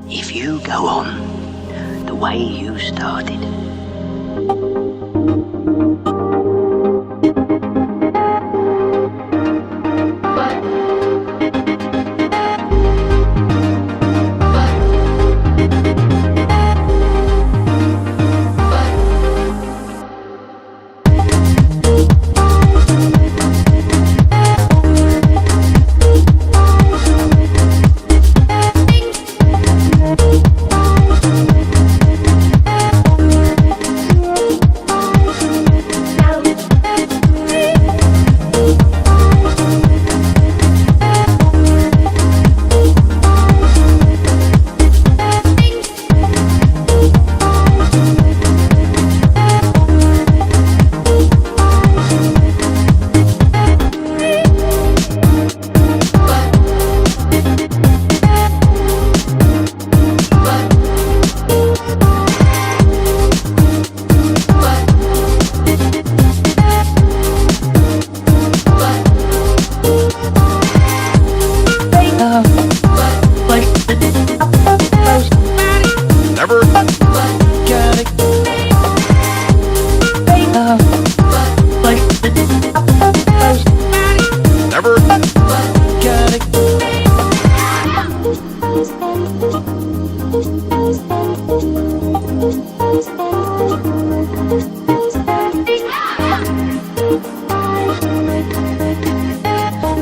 If you go on the way you started,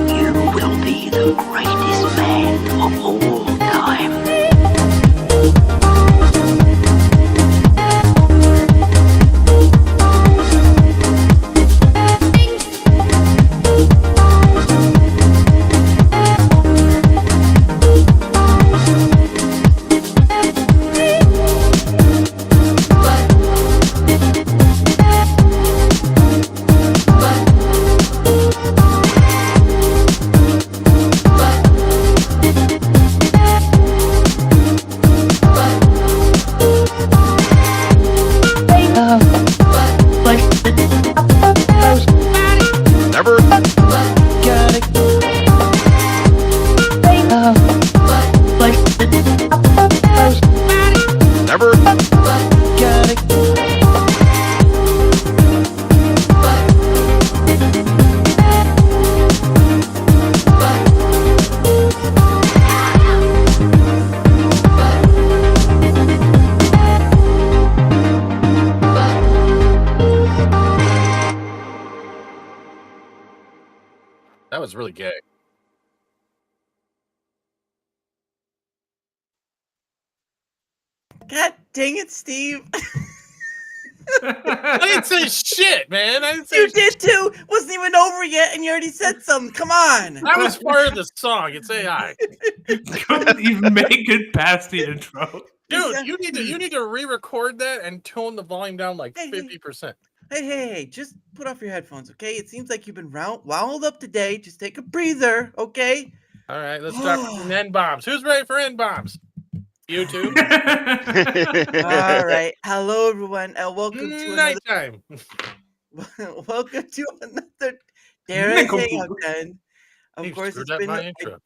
you will be the greatest man of all time. That was really gay. God dang it, Steve. I didn't say shit, man. I didn't say You did too. Wasn't even over yet, and you already said something. Come on. That was part of the song. It's AI. Couldn't even make it past the intro. Dude, you need to re-record that and tone the volume down like 50%. Hey, just put off your headphones, okay? It seems like you've been wound up today. Just take a breather, okay? All right, let's start with some N-bombs. Who's ready for N-bombs? You too? All right. Hello, everyone, and welcome to Nighttime. welcome to another Dara's Hangout Den. Of course, it's been my intro.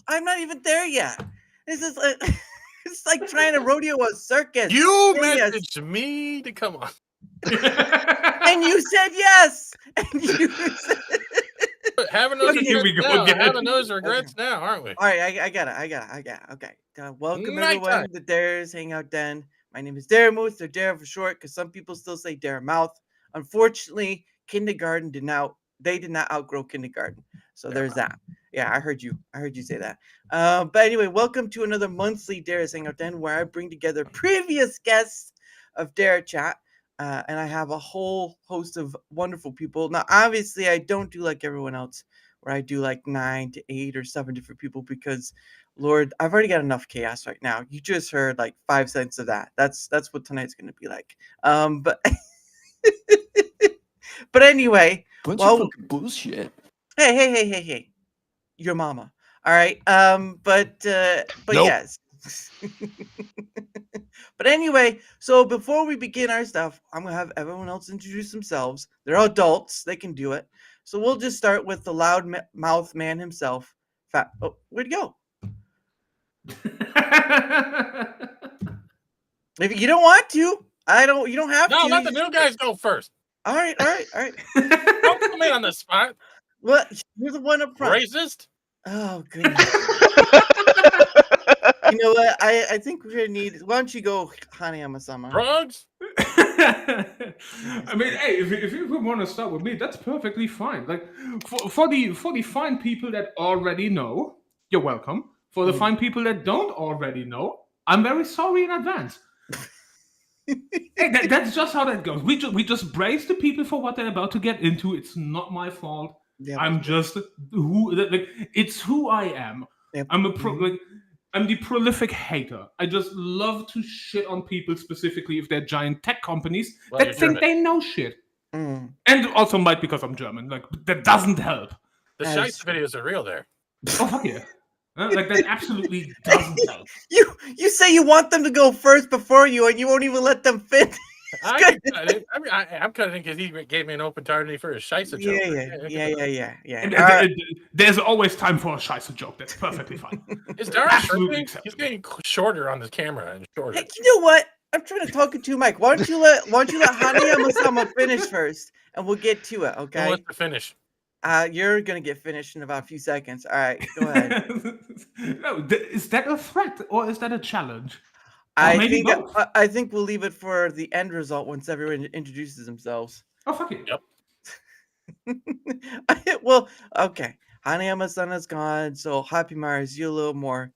I'm not even there yet. This is like it's like trying to rodeo a circus. You messaged me to come on. And you said yes. And you said having those Here we regrets go now. again. Having those regrets now, aren't we? All right, I got it. Okay. Welcome everyone to Dara's Hangout Den. My name is Daramouthe, or Dara for short, because some people still say Daramouthe. Unfortunately, kindergarten did not outgrow kindergarten. So there's that. Yeah, I heard you say that. But anyway, welcome to another monthly Dara's Hangout Den, where I bring together previous guests of Darachat. And I have a whole host of wonderful people. Now, obviously, I don't do like everyone else, where I do like 9 to 8 or 7 different people, because, Lord, I've already got enough chaos right now. You just heard like 5 cents of that. That's what tonight's going to be like. But but anyway, bunch of fucking bullshit. Hey, your mama. All right. But nope. Yes. But anyway, so before we begin our stuff, I'm going to have everyone else introduce themselves. They're adults. They can do it. So we'll just start with the loud mouth man himself. Oh, where'd he go? If you don't want to, you don't have No, to. let the new guys go first. All right. Don't come in on the spot. Well, you're the one up front. Racist. Oh goodness. You know what? I think we're gonna need. Why don't you go, Hanayama-sama? Drugs. I mean, hey, if you want to start with me, that's perfectly fine. Like for the fine people that already know, you're welcome. For the fine people that don't already know, I'm very sorry in advance. Hey, that's just how that goes. We just brace the people for what they're about to get into. It's not my fault. Yeah, I'm just it's who I am. Yep. I'm I'm the prolific hater. I just love to shit on people, specifically if they're giant tech companies that think they know shit. Mm. And also might because I'm German. Like, that doesn't help. The Shice videos are real there. Oh, fuck yeah. Like, that absolutely doesn't help. You say you want them to go first before you, and you won't even let them fit. I'm cutting because he gave me an open target for a Shice joke. Yeah. There's always time for a Scheisse joke. That's perfectly fine. Is Dara shrinking? He's getting shorter on the camera and shorter. Hey, you know what? I'm trying to talk to Mike. Why don't you let Hanayama-sama finish first, and we'll get to it. Okay. What's the finish? You're gonna get finished in about a few seconds. All right, go ahead. No, is that a threat or is that a challenge? I think we'll leave it for the end result once everyone introduces themselves. Oh, fuck it. Yep. Well, okay. Hanayama-san is gone, so HappyMars, you a little more,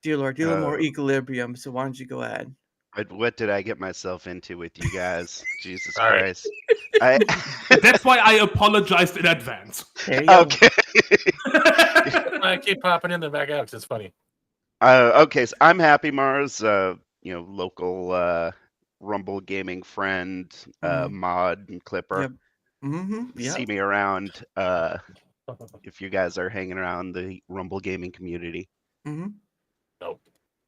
dear Lord, you a little more equilibrium. So why don't you go ahead? What did I get myself into with you guys? Jesus All right. Christ. That's why I apologized in advance. Okay. I keep popping in the back out because it's funny. Okay, so I'm HappyMars, local Rumble gaming friend, mod and clipper. Yep. Yep. See me around if you guys are hanging around the Rumble gaming community. Nope.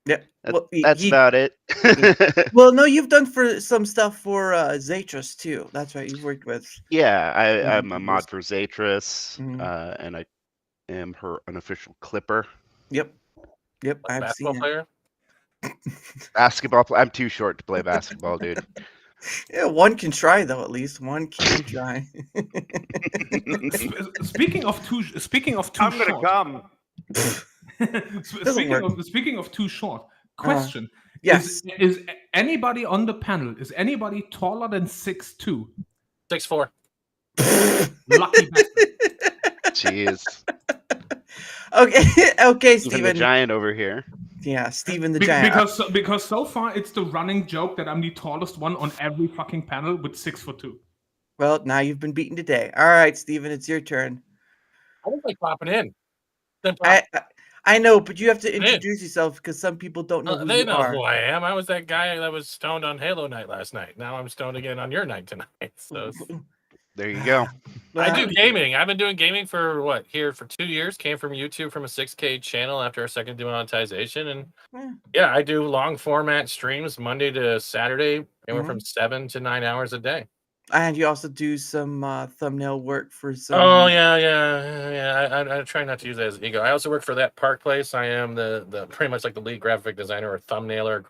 Yeah. That's about it. Well, no, you've done some stuff for Zatras too. That's right. You've worked with. Yeah, I'm a mod for Zatras, and I am her unofficial clipper. Yep. I've seen player. Basketball. I'm too short to play basketball, dude. Yeah, one can try though. At least one can try. Speaking of too I'm gonna short. come. Speaking of too short, question. Yes. Is anybody on the panel, is anybody taller than 6'2"? 6'4". Lucky bastard. Jeez. Okay, Even Steven. the giant over here. Yeah, Steven the giant. Because so far it's the running joke that I'm the tallest one on every fucking panel with 6'2". Well, now you've been beaten today. All right, Steven, it's your turn. I don't like popping in. I know, but you have to introduce yourself because some people don't know who They you know are. who I am. I was that guy that was stoned on Halo night last night. Now I'm stoned again on your night tonight. So There you go. I do gaming. I've been doing gaming for 2 years. Came from YouTube from a 6K channel after our second demonetization, and I do long format streams Monday to Saturday, anywhere from 7 to 9 hours a day. And you also do some thumbnail work for some. Oh yeah. I try not to use that as ego. I also work for that Park Place. I am the pretty much like the lead graphic designer or thumbnailer,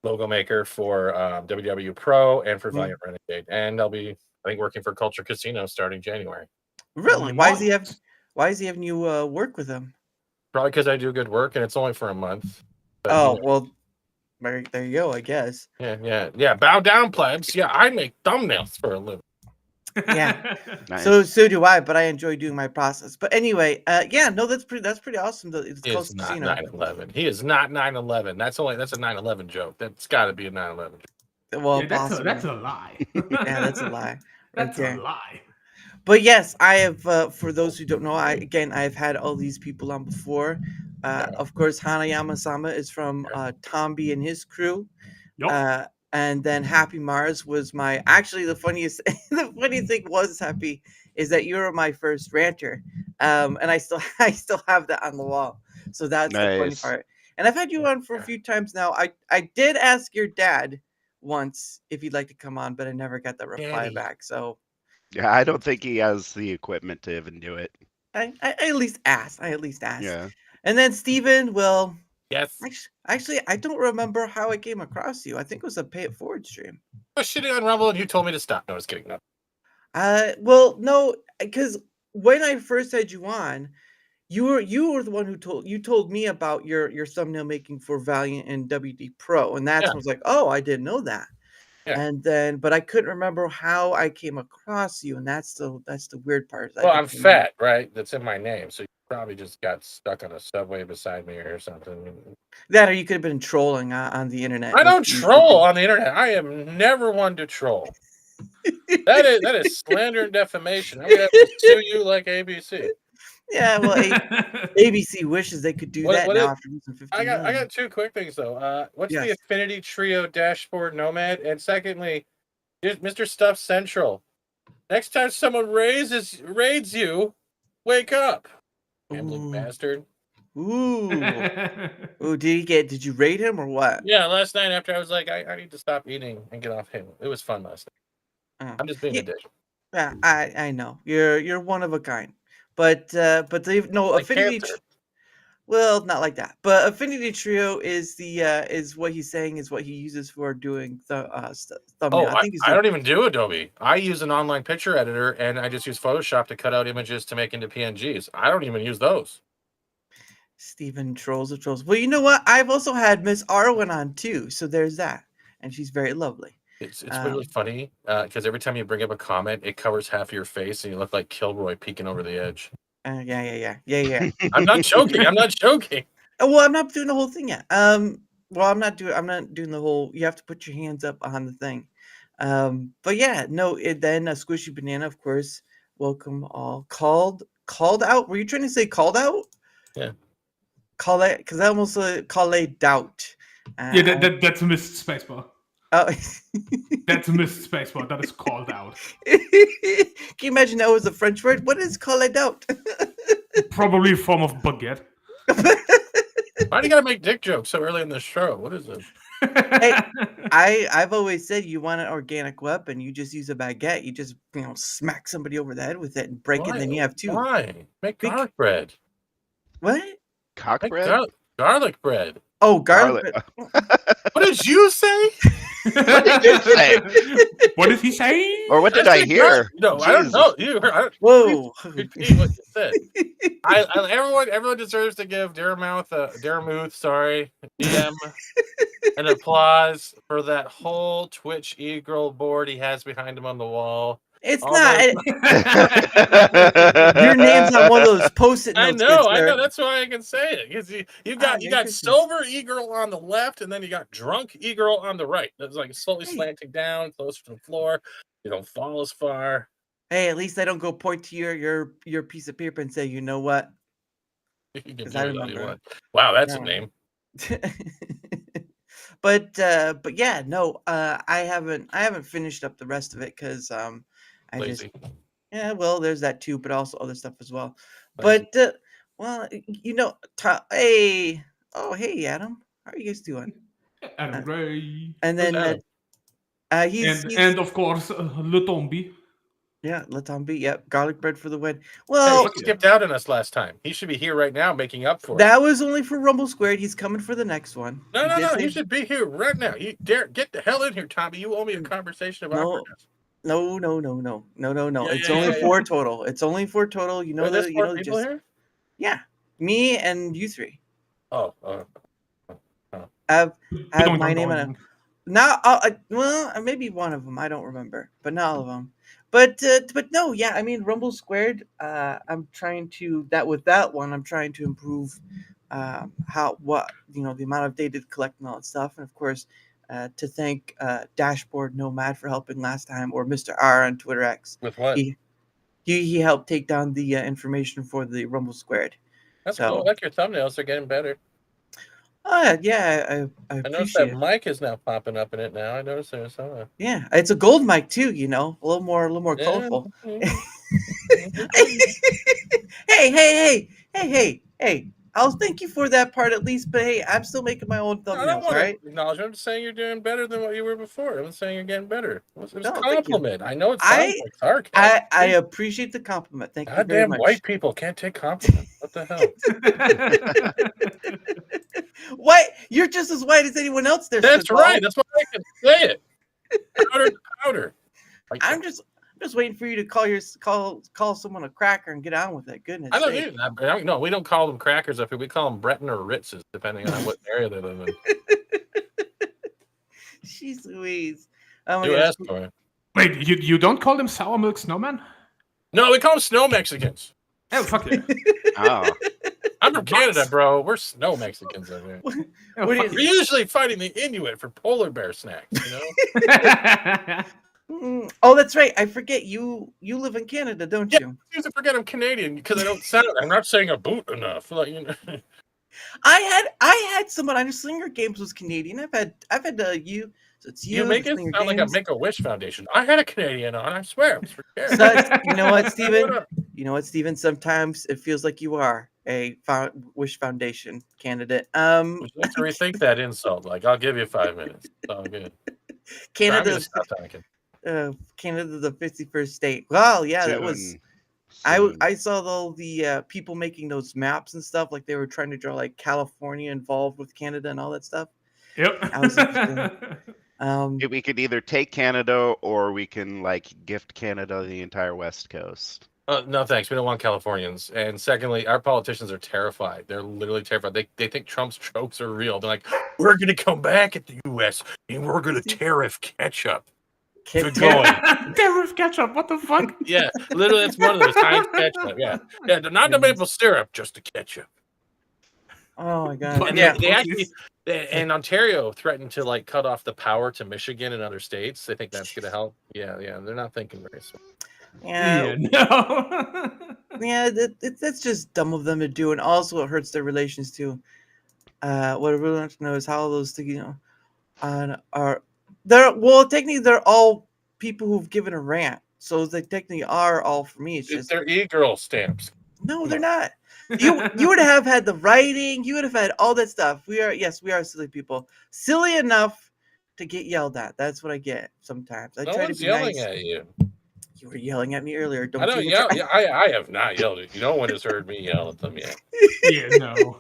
logo maker for WW Pro and for Valiant Renegade, and I'll be working for Culture Casino starting January. Really? Why does he have you work with him? Probably because I do good work and it's only for a month. But, well, there you go, I guess. Yeah. Bow down, plebs. Yeah, I make thumbnails for a living. Yeah. Nice. So do I, but I enjoy doing my process. But anyway, that's pretty awesome. It's He is not 9/11. He is not 9/11. That's a 9/11 joke. That's got to be a 9/11 joke. Well, that's a lie. Yeah, that's a lie. That's a lie. But yes, I have. For those who don't know, I've had all these people on before. Of course, Hanayama-sama is from Tomby and his crew. Yep. And then HappyMars was the funniest. The funny thing was, Happy, is that you were my first ranter, and I still have that on the wall. So that's the funny part. And I've had you on for a few times now. I did ask your dad once if he'd like to come on, but I never got that reply back. So yeah, I don't think he has the equipment to even do it. I at least asked. Yeah. Yeah. And then Steven, well, Yes. Actually, I don't remember how I came across you. I think it was a Pay It Forward stream. I was shitting on Rumble and you told me to stop. No, I was kidding. No. Well, no, because when I first had you on, you were the one who told me about your thumbnail making for Valiant and WD Pro, and that's Yeah. when I was like, oh, I didn't know that. Yeah. And then, but I couldn't remember how I came across you, and that's the weird part. is I Well, don't I'm remember. fat, right? That's in my name. So you probably just got stuck on a subway beside me or something. That, or you could have been trolling on the internet. I with don't the- troll on the internet. I am never one to troll. That is slander and defamation. I'm gonna have to sue you like ABC. Yeah, well, ABC wishes they could do that What now is- after losing 15 I million. got two quick things though. What's the Yes. Affinity Trio dashboard nomad? And secondly, Mr. Stuff Central. Next time someone raids you, wake up, gambling Ooh. bastard. Ooh. Ooh, did you rate him or what? Yeah, last night after I was like, I need to stop eating and get off him. It was fun last night. Oh. I'm just being Yeah. a dick. Yeah, I know. You're one of a kind. But they've no Like Affinity cancer. well, not like that. But Affinity Trio is the is what he's saying is what he uses for doing the thumbnail. Oh, I think he's I doing, don't even do Adobe. I use an online picture editor, and I just use Photoshop to cut out images to make into PNGs. I don't even use those. Steven trolls of trolls. Well, you know what? I've also had Miss Arwen on too, so there's that. And she's very lovely. It's really funny because every time you bring up a comment, it covers half of your face, and you look like Kilroy peeking over the edge. Yeah. I'm not joking. I'm not joking. Well, I'm not doing the whole thing yet. Well, I'm not doing the whole. You have to put your hands up on the thing. But yeah, no. Then a squishy banana, of course. Welcome all. Called out. Were you trying to say called out? Yeah. Call it because I almost call it doubt. Yeah, that's a missed spacebar. Oh. That's a missed spacebar. That is called out. Can you imagine that was a French word? What is call it out? Probably a form of baguette. Why do you gotta make dick jokes so early in the show? What is this? Hey, I've always said you want an organic weapon, you just use a baguette. You just smack somebody over the head with it and break it, and then you have two. Why? Make garlic bread. What? Cock Make bread? garlic bread. Oh, garlic. What did you say? What did you say? What did he say? Or what did I hear? No, I don't know. You heard. Whoa. Repeat what you said. Everyone deserves to give Daramouthe, sorry, DM an applause for that whole Twitch e-girl board he has behind him on the wall. It's All not. those- Your name's on one of those post-it I notes. know. That's why I can say it. Because you got interesting. sober e-girl on the left, and then you got drunk e-girl on the right. It's like slowly slanting down, closer to the floor. You don't fall as far. Hey, at least I don't go point to your piece of paper and say, you know what? You can 'Cause do I it all you remember. want. Wow, that's a Yeah. name. but yeah, no, I haven't finished up the rest of it because I Lazy. yeah, well, there's that too, but also other stuff as well. Lazy. But well, hey, Adam, how are you guys doing? Adam Gray. And then Adam? he's And of course, Lutombi. yeah, Latambi, yep, garlic bread for the win. Hey, Well, he skipped out on us last time. He should be here right now making up for it. that was only for Rumble Squared. He's coming for the next one. No. did say- He should be here right now. You dare get the hell in here, Tommy. You owe me a conversation about awkwardness. No. Yeah, It's yeah, only yeah. 4 total. It's only 4 total. You know Are there that. You four know people just here? yeah, me and you 3. Oh, I have Dong, my dong, name dong. on it. Now, well, maybe one of them. I don't remember, but not all of them. But no, yeah. I mean, Rumble Squared. I'm trying to I'm trying to improve the amount of data to collect and all that stuff, and of course, to thank Dashboard Nomad for helping last time, or Mr. R on Twitter X. with what? He helped take down the information for the Rumble Squared. That's so- cool. I like your thumbnails. They're getting better. Yeah, I I noticed appreciate that it. mic is now popping up in it now. I noticed there's a Yeah, it's a gold mic too. You know, a little more colorful. Hey! I'll thank you for that part at least. But hey, I'm still making my own I don't thumbnails, want right? to acknowledge. I'm just saying you're doing better than what you were before. I'm saying you're getting better. It was a No, thank you. compliment. I know it sounds I- like sarcasm. I appreciate the compliment. Thank you very Goddamn much. white people can't take compliments. What the hell? What? You're just as white as anyone else there. That's Snow. right. That's why I can say it. Powder to powder. Like I'm that. just waiting for you to call someone a cracker and get on with it. Goodness. I don't sake. even. No, we don't call them crackers up here. We call them Breton or Ritzes, depending on what area they live in. Jeez Louise. Oh my You gosh. asked for it. Wait, you don't call them sour milk snowmen? No, we call them snow Mexicans. Oh, fuck yeah. Oh, I'm from Canada, bro. We're snow Mexicans over here. Oh, What fuck is- We're usually fighting the Inuit for polar bear snacks, you know? yeah. Oh, that's right. I forget you live in Canada, don't Yeah. you? I usually forget I'm Canadian because I don't sound. I'm not saying a boot enough. Like, you know. I had someone on Slinger Games was Canadian. I've had you. So it's you. You make it Slinger sound like a Games. Make-A-Wish Foundation. I had a Canadian on. I swear. It's for sure. So, you know what, Steven? What up? You know what, Steven? Sometimes it feels like you are a Wish Foundation candidate. You have to rethink that insult. Like, I'll give you 5 minutes. It's all good. I'm gonna Canada, stop talking. Canada, the 51st state. Well, yeah, that was. soon. I saw all the people making those maps and stuff. Like they were trying to draw like California involved with Canada and all that stuff. Yep. That was interesting. We could either take Canada or we can like gift Canada the entire West Coast. No, thanks. We don't want Californians. And secondly, our politicians are terrified. They're literally terrified. They think Trump's jokes are real. They're like, we're going to come back at the U.S. and we're going to tariff ketchup. Good going. Tariff ketchup, what the fuck? Yeah, literally, that's one of those Heinz ketchup. Yeah, not the maple syrup, just the ketchup. Oh my god! And Yeah, they actually, and Ontario threatened to like cut off the power to Michigan and other states. They think that's going to help. Yeah, they're not thinking very smart. yeah, No. yeah. That's just dumb of them to do, and also it hurts their relations too. What I really want to know is how those things, are. Technically they're all people who've given a rant, so they technically are all for me. It's just They're e-girl stamps. no, they're not. You would have had the writing. You would have had all that stuff. We are silly people, silly enough to get yelled at. That's what I get sometimes. I No try to one's be yelling nice. at you. You were yelling at me earlier. Don't I don't you? yell. Yeah, I have not yelled at you. No one has heard me yell at them yet. Yeah, no.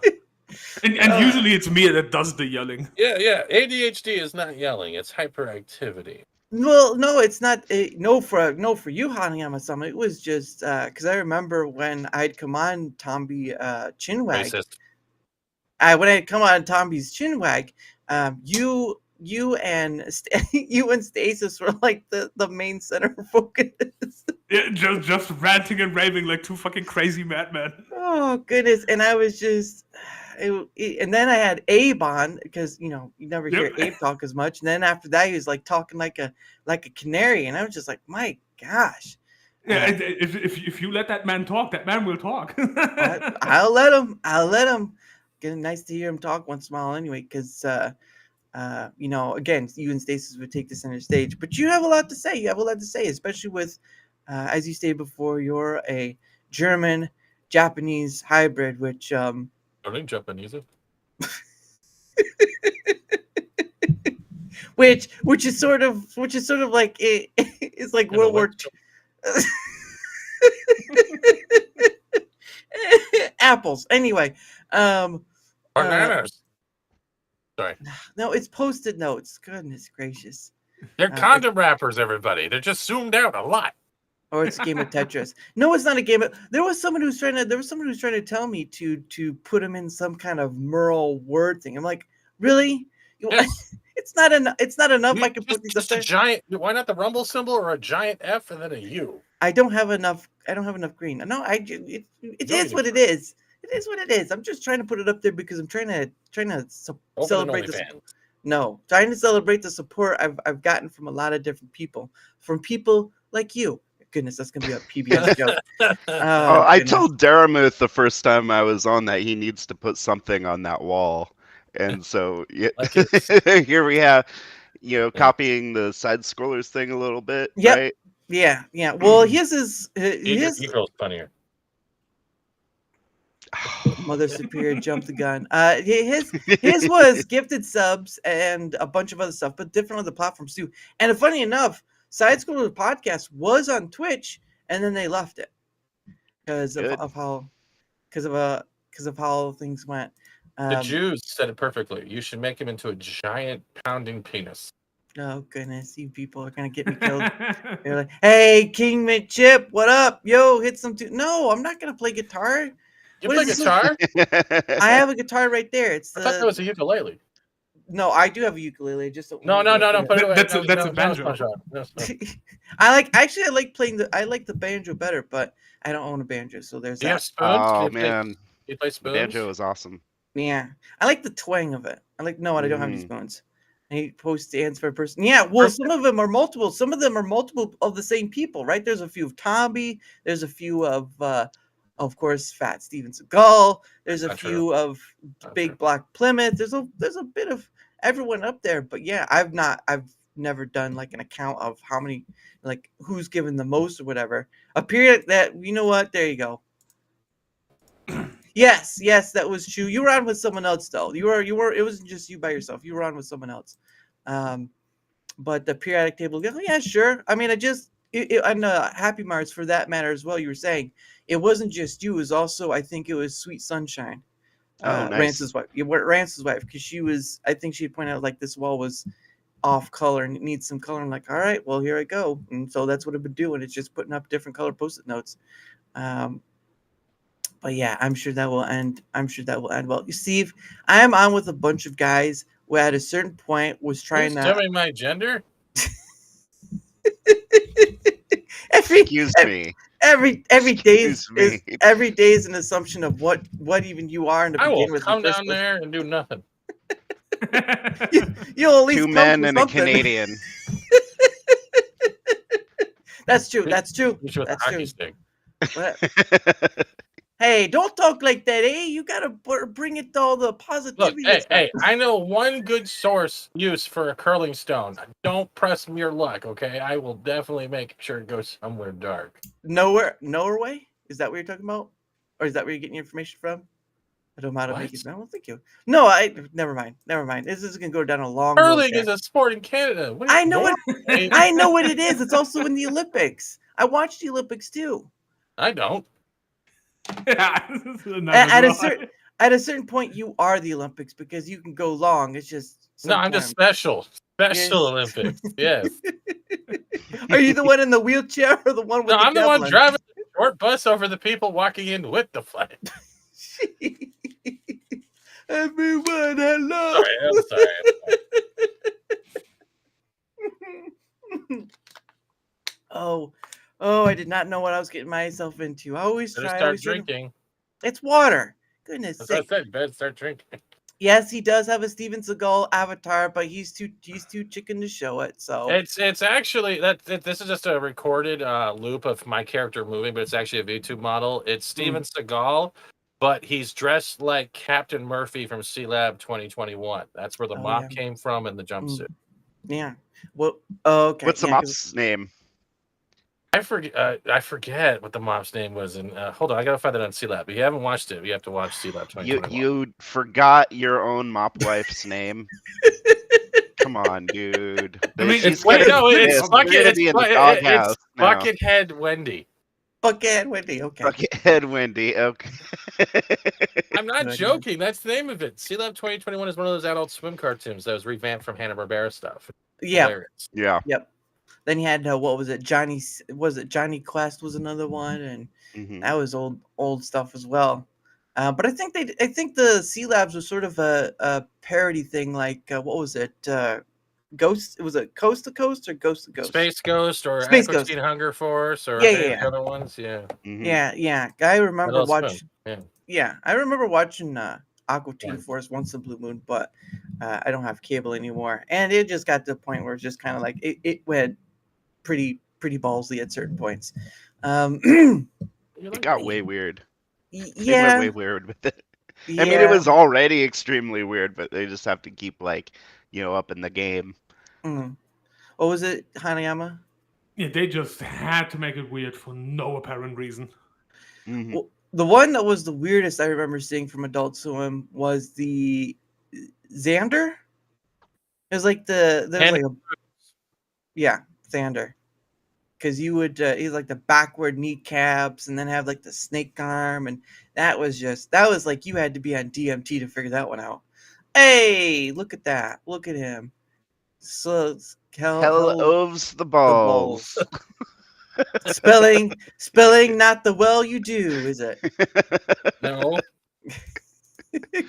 And usually it's me that does the yelling. Yeah. ADHD is not yelling. It's hyperactivity. Well, no, it's not. No for you, Hanayama-san. It was just because I remember when I'd come on Tomby Chinwag. Racist. When I had come on Tomby's Chinwag, you and you and Stasis were like the main center of focus. Yeah, just ranting and raving like two fucking crazy madmen. Oh goodness! And I was just, and then I had Abe on because you never hear Yep. Abe talk as much. And then after that, he was like talking like a canary, and I was just like, my gosh. Yeah, if you let that man talk, that man will talk. I'll let him. Getting nice to hear him talk once in a while, anyway, because again, you and Stasis would take the center stage, but you have a lot to say. You have a lot to say, especially with, as you stated before, you're a German-Japanese hybrid, which Learning Japanese. which is sort of like it's like World War II. Apples. Anyway, Bananas. Sorry. no, it's Post-it notes. Goodness gracious. They're condom wrappers, everybody. They're just zoomed out a lot. Or it's a game of Tetris. No, it's not a game of. There was someone who's trying to tell me to put them in some kind of Merle word thing. I'm like, really? Yes. It's not enough. It's not enough. I can put these up just a there. giant. Why not the rumble symbol or a giant F and then a U? I don't have enough green. No, it No, is you what it is. It is what it is. I'm just trying to put it up there because I'm trying to Open celebrate an this. OnlyFans. No, trying to celebrate the support I've gotten from a lot of different people, from people like you. Goodness, that's gonna be a PBS joke. I goodness. told Daramouthe the first time I was on that he needs to put something on that wall, and so yeah, Like here we have, copying the side scrollers thing a little bit, Yep. right? Yeah. Well, his E-girl's funnier. Mother Superior jumped the gun. His was gifted subs and a bunch of other stuff, but different on the platforms too. And funny enough, Side Scroller Podcast was on Twitch, and then they left it because of how things went. The Jews said it perfectly. You should make him into a giant pounding penis. Oh goodness, you people are gonna get me killed. They're like, "Hey, King Chip, what up? Yo, hit some." No, I'm not gonna play guitar. You What play is this? guitar? I have a guitar right there. It's I thought that was a ukulele. No, I do have a ukulele. Just don't No. Put it away. That's No, a banjo. I like playing the banjo better, but I don't own a banjo, so there's Do you have that. spoons? Oh Can man, you play the spoons? banjo is awesome. Yeah, I like the twang of it. I don't have any Mm. spoons. I need post stands for a person. Yeah, well, some of them are multiple. Some of them are multiple of the same people, right? There's a few of Tommy. There's a few of course, Fat Steven Seagal. There's a Not true. few of Big true. Black Plymouth. There's a bit of everyone up there. But yeah, I've never done like an account of how many, like who's given the most or whatever. A period that, you know what? There you go. Yes, that was true. You were on with someone else though. You were. It wasn't just you by yourself. You were on with someone else. But the periodic table. Yeah, sure. I mean, on HappyMars for that matter as well. You were saying it wasn't just you. It was also, I think it was Sweet Sunshine. Oh, nice. Rance's wife. Yeah, Rance's wife, because she was. I think she pointed out like this wall was off color and it needs some color. I'm like, all right, well here I go. And so that's what I've been doing. It's just putting up different color post-it notes. But yeah, I'm sure that will end. Well, Steve, I am on with a bunch of guys who at a certain point was trying Tell me my gender. Excuse me. Every day Excuse me. every day is an assumption of what even you are. I will come down there and do nothing. You'll at least Two come men for and a something. Canadian. That's true. That's true. You should with a That's hockey true. stick. What? Hey, don't talk like that, eh? You gotta bring it to all the Look, positivity. hey, I know one good use for a curling stone. Don't press your luck, okay? I will definitely make sure it goes somewhere dark. Norway? Is that what you're talking about? Or is that where you're getting your information from? I don't know how to make it. No, thank you. No, never mind. This is gonna go down a long road Curling there. is a sport in Canada. I know it. I know what it is. It's also in the Olympics. I watched the Olympics too. I don't. At a certain point, you are the Olympics because you can go long. It's just No, I'm just special. Special Olympics. Yes. Are you the one in the wheelchair or the one with No, I'm the one javelin? driving the short bus over the people walking in with the flag. Everyone, hello. I'm sorry. Oh, I did not know what I was getting myself into. I always Better try. start drinking. It's water. Goodness That's what I sake. said. Better start drinking. Yes, he does have a Steven Seagal avatar, but he's too chicken to show it. So It's actually this is just a recorded loop of my character moving, but it's actually a VTube model. It's Steven Seagal, but he's dressed like Captain Murphy from C-Lab 2021. That's where the mop came from and the jumpsuit. Yeah. Well, okay. What's the mop's name? I forget what the mop's name was. And hold on, I gotta find that on C-Lab. If you haven't watched it, you have to watch C-Lab 2021. You forgot your own mop wife's name. Come on, dude. I mean, it's Buckethead Wendy. Buckethead Wendy. Okay. Buckethead Wendy. Okay. I'm not joking. That's the name of it. C-Lab 2021 is one of those Adult Swim cartoons that was revamped from Hanna-Barbera stuff. Yeah. Hilarious. Yeah. Yep. Then he had what was it? Johnny Quest was another one, and that was old stuff as well. But I think the C-Labs was sort of a parody thing, like what was it? Ghost? Was it Coast to Coast or Ghost to Ghost? Space Ghost or Space Aqua Ghost. Teen Hunger Force or Yeah. the other ones. Yeah. Yeah. I remember watching. Yeah. I remember watching Aqua Teen Force once in Blue Moon, but I don't have cable anymore, and it just got to the point where it's just kind of like it went pretty ballsy at certain points. It got way weird. They went way weird with it. Yeah. I mean, it was already extremely weird, but they just have to keep up in the game. What was it, Hanayama? Yeah, they just had to make it weird for no apparent reason. Well, the one that was the weirdest I remember seeing from Adult Swim was the Xander. It was like Xander, because you would he's like the backward kneecaps and then have like the snake arm, and that was like you had to be on DMT to figure that one out. Hey, look at that! Look at him. So Hell oves the the balls. spelling not the well you do, is it? No,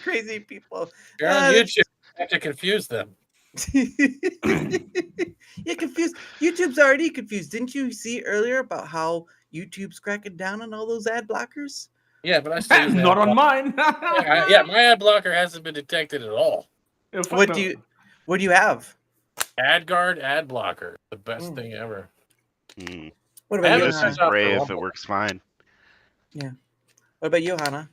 Crazy people. you're on YouTube. You have to confuse them. You're confused. YouTube's already confused. Didn't you see earlier about how YouTube's cracking down on all those ad blockers? Yeah, but I still use Not on mine. yeah, my ad blocker hasn't been detected at all. Yeah, fuck What no. do you have? AdGuard ad blocker, the best thing ever. What I about you, haven't This Hannah? is out for Brave. It Rumble. works fine. What about you, Hannah?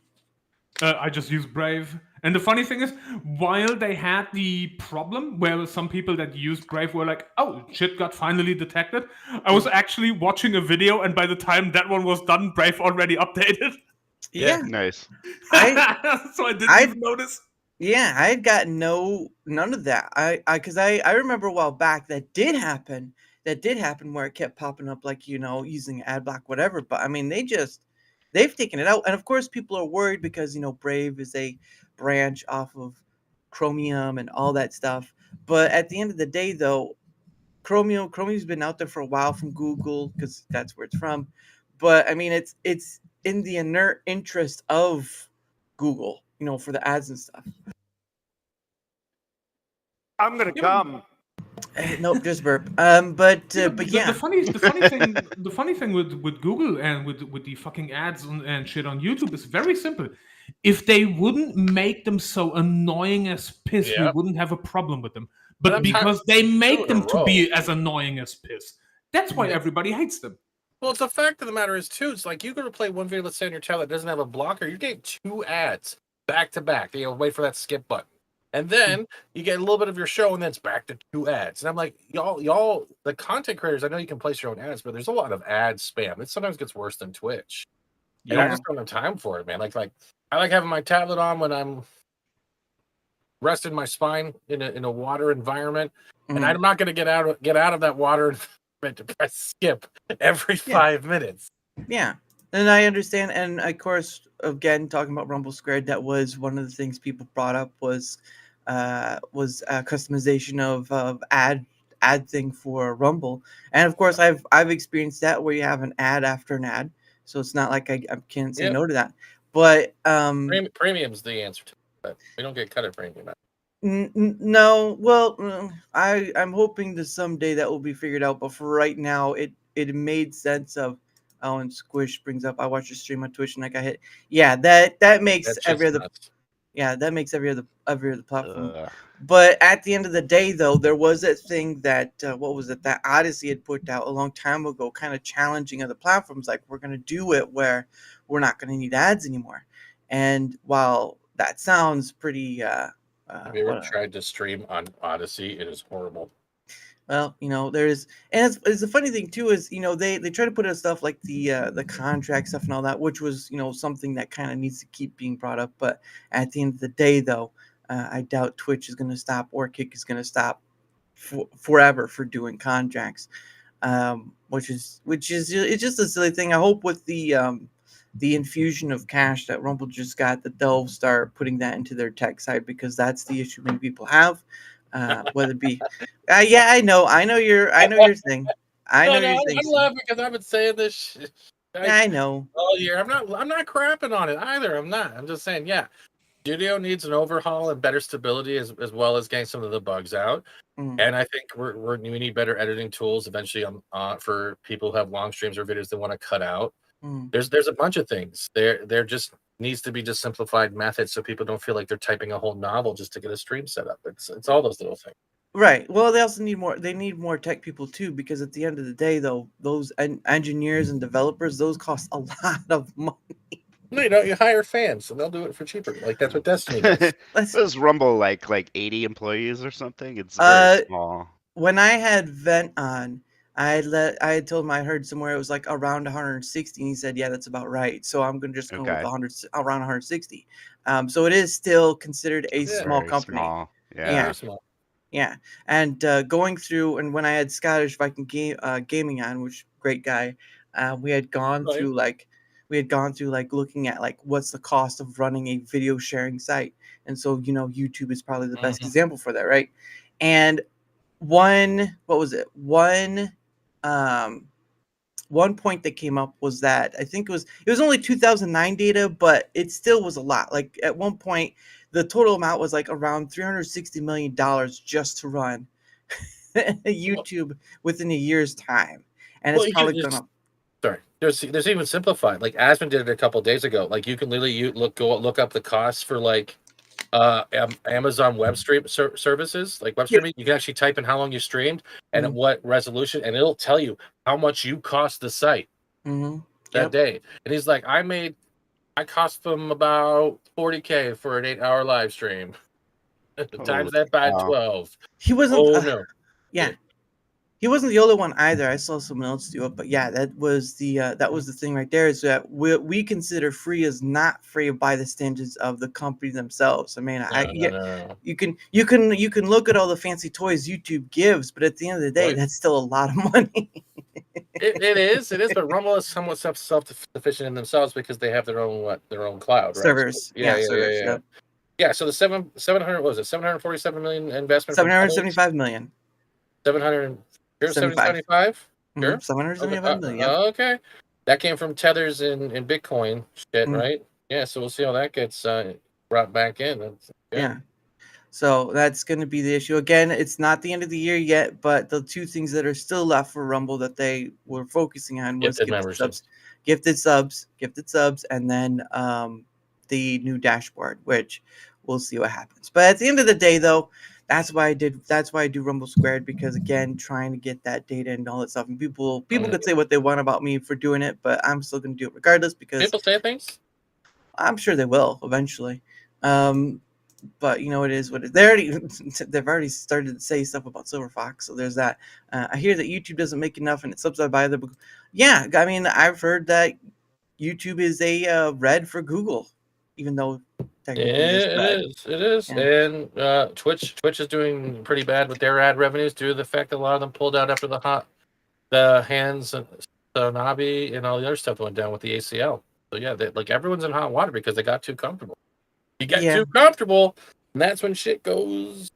I just use Brave. And the funny thing is, while they had the problem where some people that used Brave were like, oh, shit got finally detected, I was actually watching a video, and by the time that one was done, Brave already updated. Yeah. Nice. So I didn't even notice. Yeah, I had got none of that. Because I remember a while back that did happen. That did happen where it kept popping up like, using ad block, whatever. But I mean, they've taken it out. And of course, people are worried because, Brave is a branch off of Chromium and all that stuff. But at the end of the day, though, Chromium's been out there for a while from Google because that's where it's from. But I mean, it's in the inert interest of Google, for the ads and stuff. I'm gonna come. Nope, just burp. But yeah. The funny thing with Google and with the fucking ads and shit on YouTube is very simple. If they wouldn't make them so annoying as piss, we wouldn't have a problem with them. But because they make them to be as annoying as piss, that's why everybody hates them. Well, it's the fact of the matter is too. It's like you go to play one video, let's say on your channel that doesn't have a blocker, you get 2 ads back to back. You wait for that skip button. And then you get a little bit of your show, and then it's back to 2 ads. And I'm like, y'all, the content creators, I know you can place your own ads, but there's a lot of ad spam. It sometimes gets worse than Twitch. And I just don't have time for it, man. Like I like having my tablet on when I'm resting my spine in a water environment, and I'm not going to get out of that water environment to press skip every 5 minutes. Yeah. And I understand, and of course, again, talking about Rumble Squared, that was one of the things people brought up was customization of ad thing for Rumble, and of course, I've experienced that where you have an ad after an ad, so it's not like I can't say no to that. But premium's the answer to it, but we don't get cut at premium. No, well, I'm hoping that someday that will be figured out, but for right now, it made sense of. Oh, and Squish brings up, I watched your stream on Twitch and I got hit. Yeah, that makes every other nuts. Yeah, that makes every other platform. But at the end of the day, though, there was that thing that what was it? That Odyssey had put out a long time ago, kind of challenging other platforms. Like, we're going to do it where we're not going to need ads anymore. And while that sounds pretty, have you ever tried to stream on Odyssey? It is horrible. Well, there's, and it's the funny thing too is, they try to put in stuff like the contract stuff and all that, which was, something that kind of needs to keep being brought up. But at the end of the day, though, I doubt Twitch is going to stop or Kick is going to stop forever for doing contracts, which is it's just a silly thing. I hope with the infusion of cash that Rumble just got, that they'll start putting that into their tech side, because that's the issue many people have. Whether it be, yeah, I know your thing. I know your thing. I'm laughing because I've been saying this shit. I know all year. I'm not crapping on it either. I'm not. I'm just saying, yeah, Studio needs an overhaul and better stability as well as getting some of the bugs out. And I think we need better editing tools eventually for people who have long streams or videos they want to cut out. There's a bunch of things. There just needs to be just simplified methods so people don't feel like they're typing a whole novel just to get a stream set up. It's all those little things. Right. Well, they also need more. They need more tech people too, because at the end of the day, though, those engineers and developers, those cost a lot of money. You hire fans and they'll do it for cheaper. Like that's what Destiny does. Does Rumble like 80 employees or something? It's very small. When I had Vent on, I had told him I heard somewhere it was like around 160, and he said, "Yeah, that's about right." So I'm gonna just go with around 160. So it is still considered a small company. Small. Yeah. Yeah. And going through, and when I had Scottish Viking Gaming on, which great guy. We had gone Right. through like looking at like what's the cost of running a video sharing site, and so YouTube is probably the best example for that, right? And one point that came up was that I think it was only 2009 data, but it still was a lot. Like at one point, the total amount was like around $360 million just to run YouTube within a year's time, and it's probably gonna. Sorry, there's even simplified. Like Aspen did it a couple of days ago. Like you can literally look up the costs for like Amazon web stream services, like web streaming. You can actually type in how long you streamed and at what resolution, and it'll tell you how much you cost the site that day. And he's like, I cost them about $40K for an 8-hour live stream. Times that by 12. He wasn't. no. Yeah. He wasn't the only one either. I saw someone else do it, but yeah, that was the thing right there. Is that we consider free as not free by the standards of the company themselves. I mean, No. you can look at all the fancy toys YouTube gives, but at the end of the day, that's still a lot of money. It is, but Rumble is somewhat self-sufficient in themselves because they have their own cloud, right? Servers. So, yeah. So the 700 what was it? 747 million investment. 775 million. 775. Sure. 775 million. Okay. That came from tethers in Bitcoin shit, right? Yeah. So we'll see how that gets brought back in. Yeah. So that's going to be the issue. Again, it's not the end of the year yet, but the two things that are still left for Rumble that they were focusing on was gifted subs, and then the new dashboard, which we'll see what happens. But at the end of the day, though, that's why I do Rumble Squared, because again, trying to get that data and all that stuff. And people could say what they want about me for doing it, but I'm still going to do it regardless, because people say things. I'm sure they will eventually. But it is what it is. They've already started to say stuff about Silver Fox, so there's that. I hear that YouTube doesn't make enough and it's subsidized by other. Yeah, I mean, I've heard that YouTube is a red for Google, even though technically it is. Yeah. And Twitch is doing pretty bad with their ad revenues due to the fact that a lot of them pulled out after the hands and Nabi and all the other stuff that went down with the ACL. So yeah, everyone's in hot water because they got too comfortable. You get too comfortable, and that's when shit goes.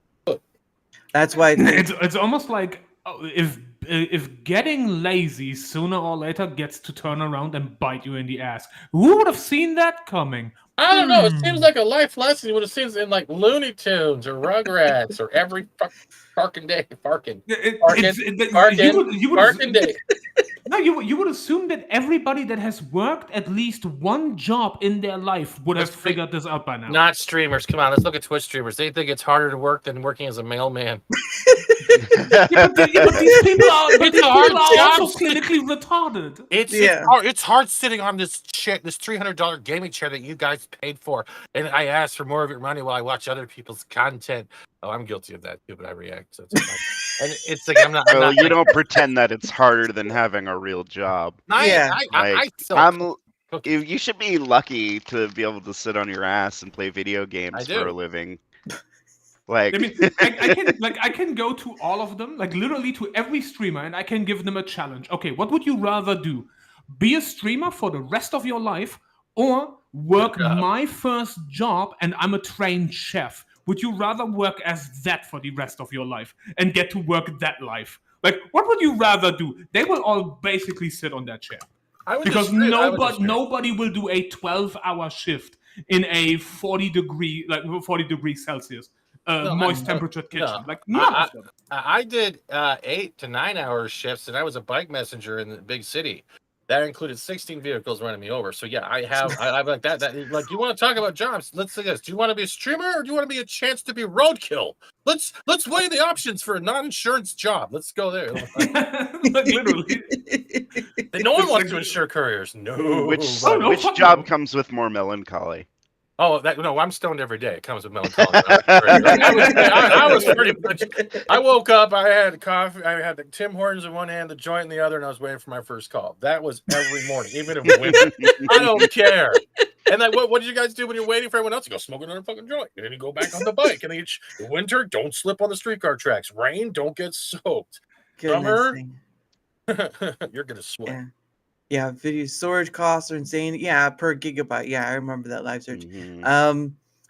That's why it's almost like if getting lazy sooner or later gets to turn around and bite you in the ass. Who would have seen that coming? I don't know. It seems like a life lesson you would have seen in like Looney Tunes or Rugrats or every fucking day. No, you would assume that everybody that has worked at least one job in their life would have figured this out by now. Not streamers. Come on, let's look at Twitch streamers. They think it's harder to work than working as a mailman. But these people are also clinically retarded. It's hard sitting on this $300 gaming chair that you guys paid for, and I ask for more of your money while I watch other people's content. Oh, I'm guilty of that too, but I react. So it's fine. And it's like I'm not. You don't pretend that it's harder than having a real job. You should be lucky to be able to sit on your ass and play video games for a living. I can go to all of them, like literally to every streamer, and I can give them a challenge. Okay, what would you rather do? Be a streamer for the rest of your life, or work my first job and I'm a trained chef? Would you rather work as that for the rest of your life and get to work that life? Like, what would you rather do? They will all basically sit on that chair. Because nobody will do a 12-hour shift in a 40 degree Celsius moist temperature kitchen. I did 8 to 9 hour shifts, and I was a bike messenger in the big city. That included 16 vehicles running me over. So yeah, I like that. Like, you want to talk about jobs? Let's say this. Do you want to be a streamer, or do you want to be a chance to be roadkill? Let's weigh the options for a non-insurance job. Let's go there. Literally. No one wants to insure couriers. No. Which job comes with more melancholy? Oh, I'm stoned every day. It comes with melancholy. I was pretty much. I woke up. I had coffee. I had the Tim Hortons in one hand, the joint in the other, and I was waiting for my first call. That was every morning, even if winter. I don't care. And like, what did you guys do when you're waiting for everyone else? You go smoke another fucking joint, and then you go back on the bike. And then winter, don't slip on the streetcar tracks. Rain, don't get soaked. Summer, You're gonna sweat. Yeah. Yeah, video storage costs are insane. Yeah, per gigabyte. Yeah, I remember that live search.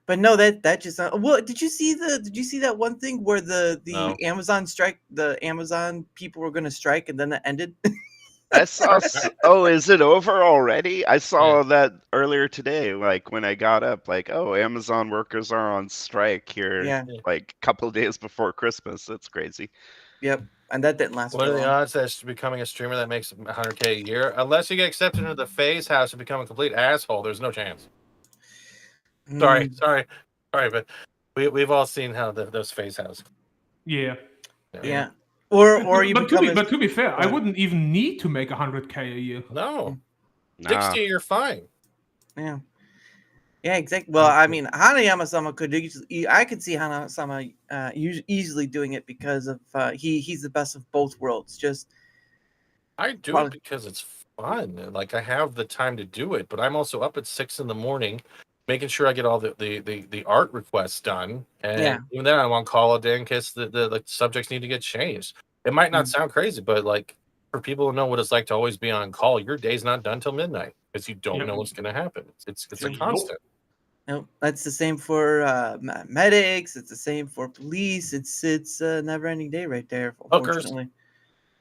But no, that just well, did you see that one thing where the No. Amazon strike, the Amazon people were gonna strike and then it ended? I saw. Oh, is it over already? I saw that earlier today. Like when I got up, like, oh, Amazon workers are on strike here. Yeah. Like a couple of days before Christmas. That's crazy. Yep. And that didn't last. What for are the long. odds that becoming a streamer that makes 100K a year? Unless you get accepted into the Phase House and become a complete asshole, there's no chance. Sorry, but we've all seen how those Phase House. Yeah. Yeah. Or you but become to be fair, I wouldn't even need to make 100K a year. No. Nah. 60, you're fine. Yeah. Yeah, exactly. Well, I mean, Hanayama-sama could I could see Hanayama-sama easily doing it because of he's the best of both worlds. Just I do it because it's fun. Like I have the time to do it, but I'm also up at 6 a.m. making sure I get all the art requests done. And even then I'm on call all day in case the subjects need to get changed. It might not sound crazy, but like for people who know what it's like to always be on call, your day's not done till midnight because you don't know what's gonna happen. It's a constant. No, that's the same for medics. It's the same for police. It's a never-ending day right there. Unfortunately.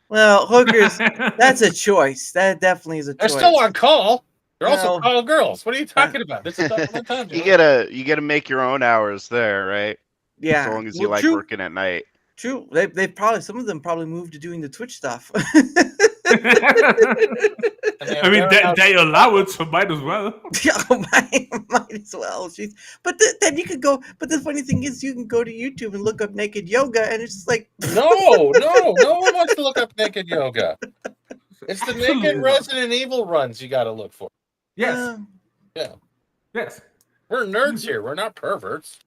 Well, hookers, that's a choice. That definitely is a choice. They're still on call. They're also call girls. What are you talking about? This is double time. You gotta make your own hours there, right? Yeah. As long as you like working at night. True. They probably, some of them probably moved to doing the Twitch stuff. I mean, they allow it, so might as well. might as well. Jeez. But then you could go. But the funny thing is, you can go to YouTube and look up naked yoga, and it's just like no one wants to look up naked yoga. It's the naked Resident Evil runs you got to look for. Yes. Yeah. Yes. We're nerds here. We're not perverts.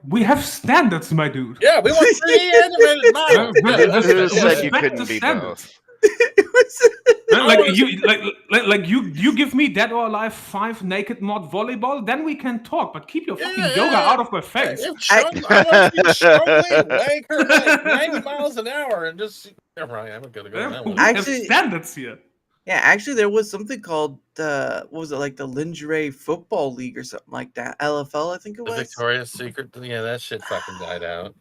We have standards, my dude. Yeah, we want 3D animated models. Who said you couldn't be both? like you give me Dead or Alive 5 naked mod volleyball, then we can talk. But keep your fucking yoga out of my face. I want to see Chun-Li wank her like 90 miles an hour and just. Yeah, right, I'm gonna go that one. We have standards here. Yeah, actually, there was something called what was it, like the Lingerie Football League or something like that? LFL, I think it was. The Victoria's Secret. Yeah, that shit fucking died out.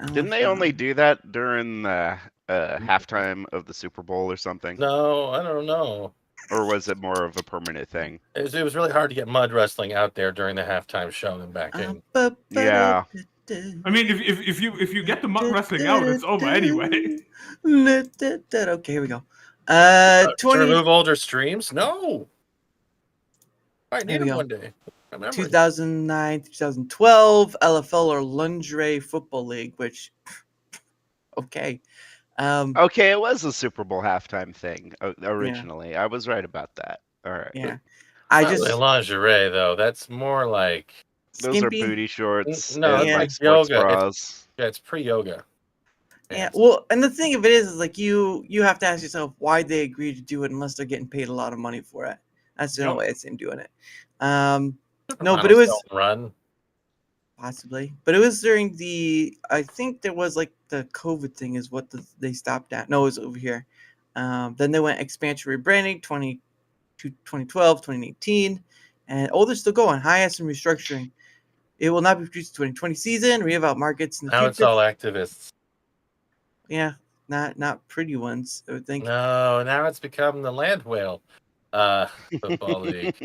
Didn't they only do that during the halftime of the Super Bowl or something? No, I don't know. Or was it more of a permanent thing? It was really hard to get mud wrestling out there during the halftime show and back in. Yeah. I mean, if you get the mud wrestling out, it's over anyway. Okay, here we go. 20 to remove older streams? No. I need them one day. 2009, 2012 LFL or Lingerie Football League, which okay. Okay, it was a Super Bowl halftime thing originally. I was right about that. All right. Yeah. Really lingerie though. That's more like those are booty shorts. No, it's like yoga. It's pre-yoga. Yeah, well, and the thing of it is like you have to ask yourself why they agree to do it unless they're getting paid a lot of money for it. That's the only way I see them doing it. No, but it was run possibly, but it was during I think there was like the COVID thing is what they stopped at. No, it was over here. Then they went expansion rebranding 2012, 2018, and they're still going. Highest and restructuring. It will not be produced in 2020 season. Reevaluate markets in the future. Now it's all activists. Yeah, not pretty ones, I would think. No, now it's become the land whale football league.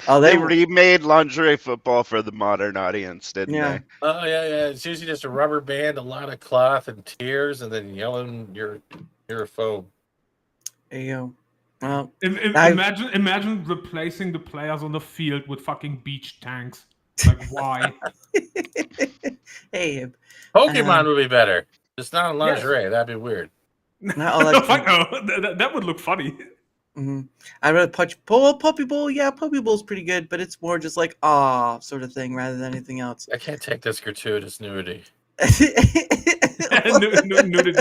They remade lingerie football for the modern audience, didn't they? Oh yeah. It's usually just a rubber band, a lot of cloth and tears, and then yelling you're a phobe. There you go. Well, imagine replacing the players on the field with fucking beach tanks. Like why? Hey, Pokemon would be better. Just not in lingerie. Yes. That'd be weird. That would look funny. Mm-hmm. I'd rather Puppy Bowl. Yeah, Puppy Bowl's pretty good, but it's more just like sort of thing rather than anything else. I can't take this gratuitous nudity. Nudity,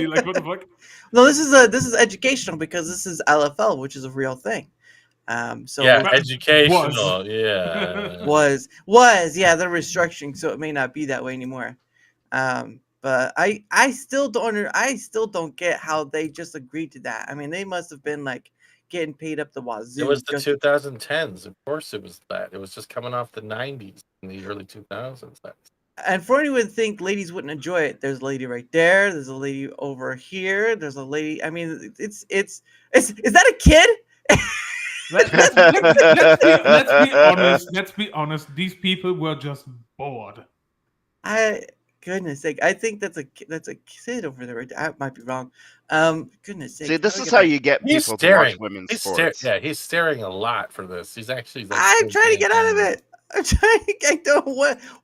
like what the fuck? No, this is educational because this is LFL, which is a real thing. So yeah, educational. Yeah, was the restructuring, so it may not be that way anymore. But I still don't get how they just agreed to that. I mean, they must have been like getting paid up the wazoo. It was the 2010s. Of course, it was that. It was just coming off the 90s and the early 2000s. And for anyone who think ladies wouldn't enjoy it, there's a lady right there. There's a lady over here. There's a lady. I mean, it's is that a kid? Let's be honest. Let's be honest. These people were just bored. Goodness sake, I think that's a kid over there. Right there. I might be wrong. Goodness sake. See, this is how you get people to watch women's sports. He's staring a lot for this. He's actually. Like, I'm trying to get out of it. I'm trying to get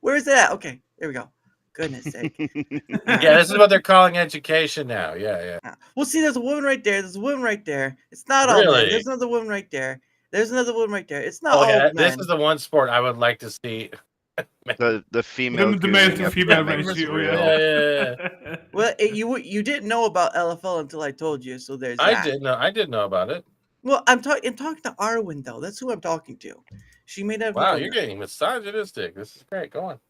where is it at? Okay, there we go. Goodness sake. Yeah, this is what they're calling education now. Yeah. Well, see, there's a woman right there. There's a woman right there. It's not all men. There's another woman right there. There's another woman right there. It's not all men. This is the one sport I would like to see. The female, the male to female ratio. Yeah. Well, you didn't know about LFL until I told you, so there's that. I did know about it. Well, I'm talking to Arwen though. That's who I'm talking to. She made that. Wow, you're getting misogynistic. This is great. Go on.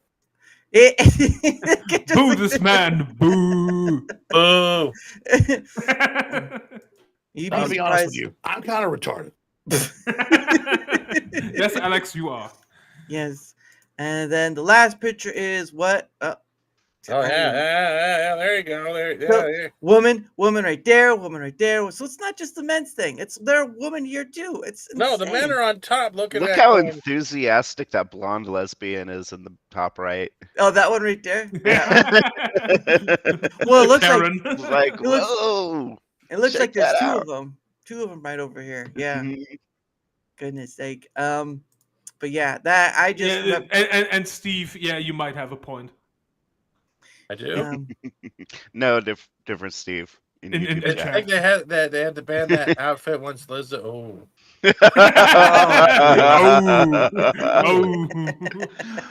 Boo this man. Boo. Boo. I'll be honest with you. I'm kind of retarded. Yes, Alex, you are. Yes. And then the last picture is what? Yeah. There you go. There. Woman right there. Woman right there. So it's not just the men's thing. There are women here too. It's no, the men are on top. Look how enthusiastic that blonde lesbian is in the top right. Oh, that one right there. Yeah. Well, it looks Karen. whoa. It looks like there's two of them. Two of them right over here. Yeah. Mm-hmm. Goodness sake. But yeah, that I just and Steve, yeah, you might have a point. I do. No, different Steve. I think they had to ban that outfit once Liz. Oh. It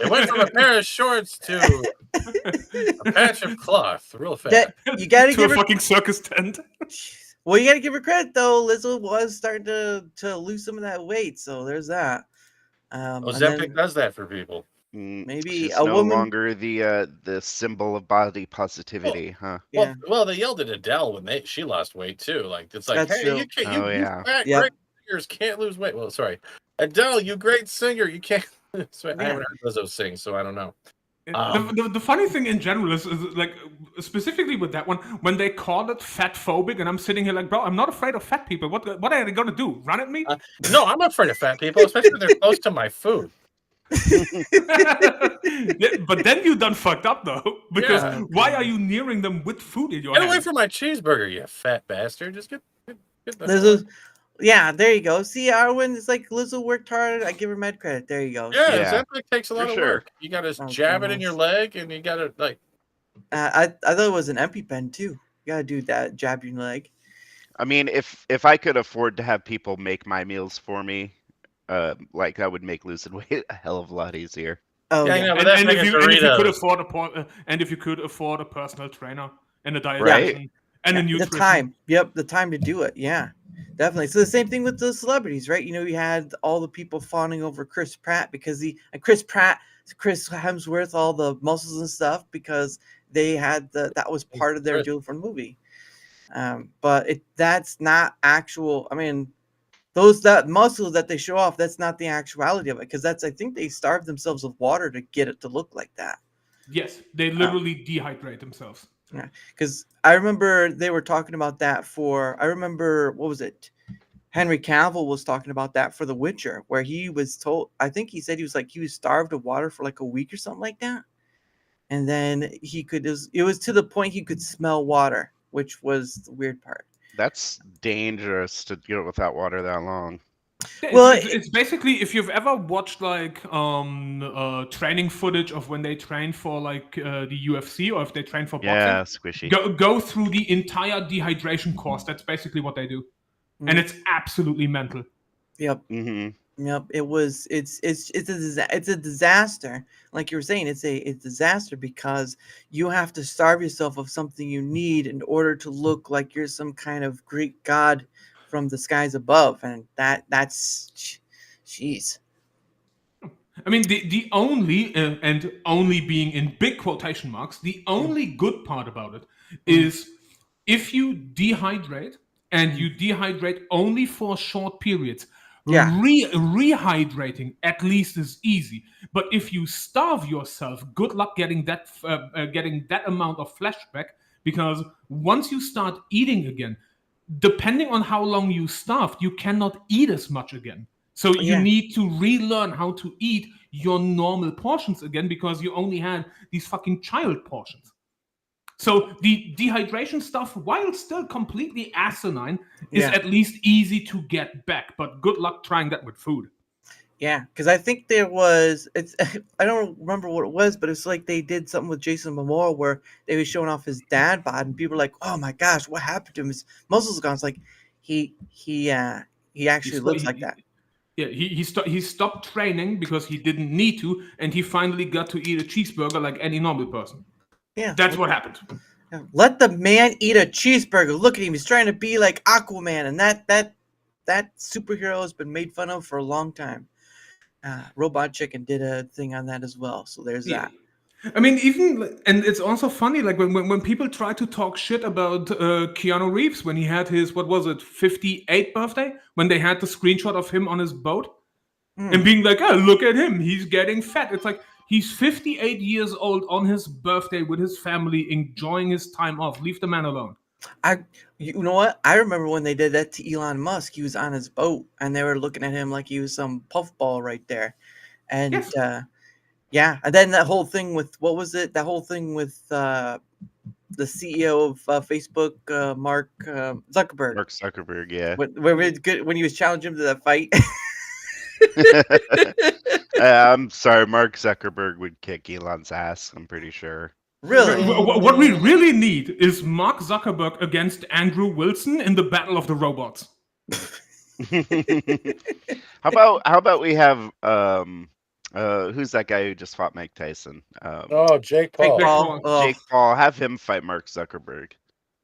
went from a pair of shorts to a patch of cloth, real fast. You gotta give a fucking circus tent. Well, you gotta give her credit though. Lizzo was starting to lose some of that weight, so there's that. Ozempic does that for people. Maybe she's no longer the symbol of body positivity, huh? Yeah. Well, they yelled at Adele when she lost weight too. Like it's like, hey, you can't. You fat great singers can't lose weight. Well, sorry, Adele, you great singer, you can't. I haven't heard Lizzo sing, so I don't know. The funny thing in general is like specifically with that one, when they call it fat phobic, and I'm sitting here like, bro, I'm not afraid of fat people. What are they gonna do? Run at me? No, I'm not afraid of fat people, especially when they're close to my food. But then you done fucked up though, because why are you nearing them with food in your hand? Get away from my cheeseburger, you fat bastard! Just get the. There you go. See, Arwen, it's like Lizzo worked hard. I give her mad credit. There you go. Yeah, Ozempic takes a lot of work. You got to jab it in your leg, and you got to like. I thought it was an EpiPen too. You got to do that, jab your leg. I mean, if I could afford to have people make my meals for me, like that would make losing weight a hell of a lot easier. Oh yeah, and if you could afford a personal trainer and a dietitian and a nutrition. The time to do it. Yeah, definitely. So the same thing with the celebrities, right? You know, you had all the people fawning over Chris Pratt because Chris Hemsworth, all the muscles and stuff because they had that was part of their deal for the movie. But that's not actual. I mean, that muscle that they show off, that's not the actuality of it, because I think they starve themselves with water to get it to look like that. Yes, they literally dehydrate themselves. Yeah, because I remember they were talking about that what was it? Henry Cavill was talking about that for The Witcher, where he was told, I think he said he was starved of water for like a week or something like that. And then it was to the point he could smell water, which was the weird part. That's dangerous to go without water that long. Well, it's basically, if you've ever watched like training footage of when they train for like the UFC, or if they train for boxing, squishy. Go through the entire dehydration course. That's basically what they do, and it's absolutely mental. Yep. Mm-hmm. Yep. It's a disaster. Like you were saying, it's a disaster because you have to starve yourself of something you need in order to look like you're some kind of Greek god from the skies above, and that's jeez. I mean, the only, and only being in big quotation marks, the only good part about it is if you dehydrate and you dehydrate only for short periods, Yeah. rehydrating at least is easy. But if you starve yourself, good luck getting that amount of flesh back, because once you start eating again, depending on how long you starved, you cannot eat as much again. So you need to relearn how to eat your normal portions again, because you only had these fucking child portions. So the dehydration stuff, while still completely asinine, is at least easy to get back. But good luck trying that with food. Yeah, because I think there was I don't remember what it was, but it's like they did something with Jason Momoa where they were showing off his dad bod, and people were like, "Oh my gosh, what happened to him? His muscles gone." It's like he actually looks like that. Yeah, he stopped training because he didn't need to, and he finally got to eat a cheeseburger like any normal person. Yeah, That's what happened. Let the man eat a cheeseburger. Look at him; he's trying to be like Aquaman, and that superhero has been made fun of for a long time. Robot Chicken did a thing on that as well, so there's that. I mean, and it's also funny, like when people try to talk shit about Keanu Reeves when he had his, what was it, 58th birthday, when they had the screenshot of him on his boat, and being like, "Oh, look at him, he's getting fat." It's like, he's 58 years old on his birthday with his family, enjoying his time off. Leave the man alone. You know what? I remember when they did that to Elon Musk. He was on his boat, and they were looking at him like he was some puffball right there. And and then that whole thing with what was it? That whole thing with the CEO of Facebook, Mark Zuckerberg. Mark Zuckerberg, yeah. When he was challenging him to that fight. I'm sorry, Mark Zuckerberg would kick Elon's ass, I'm pretty sure. Really? What we really need is Mark Zuckerberg against Andrew Wilson in the Battle of the Robots. How about we have who's that guy who just fought Mike Tyson? Jake Paul. Jake Paul. Have him fight Mark Zuckerberg.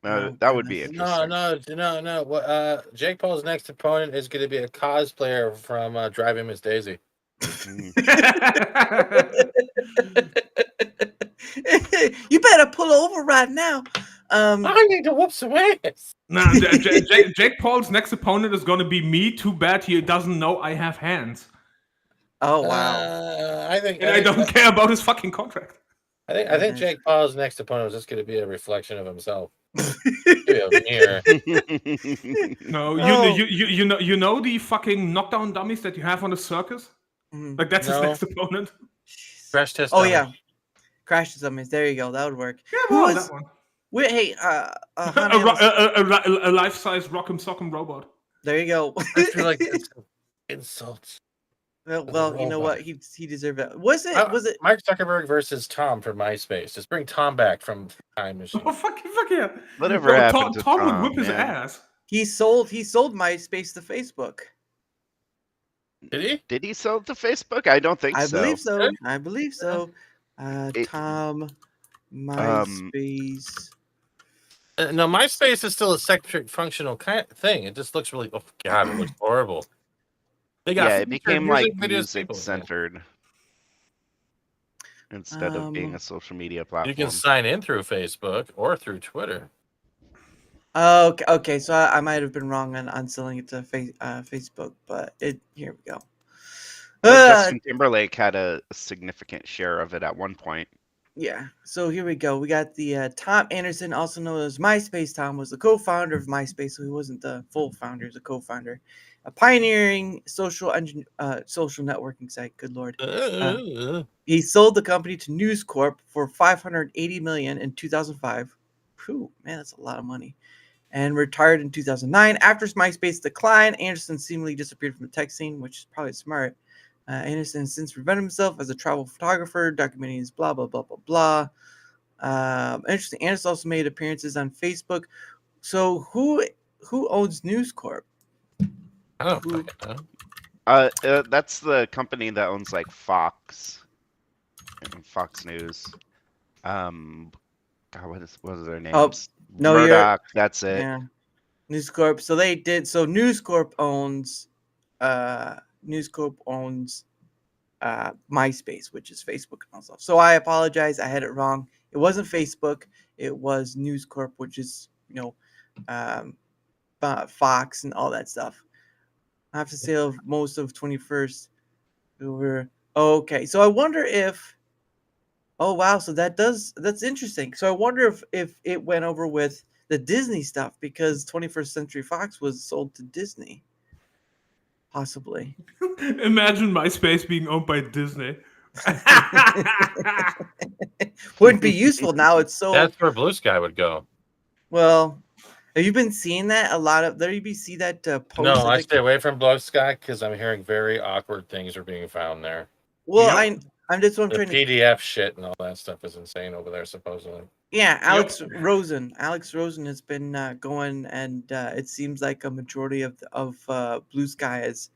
That would be interesting. No. What? Jake Paul's next opponent is going to be a cosplayer from Driving Miss Daisy. You better pull over right now. I need to whoop some ass. Nah, Jake Paul's next opponent is going to be me. Too bad he doesn't know I have hands. Oh wow! I don't care about his fucking contract. I think Jake Paul's next opponent is just going to be a reflection of himself. A mirror. No, you know the fucking knockdown dummies that you have on the circus? Like that's his next opponent. Crash test. Oh yeah, crash test dummies. There you go. That would work. Yeah, that one. Wait, hey, a life-size Rock'em Sock'em robot. There you go. I feel like it's insults. Well, you know what? He deserved it. Was it Mark Zuckerberg versus Tom from MySpace? Just bring Tom back from Time Machine. Oh fuck yeah! Whatever happened to Tom would whip his ass. He sold MySpace to Facebook. Did he? Did he sell it to Facebook? I don't think so. I believe so. Tom MySpace. No, MySpace is still a separate functional thing. It just looks really. Oh God, it looks horrible. It became like music centered instead of being a social media platform. You can sign in through Facebook or through Twitter. Okay. So I might have been wrong on selling it to Facebook, but here we go. Justin Timberlake had a significant share of it at one point. Yeah. So here we go. We got the Tom Anderson, also known as MySpace Tom, was the co-founder of MySpace, so he wasn't the full founder; he was a co-founder. A pioneering social networking site. Good lord. He sold the company to News Corp for $580 million in 2005. Whew, man, that's a lot of money. And retired in 2009. After MySpace declined, Anderson seemingly disappeared from the tech scene, which is probably smart. Anderson has since reinvented himself as a travel photographer, documenting his blah, blah, blah, blah, blah. Interesting. Anderson also made appearances on Facebook. So who owns News Corp? I don't know. That's the company that owns like Fox and Fox News. God, what is their names? Oh, no, Murdoch. That's it. Yeah, News Corp. So they did. So News Corp owns. News Corp owns MySpace, which is Facebook and all stuff. So I apologize. I had it wrong. It wasn't Facebook. It was News Corp, which is Fox and all that stuff. I have to say of most of 21st. Okay. So I wonder if. Oh wow! So that's interesting. So I wonder if it went over with the Disney stuff because 21st Century Fox was sold to Disney. Possibly. Imagine MySpace being owned by Disney. Wouldn't be useful now. It's so. That's where Blue Sky would go. Well, have you been seeing that a lot of? There you see that post. No, I stay away from Blue Sky because I'm hearing very awkward things are being found there. Well, I'm just the PDF shit and all that stuff is insane over there, supposedly. Yeah, Alex Rosen. Alex Rosen has been going, and it seems like a majority of Blue Sky is,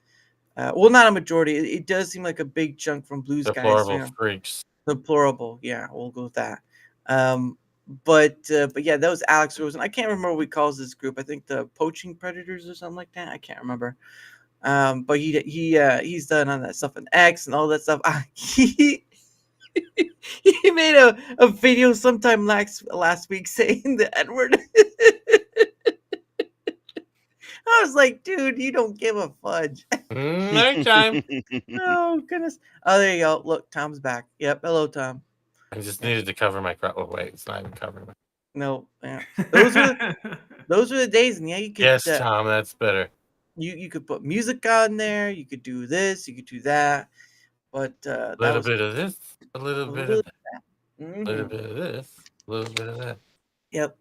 well, not a majority. It does seem like a big chunk from Blue Sky. Deplorable freaks. Deplorable. Yeah, we'll go with that. But yeah, that was Alex Rosen. I can't remember what he calls this group. I think the Poaching Predators or something like that. I can't remember. But he's done on that stuff on X and all that stuff. He made a video sometime last week saying the N-word. I was like, dude, you don't give a fudge. Nighttime. Oh goodness. Oh, there you go. Look, Tom's back. Yep. Hello, Tom. I just needed to cover my crowd. Oh wait, it's not even covering my. No. Yeah. Those were the days, and yeah, you could. Yes, Tom, that's better. You could put music on there. You could do this. You could do that. But a little bit of this, a little bit of that, a Mm-hmm. little bit of this, a little bit of that. Yep.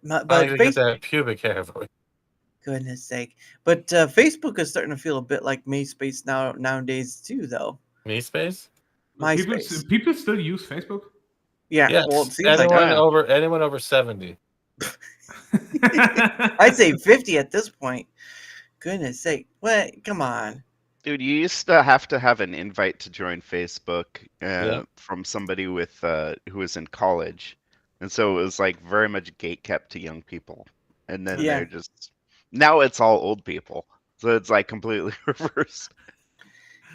But I need to get that pubic hair voice. Goodness sake. But Facebook is starting to feel a bit like MySpace nowadays too, though. MySpace? MySpace. People still use Facebook? Yeah. Yes. Well, it seems anyone over 70. I'd say 50 at this point. Goodness sake. What? Come on. Dude, you used to have an invite to join Facebook from somebody with who was in college. And so it was like very much gate kept to young people. And then they're just now it's all old people. So it's like completely reversed.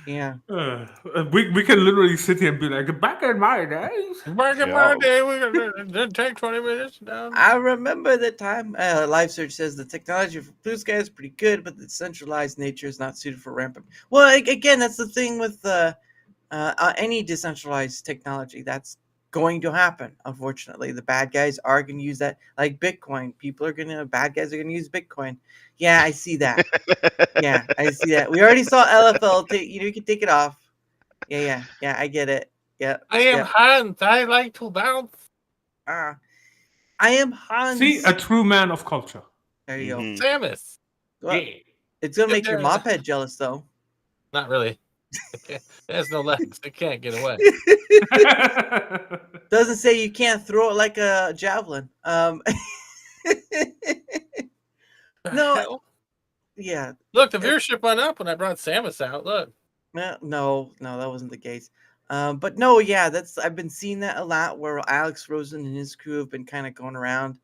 Yeah. We can literally sit here and be like, back in my days. Back in my day, it didn't take 20 minutes. Down. I remember the time. Live Search says the technology for Blue Sky is pretty good, but the centralized nature is not suited for rampant. Well, again, that's the thing with any decentralized technology. That's going to happen. Unfortunately, the bad guys are going to use that, like Bitcoin. Bad guys are going to use Bitcoin. Yeah, I see that. Yeah, I see that. We already saw LFL. You can take it off. Yeah, I get it. Yeah. I am Hans. I like to bounce. I am Hans. See, a true man of culture. There you go. Samus. Well, it's gonna make your mop head jealous, though. Not really. It has no legs. It can't get away. Doesn't say you can't throw it like a javelin. No. Yeah. Look, the viewership went up when I brought Samus out. Look. No, that wasn't the case. But no, yeah, I've been seeing that a lot where Alex Rosen and his crew have been kind of going around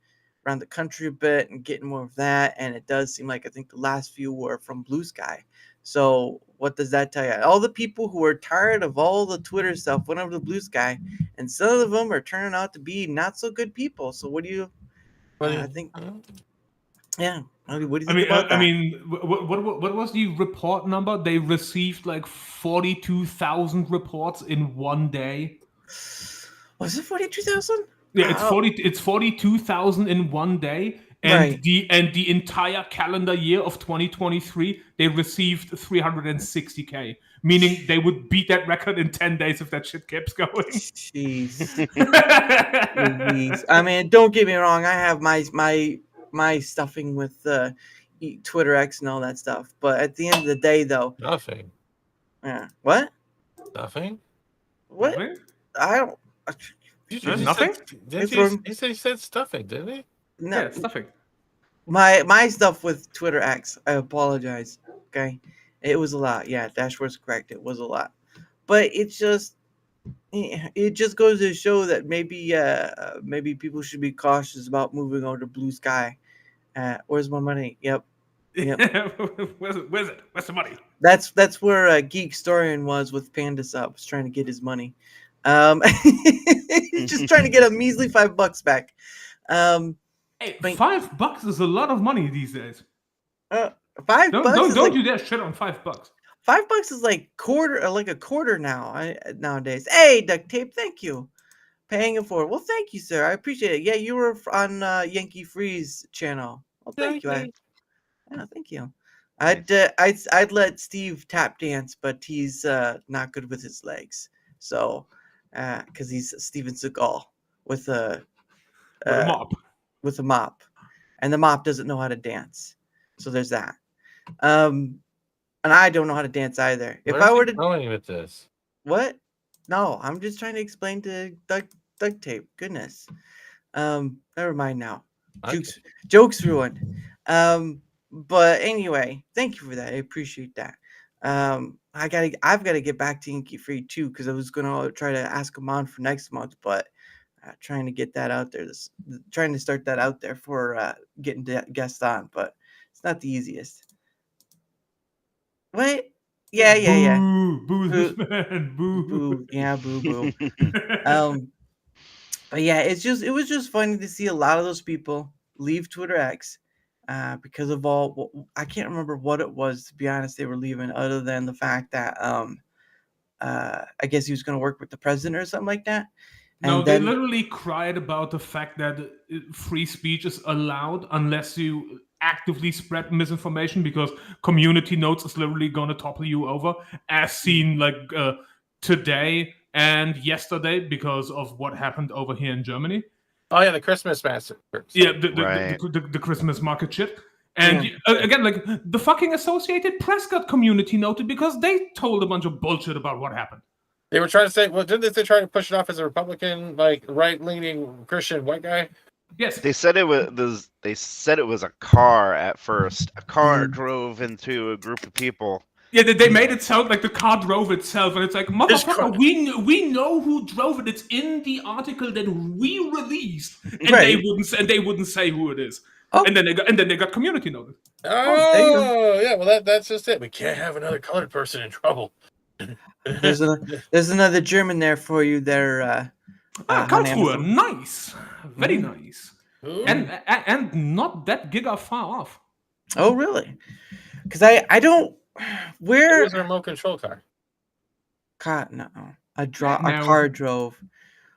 the country a bit and getting more of that. And it does seem like I think the last few were from Blue Sky. So what does that tell you? All the people who are tired of all the Twitter stuff went over to Blue Sky, and some of them are turning out to be not so good people. So what do you think? Yeah. What do you think about that? I mean, what was the report number? They received like 42,000 reports in one day. Was it 42,000? Yeah, it's 42,000 in one day, and the entire calendar year of 2023 they received 360K, meaning they would beat that record in 10 days if that shit keeps going. Jeez. I mean, don't get me wrong. I have my stuffing with Twitter X and all that stuff, but at the end of the day, though, Nothing. Yeah. What? Nothing. What? Nothing? I don't. Nothing? He said he said stuffing, didn't he? No, Yeah, stuffing. My stuff with Twitter X. I apologize. Okay, it was a lot. Yeah, Dashboard's correct. It was a lot, but it just goes to show that maybe people should be cautious about moving over to Blue Sky. Where's my money? Yep. Where's it? Where's the money? That's where Geek Storian was with Panda Subs, trying to get his money. He's just trying to get a measly $5 back. Hey, but- $5 is a lot of money these days. $5 Don't do that shit on $5. $5 is like a quarter now nowadays. Hey, Duct Tape, thank you. Paying it forward. Well, thank you, sir. I appreciate it. Yeah, you were on Yankee Freeze channel. Well, thank you. Yeah, thank you. I'd let Steve tap dance, but he's not good with his legs. So, because he's Steven Seagal with a mop. With a mop, and the mop doesn't know how to dance. So there's that. And I don't know how to dance either. If I were to telling you with this, what? No, I'm just trying to explain to Duct Tape. Goodness. Never mind now. Jokes ruined. But anyway, thank you for that. I appreciate that. I've got to get back to Inky Free too, because I was gonna try to ask him on for next month, but trying to get that out there. Trying to start that out there for getting guests on, but it's not the easiest. What? Yeah. Boo this man. Boo. Yeah, boo. But yeah, it was just funny to see a lot of those people leave Twitter X because of I can't remember what it was, to be honest, they were leaving, other than the fact that I guess he was going to work with the president or something like that. No, they literally cried about the fact that free speech is allowed unless you actively spread misinformation, because community notes is literally going to topple you over, as seen like today and yesterday because of what happened over here in Germany. Oh yeah, the Christmas massacre. Yeah, the Christmas market shit. And again, like the fucking Associated Press got community noted because they told a bunch of bullshit about what happened. They were trying to say, well, didn't they try to push it off as a Republican, like right-leaning Christian white guy? Yes. They said it was. They said it was a car at first. A car drove into a group of people. Yeah, they made it sound like the car drove itself, and it's like, motherfucker, we know who drove it. It's in the article that we released, and they wouldn't say who it is. Oh. And then they got community notice. Oh yeah, well that's just it. We can't have another colored person in trouble. There's another German there for you there. Karlsruhe, nice, very nice, and not that giga far off. Oh really? Because I don't. Where is a remote control car? No, a car drove.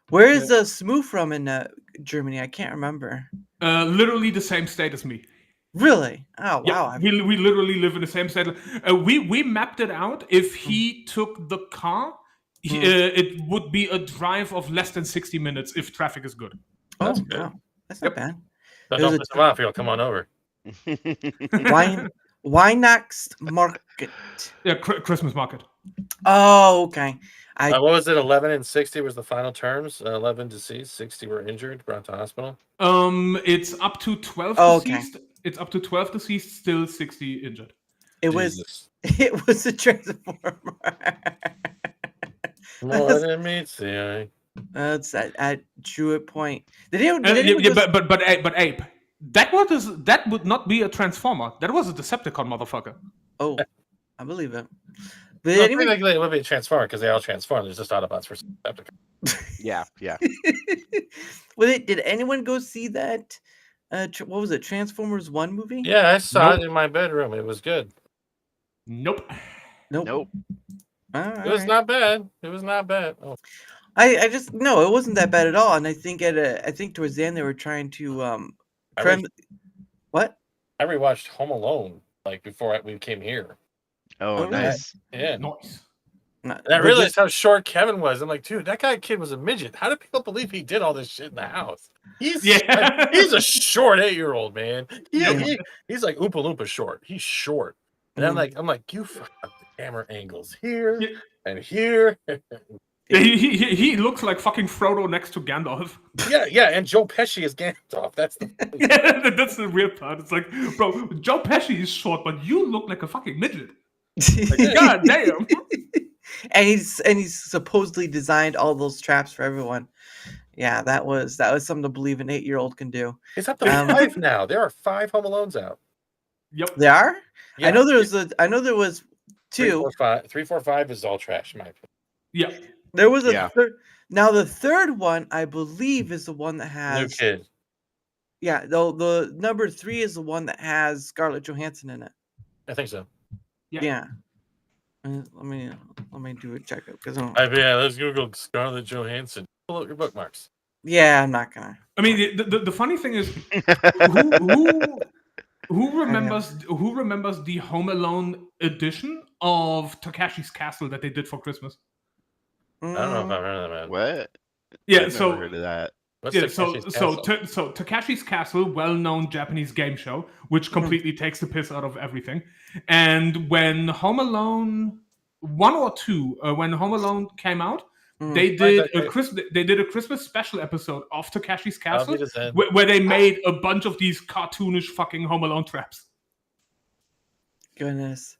Where is the Smoo from in Germany? I can't remember. Literally the same state as me. Really? Oh wow! We literally live in the same state. We mapped it out. If he took the car, it would be a drive of less than 60 minutes if traffic is good. That's good. Wow. That's not bad. So don't piss him off. He'll come on over. Weihnachts Market. Yeah, Christmas market. Oh, okay. What was it? 11 and 60 was the final terms. 11 deceased, 60 were injured, brought to hospital. It's up to 12 deceased. Okay. It's up to 12 deceased, still 60 injured. It was a transformer. More than meets the eye. That's at Duet point. But Abe, that would not be a transformer. That was a Decepticon, motherfucker. Oh, I believe it. But no, anyway, it would be a transformer because they all transform. There's just Autobots for Decepticon. Yeah. Did anyone go see that? What was it? Transformers 1 movie? Yeah, I saw it in my bedroom. It was good. Nope. It was not bad. It was not bad. Oh. I just no, it wasn't that bad at all. And I think towards the end they were trying to what? I rewatched Home Alone like before we came here. Oh, nice. Yeah, nice. And I realized how short Kevin was. I'm like, dude, that kid was a midget. How do people believe he did all this shit in the house? He's a short 8-year-old, man. He's like Oompa Loompa short. He's short. And I'm like, you fucked up the camera angles here and here. He looks like fucking Frodo next to Gandalf. Yeah, and Joe Pesci is Gandalf. That's the weird part. It's like, bro, Joe Pesci is short, but you look like a fucking midget. Like, God damn. and he's supposedly designed all those traps for everyone. Yeah, that was something to believe an 8-year-old can do. It's up to 5 now. There are 5 Home Alones out. Yep. They are? Yeah. I know there was 2. 3, 4, 5 is all trash, in my opinion. Yeah. There was a Yeah. third. Now the third one, I believe, is the one that New has. Kid. Yeah, the number 3 is the one that has Scarlett Johansson in it. I think so. Yeah. Yeah. Let me do a checkup because Yeah, let's Google Scarlett Johansson. Pull out your bookmarks. yeah, I'm not gonna. I mean, the funny thing is, who remembers the Home Alone edition of Takashi's Castle that they did for Christmas? I don't know if I remember that, man. What? Yeah, I've so never heard of that. What's yeah, Takeshi's so Castle? Takashi's Castle, well-known Japanese game show, which completely takes the piss out of everything. And when Home Alone 1 or 2, when Home Alone came out, they did a Christmas special episode of Takashi's Castle where they made a bunch of these cartoonish fucking Home Alone traps. Goodness.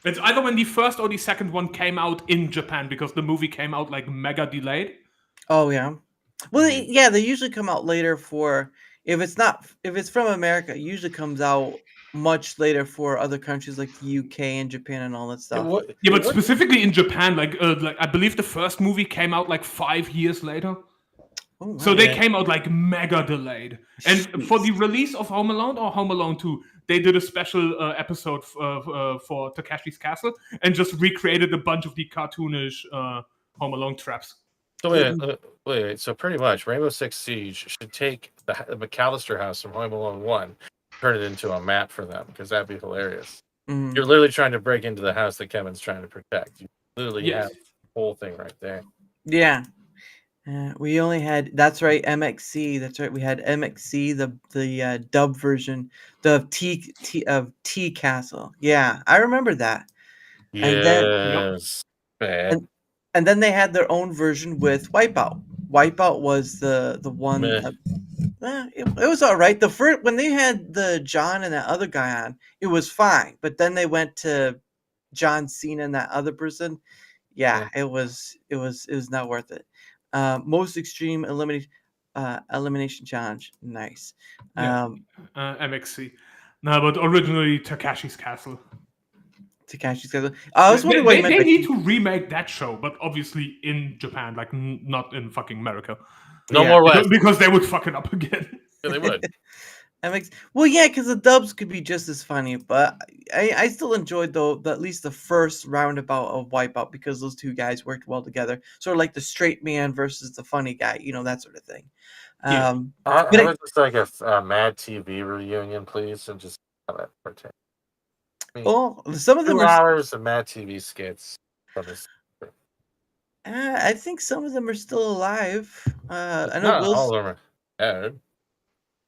It's either when the first or the second one came out in Japan because the movie came out like mega delayed. Oh yeah. Well, they usually come out later for if it's from America, it usually comes out much later for other countries like the UK and Japan and all that stuff. But specifically in Japan, like I believe the first movie came out like 5 years later. Oh, wow. So they came out like mega delayed. And for the release of Home Alone or Home Alone 2, they did a special episode for Takashi's Castle and just recreated a bunch of the cartoonish Home Alone traps. So wait. So pretty much, Rainbow Six Siege should take the McAllister house from Home Alone 1, turn it into a map for them, because that'd be hilarious. Mhm. You're literally trying to break into the house that Kevin's trying to protect. You literally have the whole thing right there. Yeah. We only had MXC. That's right. We had MXC, the dub version, the T Castle. Yeah, I remember that. Yes. Bad. And then they had their own version with Wipeout. Wipeout was the one. It was all right. The first when they had the John and that other guy on, it was fine. But then they went to John Cena and that other person. Yeah. It was not worth it. Most extreme elimination challenge. Nice. MXC. No, but originally Takashi's Castle. Takashi's Castle. I was wondering what they need to remake that show, but obviously in Japan, like not in fucking America. No more West. Because they would fuck it up again. Yeah, they would. Well, yeah, because the dubs could be just as funny, but I still enjoyed at least the first roundabout of Wipeout because those two guys worked well together. Sort of like the straight man versus the funny guy, that sort of thing. I would just like a Mad TV reunion, please, and just have that partake. Some of them 2 hours of Mad TV skits from this. I think some of them are still alive. I know Not all of them are dead.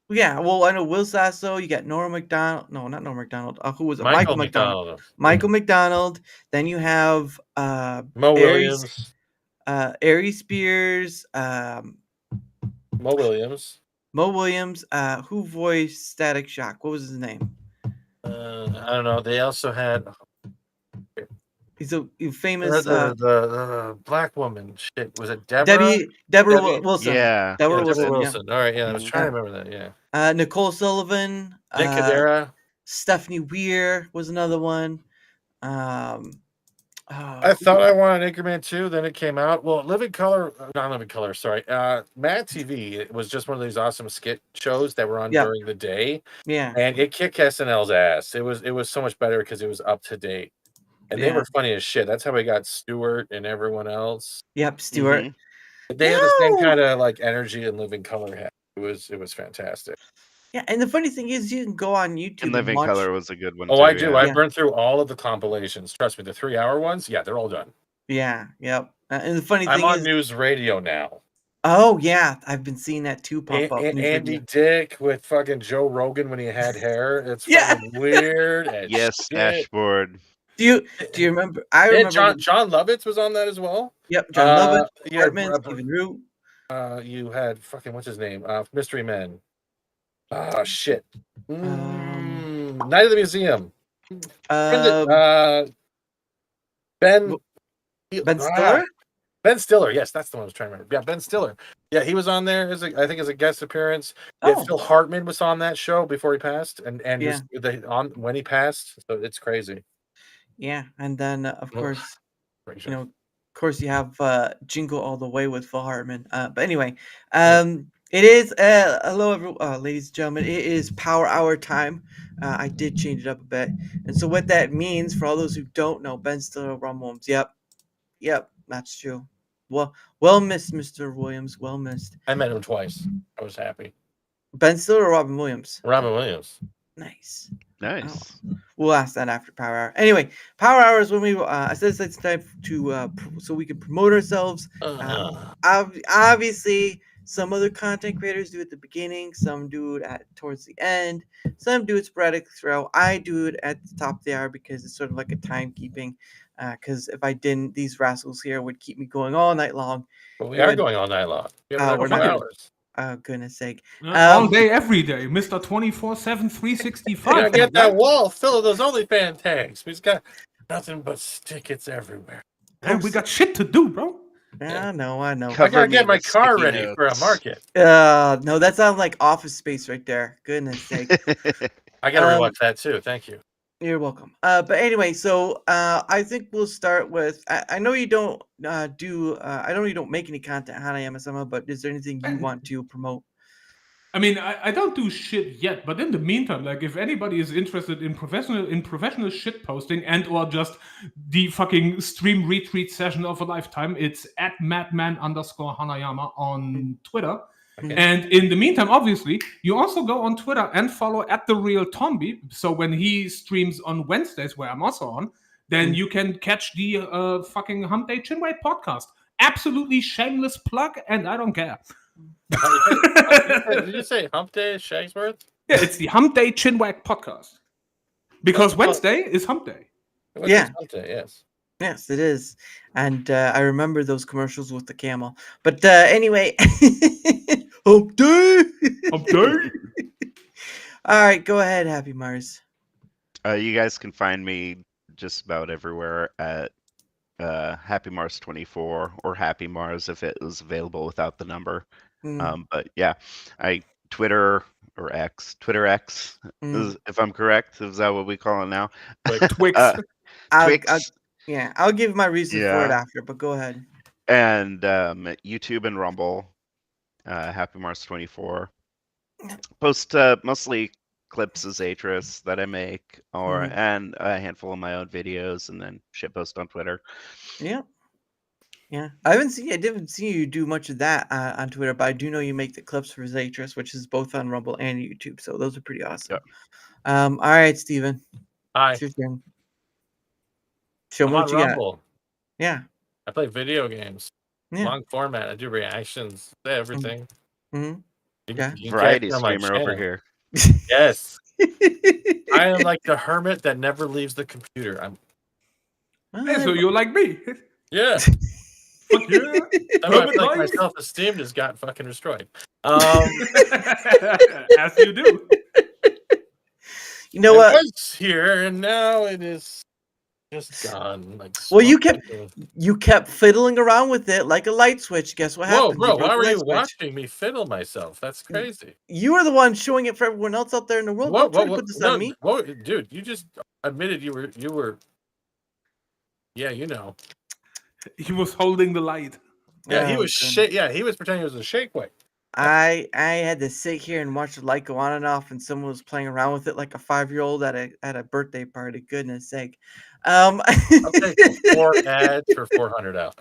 Yeah, well, I know Will Sasso. You got Norm Macdonald. No, not Norm Macdonald. Who was it? Michael McDonald. Michael McDonald. Then you have Mo Williams. Ari Spears. Mo Williams. Mo Williams. Who voiced Static Shock? What was his name? I don't know. They also had. He's a famous. The black woman. Shit, was it Deborah? Deborah Wilson. Yeah. Deborah Wilson. Yeah. All right, yeah, I was trying to remember that. Yeah. Nicole Sullivan. Nick Cadera. Stephanie Weir was another one. I thought I wanted Anchorman 2, then it came out. Well, not Living Color, sorry. Mad TV, it was just one of these awesome skit shows that were on during the day. Yeah. And it kicked SNL's ass. It was so much better because it was up to date. And they were funny as shit. That's how we got Stewart and everyone else. Yep, Stewart. Mm-hmm. They had the same kind of like energy in Living Color had. It was fantastic. Yeah, and the funny thing is, you can go on YouTube. And Living Color was a good one. Oh, too, I do. Yeah. I burned through all of the compilations. Trust me, the 3-hour ones. Yeah, they're all done. Yeah. Yep. And the funny thing I'm on is, News Radio now. Oh yeah, I've been seeing that too pop up. Andy Dick with fucking Joe Rogan when he had hair. It's fucking weird. Yes, dashboard. Do you remember? I remember John Lovitz was on that as well. Yep, John Lovitz, Hartman, Stephen Root. You had fucking what's his name? Mystery Men. Oh shit. Night of the Museum. Ben Stiller. Ben Stiller, yes, that's the one I was trying to remember. Yeah, Ben Stiller. Yeah, he was on there as a guest appearance. Yeah, Phil Hartman was on that show before he passed, and when he passed. So it's crazy. Yeah, and then of Ugh, course, pretty you sure. know, of course you have Jingle All the Way with Phil Hartman. But anyway, Yeah. it is hello everyone, ladies and gentlemen. It is Power Hour time. I did change it up a bit, and so what that means for all those who don't know, Ben Stiller, Ron Williams. Yep, that's true. Well missed, Mr. Williams. Well missed. I met him twice. I was happy. Ben Stiller or Robin Williams? Robin Williams. Nice. Nice. We'll ask that after Power Hour. Anyway, Power Hour is when we I said it's time to so we can promote ourselves. Obviously, some other content creators do it at the beginning, some do it towards the end, some do it sporadic throughout. I do it at the top of the hour because it's sort of like a timekeeping. Because if I didn't, these rascals here would keep me going all night long. But we are going all night long. We have we're another not. 2 hours. Oh, goodness sake. All day, every day, Mr. 24/7, 365. We gotta get that wall full of those OnlyFans tags. We've got nothing but stickers everywhere. And we got shit to do, bro. I know. I gotta get my car ready for a market. No, that sounds like Office Space right there. Goodness sake. I gotta rewatch that too. Thank you. You're welcome. But anyway, so I think we'll start with. I know you don't I know you don't make any content, Hanayama-sama, but is there anything you want to promote? I mean, I don't do shit yet, but in the meantime, like if anybody is interested in professional shit posting and or just the fucking stream retweet session of a lifetime, it's at madman_Hanayama on Twitter. Okay. And in the meantime, obviously, you also go on Twitter and follow at the real Tomby. So when he streams on Wednesdays, where I'm also on, then you can catch the fucking Hump Day Chinway podcast. Absolutely shameless plug, and I don't care. Did you say Hump Day Shagsworth? Yeah, it's the Hump Day Chinwag podcast. Because Wednesday is Hump Day. Yeah. Hump Day, yes. Yes, it is. And I remember those commercials with the camel. But anyway, Hump Day! Hump Day! All right, go ahead, HappyMars. You guys can find me just about everywhere at HappyMars24 or HappyMars if it was available without the number. But yeah, Twitter X, if I'm correct, is that what we call it now? Twix. I'll give my reason for it after, but go ahead. And YouTube and Rumble, HappyMars24. Post mostly clips as Atris that I make, and a handful of my own videos, and then shitpost on Twitter. Yeah. I didn't see you do much of that on Twitter, but I do know you make the clips for Zatris, which is both on Rumble and YouTube. So those are pretty awesome. Yep. All right, Steven. Hi. It's your turn. Show I'm me what on you Rumble. got. Yeah. I play video games. Yeah. Long format. I do reactions. Everything. Mm-hmm. You Variety on my streamer over channel. here. Yes. I am like the hermit that never leaves the computer. Hey, so you're like me. Yeah. Fuck yeah. I feel like my self-esteem just got fucking destroyed. As you do. You know what? It was here and now it is just gone. Like well, you kept fiddling around with it like a light switch. Guess what happened? Whoa, bro! Why were you watching me fiddle myself? That's crazy. You were the one showing it for everyone else out there in the world. Don't try to put this on me. Whoa, dude! You just admitted you were. Yeah, you know. He was holding the light. Yeah, he was he was pretending it was a shake weight. I had to sit here and watch the light go on and off, and someone was playing around with it like a 5-year-old at a birthday party. Goodness sake! I'll take 4 ads for $400.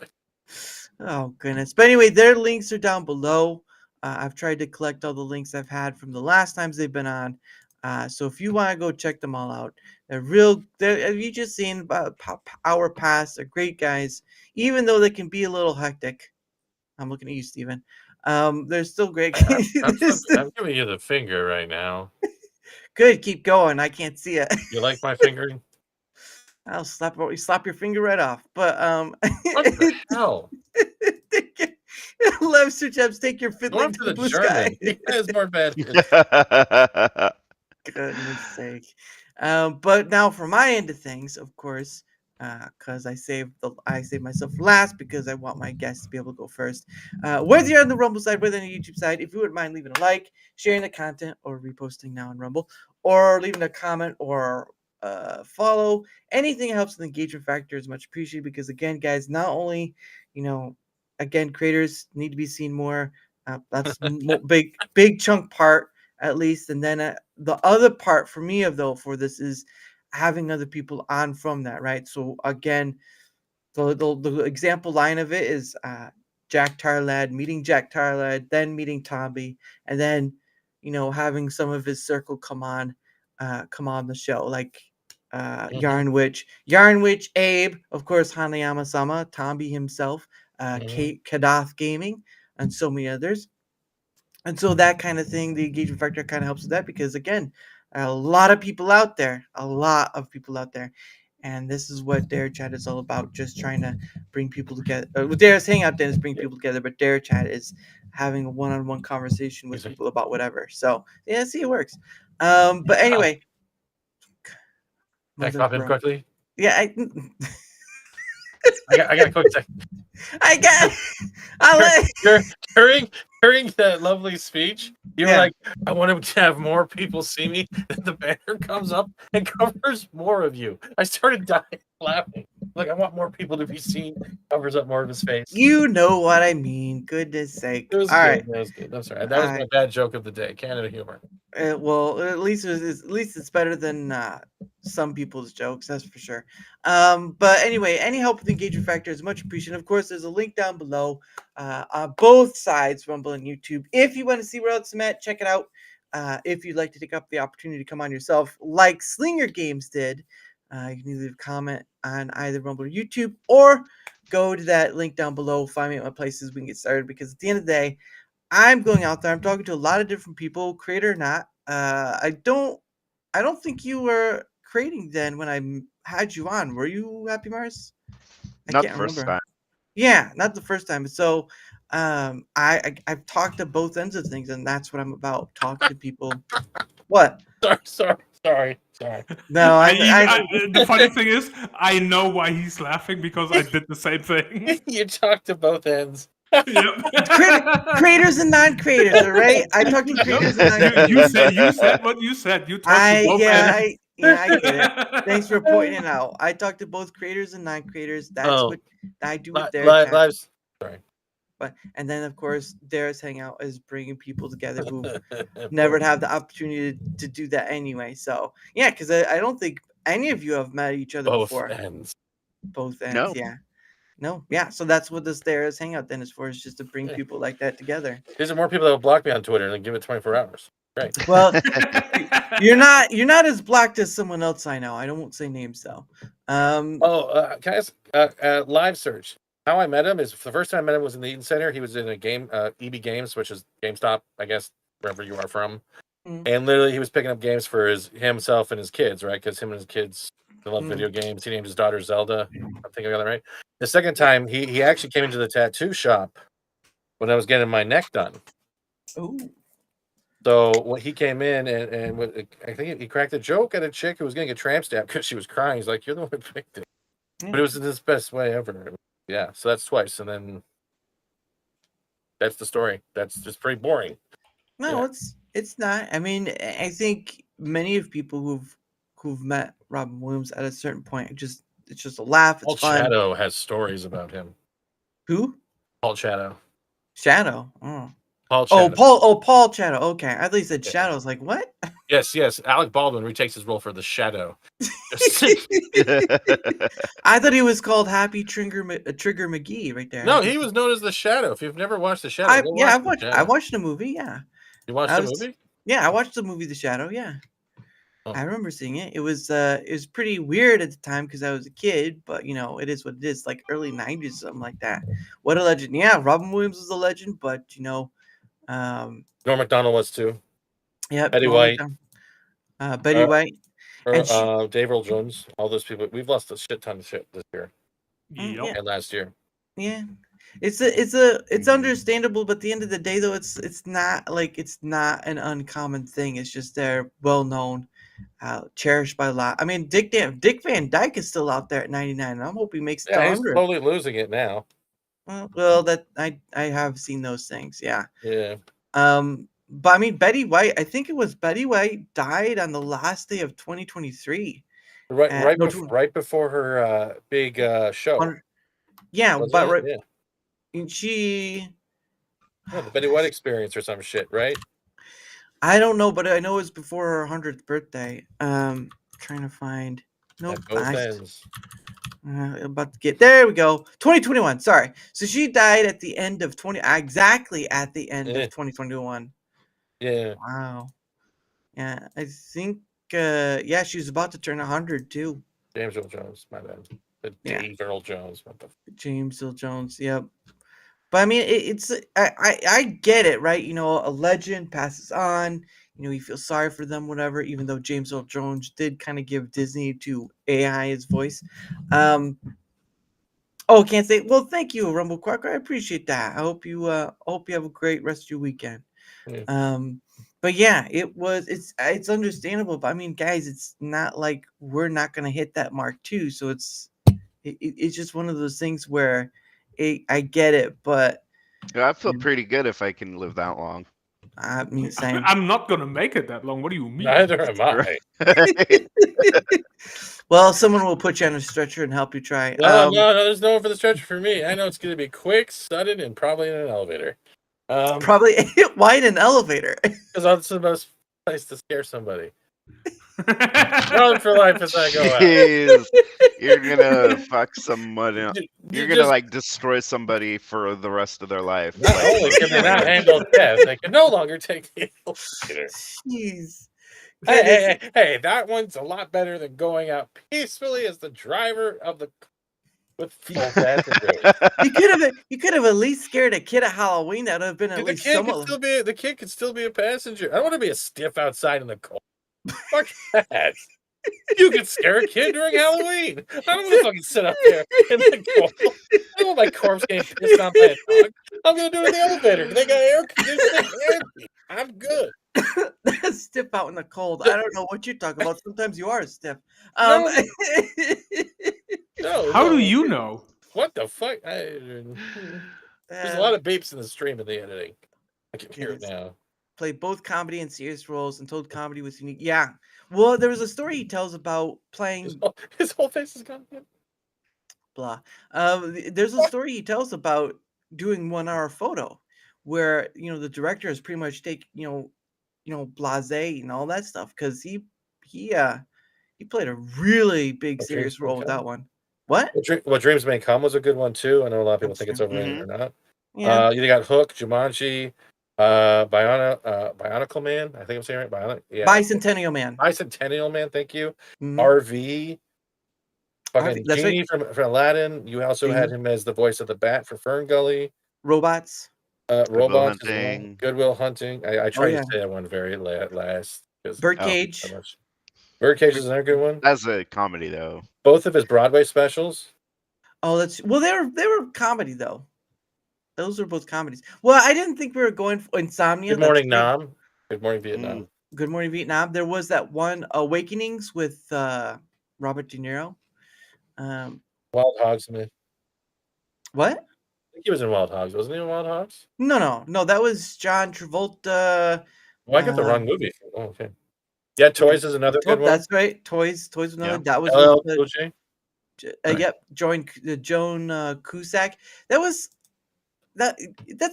Oh goodness! But anyway, their links are down below. I've tried to collect all the links I've had from the last times they've been on. So if you want to go check them all out, have you just seen Hour Pass? They're great guys, even though they can be a little hectic. I'm looking at you, Steven. They're still great. I'm giving you the finger right now. Good, keep going. I can't see it. You like my fingering? I'll slap your finger right off. But what the hell? Lobster Chaps, take your fiddling to the blue sky. It's more bad. Goodness sake. But now for my end of things, of course, because I saved myself last because I want my guests to be able to go first. Whether you're on the Rumble side, whether on the YouTube side, if you wouldn't mind leaving a like, sharing the content, or reposting now on Rumble, or leaving a comment or follow. Anything that helps the engagement factor is much appreciated because, again, guys, not only, again, creators need to be seen more. That's big chunk part, at least. And then the other part for me for this is having other people on from that, right? So, again, the example line of it is Jack Tarlad meeting Jack Tarlad, then meeting Tomby, and then having some of his circle come on the show, like Yarn Witch, Abe, of course, Hanayama-sama, Tomby himself, Kate Kadath Gaming, and so many others. And so that kind of thing, the engagement factor kind of helps with that because, again, a lot of people out there, and this is what Darachat is all about, just trying to bring people together. With Dara's Hangout then is bring people together, but Darachat is having a one-on-one conversation with people about whatever. So, yeah, see, it works. But anyway. Can I pop in quickly? Yeah, I got a quick second. During that lovely speech, you were like, I want to have more people see me. Then the banner comes up and covers more of you. I started dying laughing. Like, I want more people to be seen. Covers up more of his face. You know what I mean. Goodness sake. It was All good. right. That was good. I'm sorry. That was my bad joke of the day. Canada humor. Well, at least it's better than some people's jokes, that's for sure. But anyway, any help with the engagement factor is much appreciated. Of course, there's a link down below on both sides, Rumble and YouTube. If you want to see where else I'm at, check it out. If you'd like to take up the opportunity to come on yourself, like Slinger Games did, you can either leave a comment on either Rumble or YouTube, or go to that link down below, find me at my places, we can get started, because at the end of the day, I'm going out there. I'm talking to a lot of different people, creator or not. I don't think you were creating then when I had you on. Were you, HappyMars? Not the first time. Yeah, not the first time. So I've talked to both ends of things, and that's what I'm about. Talking to people. What? Sorry. No, the funny thing is, I know why he's laughing because I did the same thing. You talked to both ends. Creators and non-creators, all right? I talked to creators and non-creators. You said what you said. You talked to both ends. I get it. Thanks for pointing it out. I talk to both creators and non-creators. That's what I do with their lives. Sorry. And then, of course, Dara's Hangout is bringing people together who never had the opportunity to do that anyway. So, yeah, because I don't think any of you have met each other before. Both ends, no. Yeah. No, yeah. So that's what this Dara's Hangout then is for, is just to bring people like that together. These are more people that will block me on Twitter and then give it 24 hours. Right. Well, you're not as blocked as someone else I know. I won't say names though. Can I ask live search? How I met him is the first time I met him was in the Eaton Center. He was in a game, EB Games, which is GameStop, I guess, wherever you are from. And literally, he was picking up games for himself and his kids, right? Because him and his kids love video games. He named his daughter Zelda. I'm thinking of that right. The second time, he actually came into the tattoo shop when I was getting my neck done. Oh. So when he came in and I think he cracked a joke at a chick who was getting a tramp stamp because she was crying. He's like, "You're the one who picked it," but it was in his best way ever. Yeah, so that's twice, and then that's the story. That's just pretty boring. No, it's not. I mean, I think many of people who've met Robin Williams at a certain point, it's just a laugh. It's Paul fun. Shadow has stories about him. Who? Paul Shadow. Shadow. Oh. Paul Shadow. Paul Shadow. Okay, I thought you said Shadow. I was like, what? Yes. Alec Baldwin retakes his role for the Shadow. I thought he was called Happy Trigger McGee right there. No, he was known as the Shadow. If you've never watched the Shadow, I watched the movie. Yeah. You watched the movie? Yeah, I watched the movie The Shadow. Yeah. Oh. I remember seeing it. It was pretty weird at the time because I was a kid, but it is what it is, like early 90s, something like that. What a legend. Yeah, Robin Williams was a legend, but Norm Macdonald was too. Yeah, Betty White. Betty White. And Dave Earl Jones, all those people. We've lost a shit ton of shit this year. Yep. And last year. Yeah. It's understandable, but at the end of the day though, it's not an uncommon thing. It's just they're well known, cherished by a lot. I mean, Dick Van Dyke is still out there at 99, and I'm hoping he makes it to 100. He's slowly losing it now. Well, that I have seen those things, yeah. Yeah. But I mean, Betty White, I think it was Betty White died on the last day of 2023. Right before her big show. Yeah, Wasn't but it? right, Yeah. and she. Yeah, the Betty White experience or some shit, right? I don't know, but I know it's before her 100th birthday. Trying to find. Nope. At both ends. About to get there. We go. 2021. Sorry. So she died at the end of exactly at the end of 2021. Yeah. Wow. Yeah, I think. Yeah, she was about to turn 100 too. James Earl Jones, my bad. James Earl Jones. What the? James Earl Jones. Yep. But I mean, it's I get it, right? You know, a legend passes on. You know, you feel sorry for them, whatever. Even though James Earl Jones did kind of give Disney to AI his voice. Oh, can't say. Well, thank you, Rumble Quacker. I appreciate that. I hope you have a great rest of your weekend. Yeah. But yeah, it's understandable. But I mean, guys, it's not like we're not gonna hit that mark too. So it's just one of those things where I get it, but I feel pretty good if I can live that long. I mean, same. I'm not gonna make it that long. What do you mean? Neither am I. Well, someone will put you on a stretcher and help you try. No, there's no for the stretcher for me. I know it's going to be quick, sudden, and probably in an elevator. Probably why in an elevator? Because that's the best place to scare somebody. Run for life as I go out. Jeez, you're gonna fuck someone up. You're gonna just- like destroy somebody for the rest of their life. Not only can they not handle death, they can no longer take the elevator. Jeez. Hey, that one's a lot better than going out peacefully as the driver of the with full passengers. You could have at least scared a kid at Halloween. That would have been at least somewhat. The kid could still be a passenger. I don't want to be a stiff outside in the cold. Fuck that. You can scare a kid during Halloween. I don't want to fucking sit up there in the cold. I don't want my corpse getting pissed on by a dog. I'm gonna do it in the elevator. They got air conditioning. I'm good. Stiff out in the cold. I don't know what you're talking about. Sometimes you are stiff. No. How do you know? What the fuck? There's a lot of beeps in the stream of the editing. I can hear it now. Played both comedy and serious roles and told comedy was unique. Yeah. Well, there was a story he tells about playing. His whole face is gone. Blah. There's a story he tells about doing 1 hour photo where, you know, the director has pretty much take, you know, blase and all that stuff. Cause he played a really big serious role with that one. What? What Dreams May Come was a good one too. I know a lot of people think it's overrated or not. Yeah. You got Hook, Jumanji, Bionicle Man. I think I'm saying right. Bicentennial Man. Bicentennial Man. Thank you. Mhm. RV. Fucking That's Genie from Aladdin. You also had him as the voice of the Bat for Fern Gully. Robots. Robots. Hunting. Goodwill Hunting. I tried yeah. to say that one very last. Birdcage. Birdcage is another good one. That's a comedy though. Both of his Broadway specials. Oh, they were comedy though. Those are both comedies. Well, I didn't think we were going for Insomnia. Good Morning Nam. Good Morning Vietnam. Good Morning Vietnam. There was that one Awakenings with Robert De Niro. Wild Hogs, man. What? I think he was in Wild Hogs. Wasn't he in Wild Hogs? No. That was John Travolta. Oh, I got the wrong movie. Oh, okay. Yeah, Toys is another good one. That's right. Toys was another. Yeah. That was LL Cool J. Yep. Joan Cusack. That's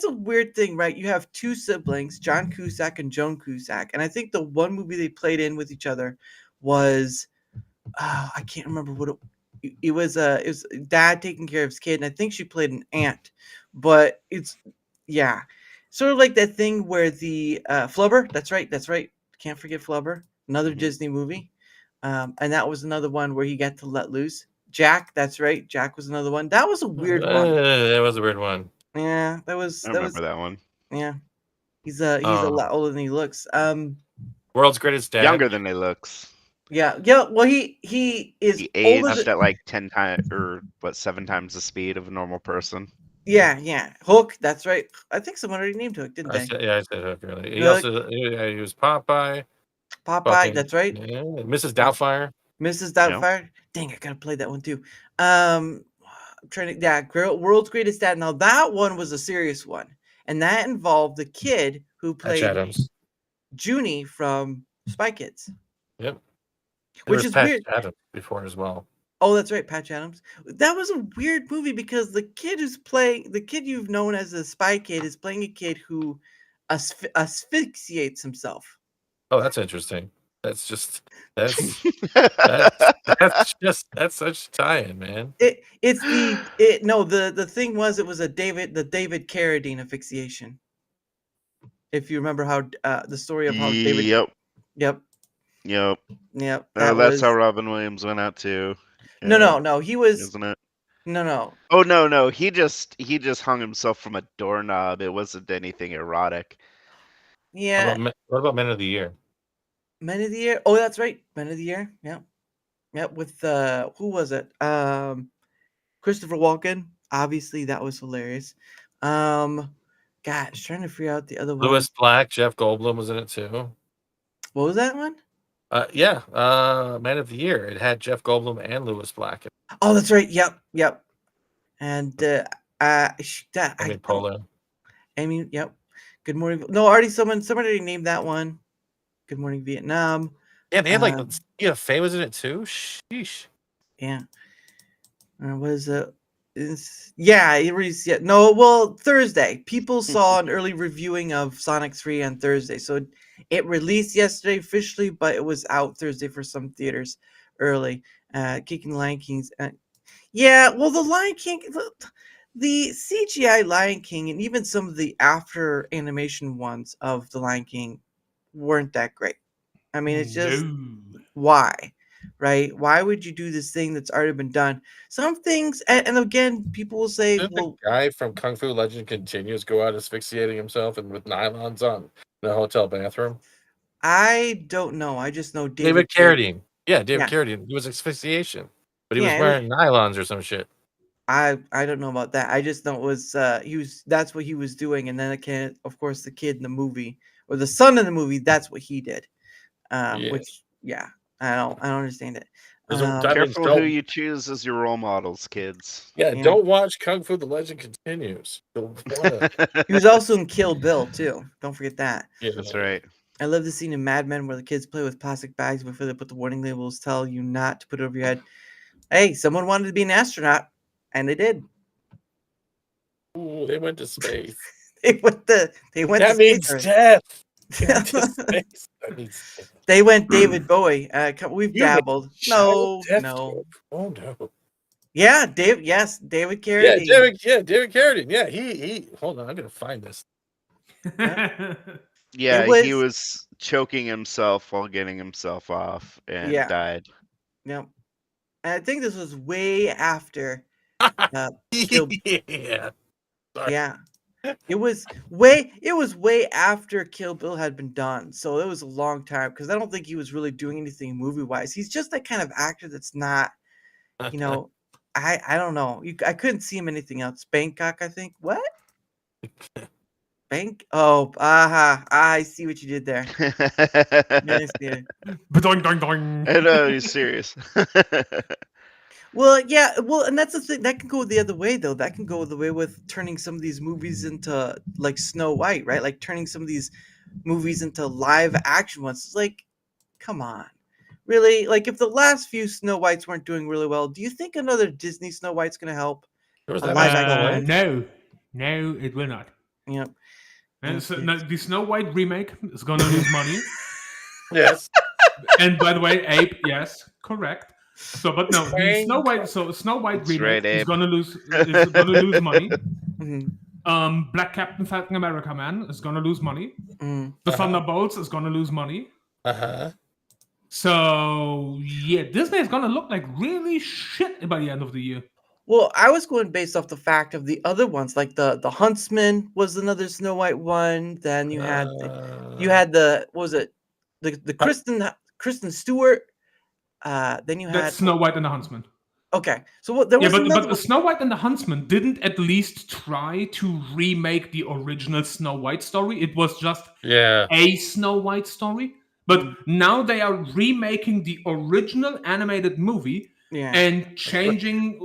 a weird thing, right? You have 2 siblings, John Cusack and Joan Cusack, and I think the one movie they played in with each other was I can't remember what it was. It was dad taking care of his kid, and I think she played an aunt. But it's sort of like that thing where the Flubber. That's right. Can't forget Flubber. Another Disney movie, and that was another one where he got to let loose. Jack. That's right. Jack was another one. That was a weird one. That was a weird one. Yeah, that was. I remember that one. Yeah, he's a lot older than he looks. World's Greatest Dad. Younger than he looks. Yeah. Well, he is He older aged than, at like 10 times or 7 times the speed of a normal person. Yeah. Hook. That's right. I think someone already named Hook, didn't they? I said Hook earlier. He Hook. also he was Popeye. Popeye. That's right. Yeah. Mrs. Doubtfire. Mrs. Doubtfire. Dang, I gotta play that one too. I'm trying to. World's Greatest Dad. Now that one was a serious one, and that involved the kid who Patch played Adams. Junie from Spy Kids. Yep. There which was is Patch weird. Adams before as well. Oh, that's right, Patch Adams. That was a weird movie because the kid you've known as a spy kid is playing a kid who asphyxiates himself. Oh, that's interesting. That's that's such tie-in, man. The thing was it was the David Carradine asphyxiation. If you remember how the story of how David. Yep. Yep. That's how Robin Williams went out too. No. He was. Isn't it? No. Oh no. He just hung himself from a doorknob. It wasn't anything erotic. Yeah. What about Men of the Year? Men of the Year. Oh, that's right. Men of the Year. Yeah. With who was it? Christopher Walken. Obviously, that was hilarious. Gosh, trying to figure out the other one. Lewis Black, Jeff Goldblum was in it too. What was that one? Man of the Year. It had Jeff Goldblum and Lewis Black. Oh, that's right. Yep. And Polo. Yep. Good Morning. No, already somebody already named that one. Good Morning Vietnam. Yeah, they had Faye was in it too. Sheesh. Yeah. What is it? No, well, Thursday. People saw an early reviewing of Sonic 3 on Thursday. So it released yesterday officially, but it was out Thursday for some theaters early. Kicking the Lion King's. The Lion King, the CGI Lion King, and even some of the after animation ones of the Lion King weren't that great. I mean, it's just why? Right? Why would you do this thing that's already been done? Some things, and again, people will say, Did the guy from Kung Fu Legend Continues go out asphyxiating himself and with nylons on in the hotel bathroom? I don't know. I just know David Carradine. Yeah, David Carradine. It was asphyxiation, but he was wearing nylons or some shit. I don't know about that. I just know it was that's what he was doing, and then of course the kid in the movie or the son in the movie, that's what he did. Which I don't understand it. Careful who you choose as your role models, kids. Yeah, don't watch Kung Fu: The Legend Continues. He was also in Kill Bill too. Don't forget that. Yeah, that's right. I love the scene in Mad Men where the kids play with plastic bags before they put the warning labels, tell you not to put it over your head. Hey, someone wanted to be an astronaut, and they did. Ooh, they went to space. They went that to means space. Death. That means death. They went David Bowie. We've dabbled. No. Oh no. Yeah, David Carradine. David Carradine. Yeah, he. Hold on, I'm gonna find this. He was choking himself while getting himself off and died. Yep. And I think this was way after. Yeah. It was way after Kill Bill had been done, so it was a long time because I don't think he was really doing anything movie wise. He's just that kind of actor that's not, I don't know. I couldn't see him anything else. Bangkok, I think. What? I see what you did there. I see it. I know, he's serious. Well, and that's the thing. That can go the other way, though. That can go the way with turning some of these movies into, like, Snow White, right? Like, turning some of these movies into live action ones. It's like, come on. Really? Like, if the last few Snow Whites weren't doing really well, do you think another Disney Snow White's going to help? No, it will not. Yep. And so, the Snow White remake is going to lose money. Yes. And by the way, Abe, yes, correct. So, but no, the Snow White remake is going to lose money. Mm-hmm. Black Captain Falcon America Man is going to lose money. The Thunderbolts is going to lose money. So yeah, Disney is going to look like really shit by the end of the year. Well, I was going based off the fact of the other ones, like the Huntsman was another Snow White one. Then you had the what was it? The Kristen Stewart. Then you had Snow White and the Huntsman. Okay, so what? There was but Snow White and the Huntsman didn't at least try to remake the original Snow White story. It was just a Snow White story. But now they are remaking the original animated movie and changing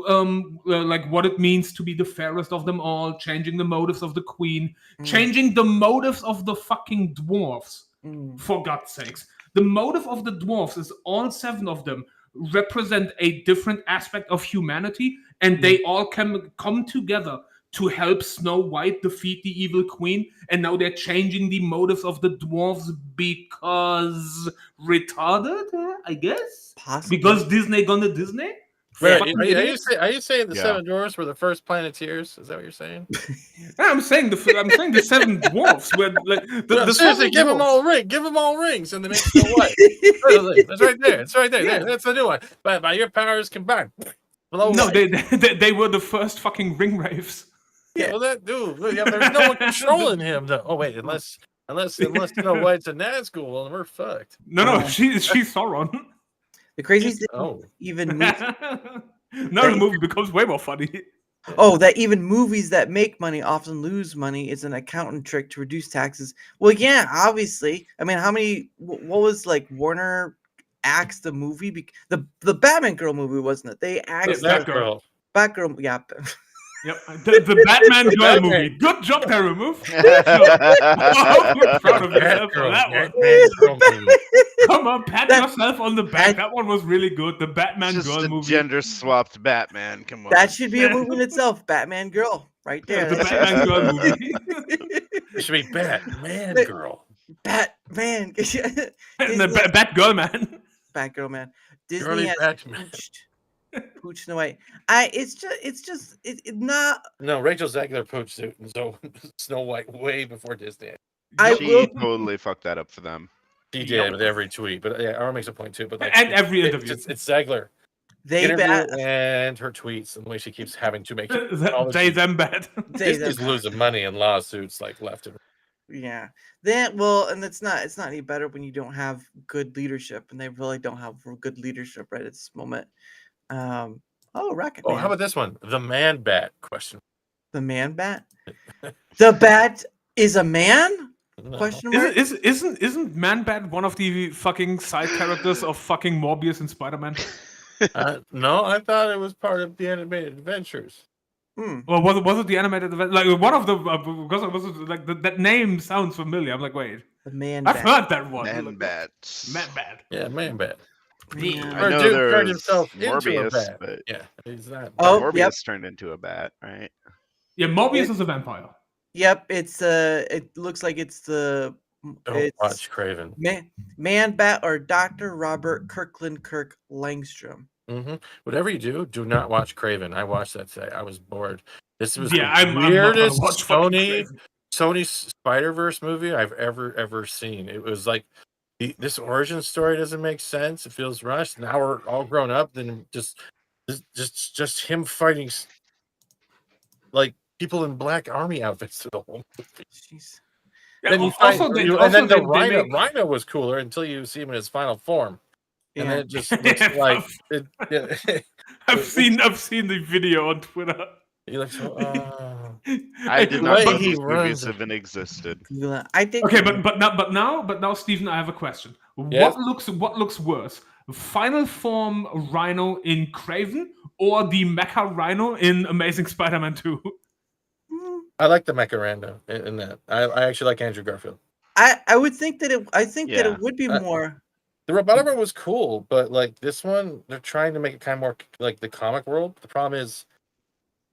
like what it means to be the fairest of them all, changing the motives of the queen, changing the motives of the fucking dwarves. For God's sakes. The motive of the dwarves is all 7 of them represent a different aspect of humanity, and they all can come together to help Snow White defeat the evil queen, and now they're changing the motives of the dwarves because retarded, I guess? Possibly. Because Disney gonna Disney? Wait, Fucking are idiots. you saying the Yeah. 7 dwarfs were the first Planeteers? Is that what you're saying? I'm saying the 7 dwarfs were like the Seriously, 7 give them dwarfs. all rings, and they make Snow White. Literally, that's right there. It's right there. Yeah. That's the new one. By your powers combined. Blow No, away. they were the first fucking ring raves. Yeah, well, that dude. Look, yeah, there's no one controlling him, though. Oh wait, unless Snow White's a Nazgul, well, we're fucked. No, she's Sauron. The craziest thing, Oh. even movies, No, the movie becomes way more funny. that even movies that make money often lose money is an accountant trick to reduce taxes. Well, yeah, obviously. I mean, how many? What was like Warner axed the movie? The Batman Girl movie, wasn't it? They axed That the girl. Batgirl. Yeah. Yep, the Batman Girl Batman. movie. Good job, Daramouthe. I hope you're proud of yourself for that one. Come on, pat yourself on the back. That one was really good. The Batman Just Girl a movie. gender swapped Batman. Come on. That should be a movie in itself. Batman Girl, right there. The Batman Girl movie. It should be Batman But- girl. Batman. The Disney- Batgirl man. Batgirl, man. Disney Girly has Batman. pooched Snow White. It's just not. No, Rachel Zegler poached Snow White way before Disney. She will- totally fucked that up for them. She did with every tweet, but yeah, Aaron makes a point too. But like, And every it's- interview. it's Zegler. They Interview bad. and her tweets and the way she keeps having to make all the They them bad. Disney's losing money in lawsuits like left and Yeah. And it's not any better when you don't have good leadership, and they really don't have good leadership right at this moment. Rocket Oh, Man. how about this one? The Man Bat question. the man bat? The bat is a man? No. Question mark. Isn't Man-Bat one of the fucking side characters of fucking Morbius and Spider-Man? No, I thought it was part of the animated adventures. Well, was it the animated event? Like one of the because it was like that name sounds familiar. I'm like, wait, The man I've bat. heard that one. Man Bat. Man-Bat. Yeah, Man Bat. Yeah. I Or know dude there turned was himself into a Morbius, bat. but Yeah, he's not. Oh, Morbius yep. turned into a bat, right? Yeah, Morbius is a vampire. Yep, it's it looks like it's the Don't watch Craven. man bat or Dr. Robert Kirkland Kirk Langstrom. Whatever you do not watch Craven. I watched that today. I was bored. This was Yeah, the I'm not gonna weirdest watch fucking Craven. Sony Spider-Verse movie I've ever seen. It was like this origin story doesn't make sense. It feels rushed. Now we're all grown up. Then just him fighting like people in black army outfits to the whole movie. Jeez. Yeah, Then you also, find, and then the Rhino was cooler until you see him in his final form, and then it just looks like it. Yeah. I've seen the video on Twitter. He looks so. I did not way know he these movies runs. even existed. I think. Okay, but now, Stephen, I have a question. Yes? What looks worse? Final form Rhino in Craven or the Mecha Rhino in Amazing Spider-Man 2? I like the Mecha Rando in that. I actually like Andrew Garfield. I would think that that Yeah. it would be more. The Robotimer was cool, but like this one, they're trying to make it kind of more like the comic world. The problem is,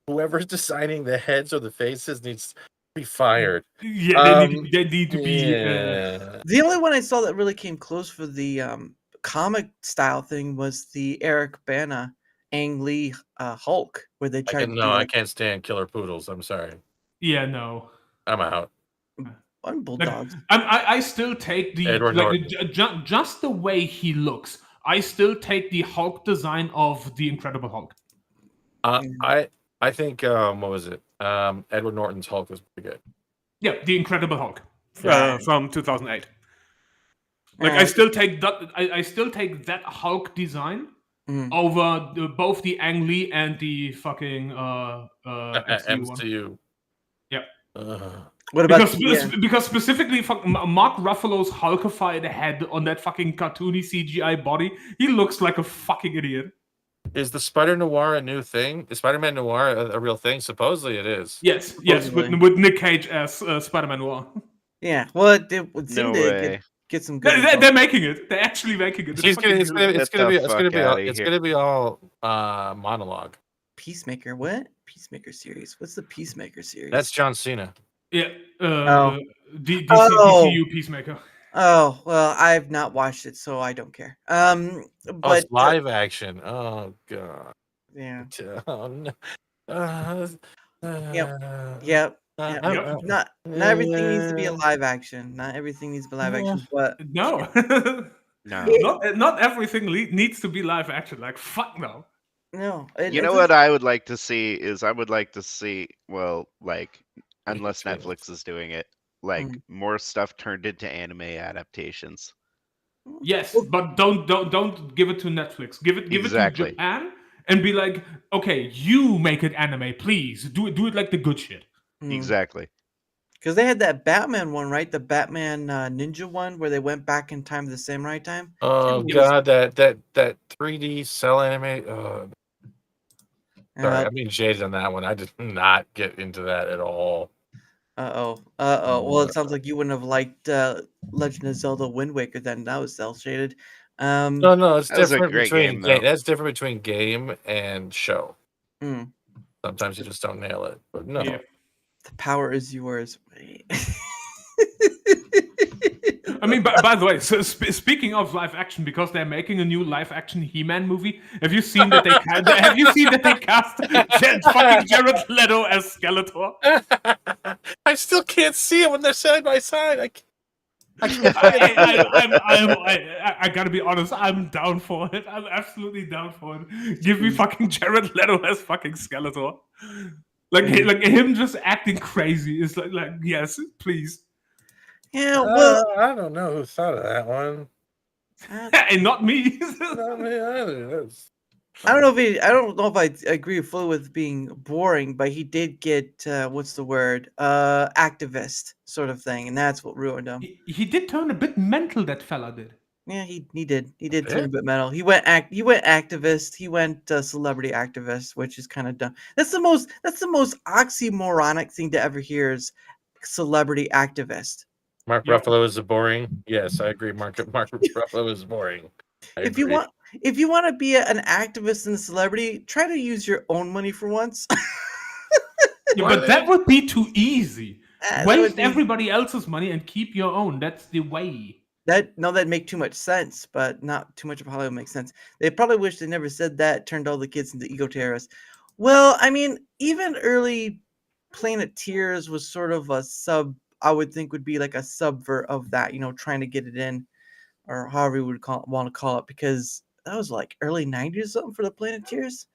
whoever's designing the heads or the faces needs to be fired. Yeah, they need to be. Yeah. The only one I saw that really came close for the comic style thing was the Eric Bana Ang Lee Hulk, where they tried. I can't stand killer poodles. I'm sorry. Yeah, no. I'm out. on bulldogs. I still take the Edward like, just the way he looks. I still take the Hulk design of the Incredible Hulk. I think what was it? Edward Norton's Hulk was pretty good. Yeah, the Incredible Hulk Right. from 2008. Like I still take that. I still take that Hulk design over both the Ang Lee and the fucking MCU one. MCU. Yeah. What about because specifically Mark Ruffalo's Hulkified head on that fucking cartoony CGI body, he looks like a fucking idiot. Is the Spider Noir a new thing? Is Spider-Man Noir a real thing? Supposedly it is. Yes, with Nick Cage as Spider-Man Noir. Yeah, well, it would seem No to way. get get some good. They're making it. They're actually making it. It's gonna be all monologue. Peacemaker. What? Peacemaker series. What's the Peacemaker series? That's John Cena. Yeah. Oh. DCU Peacemaker. Oh well, I've not watched it, so I don't care. Oh, But it's live action. Oh god. yeah. Oh, no. Yep. Not everything needs to be a live action. Not everything needs to be live action. But No. No. Not everything needs to be live action. Like fuck no. no. You know what I would like to see is well, like, unless Netflix is doing it, like more stuff turned into anime adaptations. Yes, but don't give it to Netflix. Give it to Japan and be like, okay, you make it anime, please. Do it like the good shit. Exactly. Because they had that Batman one, right? The Batman Ninja one, where they went back in time to the samurai time. Oh god, that 3D cell anime. Sorry, I mean shades on that one. I did not get into that at all. Well, it sounds like you wouldn't have liked Legend of Zelda Wind Waker then. That was cel shaded. No, it's That was a different great between game, though. that's different between game and show. Mm. Sometimes you just don't nail it. But no. Yeah. The power is yours. Wait. I mean, by the way, so speaking of live action, because they're making a new live action He-Man movie, have you seen that they cast fucking Jared Leto as Skeletor? I still can't see it when they're side by side. I gotta be honest, I'm down for it. I'm absolutely down for it. Give me fucking Jared Leto as fucking Skeletor. Like him just acting crazy is like yes, please. Yeah, well, I don't know who thought of that one. And not me. Not me either. I don't know if I agree fully with being boring, but he did get what's the word? Activist sort of thing, and that's what ruined him. He did turn a bit mental. That fella did. Yeah, he did. He did turn a bit mental. He went activist. He went celebrity activist, which is kind of dumb. That's the most oxymoronic thing to ever hear is celebrity activist. Mark Ruffalo is boring. Yes, I agree. Mark Ruffalo is boring. If you want to be an activist and a celebrity, try to use your own money for once. Yeah, but that would be too easy. Waste be... everybody else's money and keep your own. That's the way. That'd make too much sense, but not too much of Hollywood makes sense. They probably wish they never said that, turned all the kids into ego terrorists. Well, I mean, even early Planeteers was sort of a I would think would be like a subvert of that, trying to get it in, or however you would want to call it, because that was like early 90s or something for the Planeteers.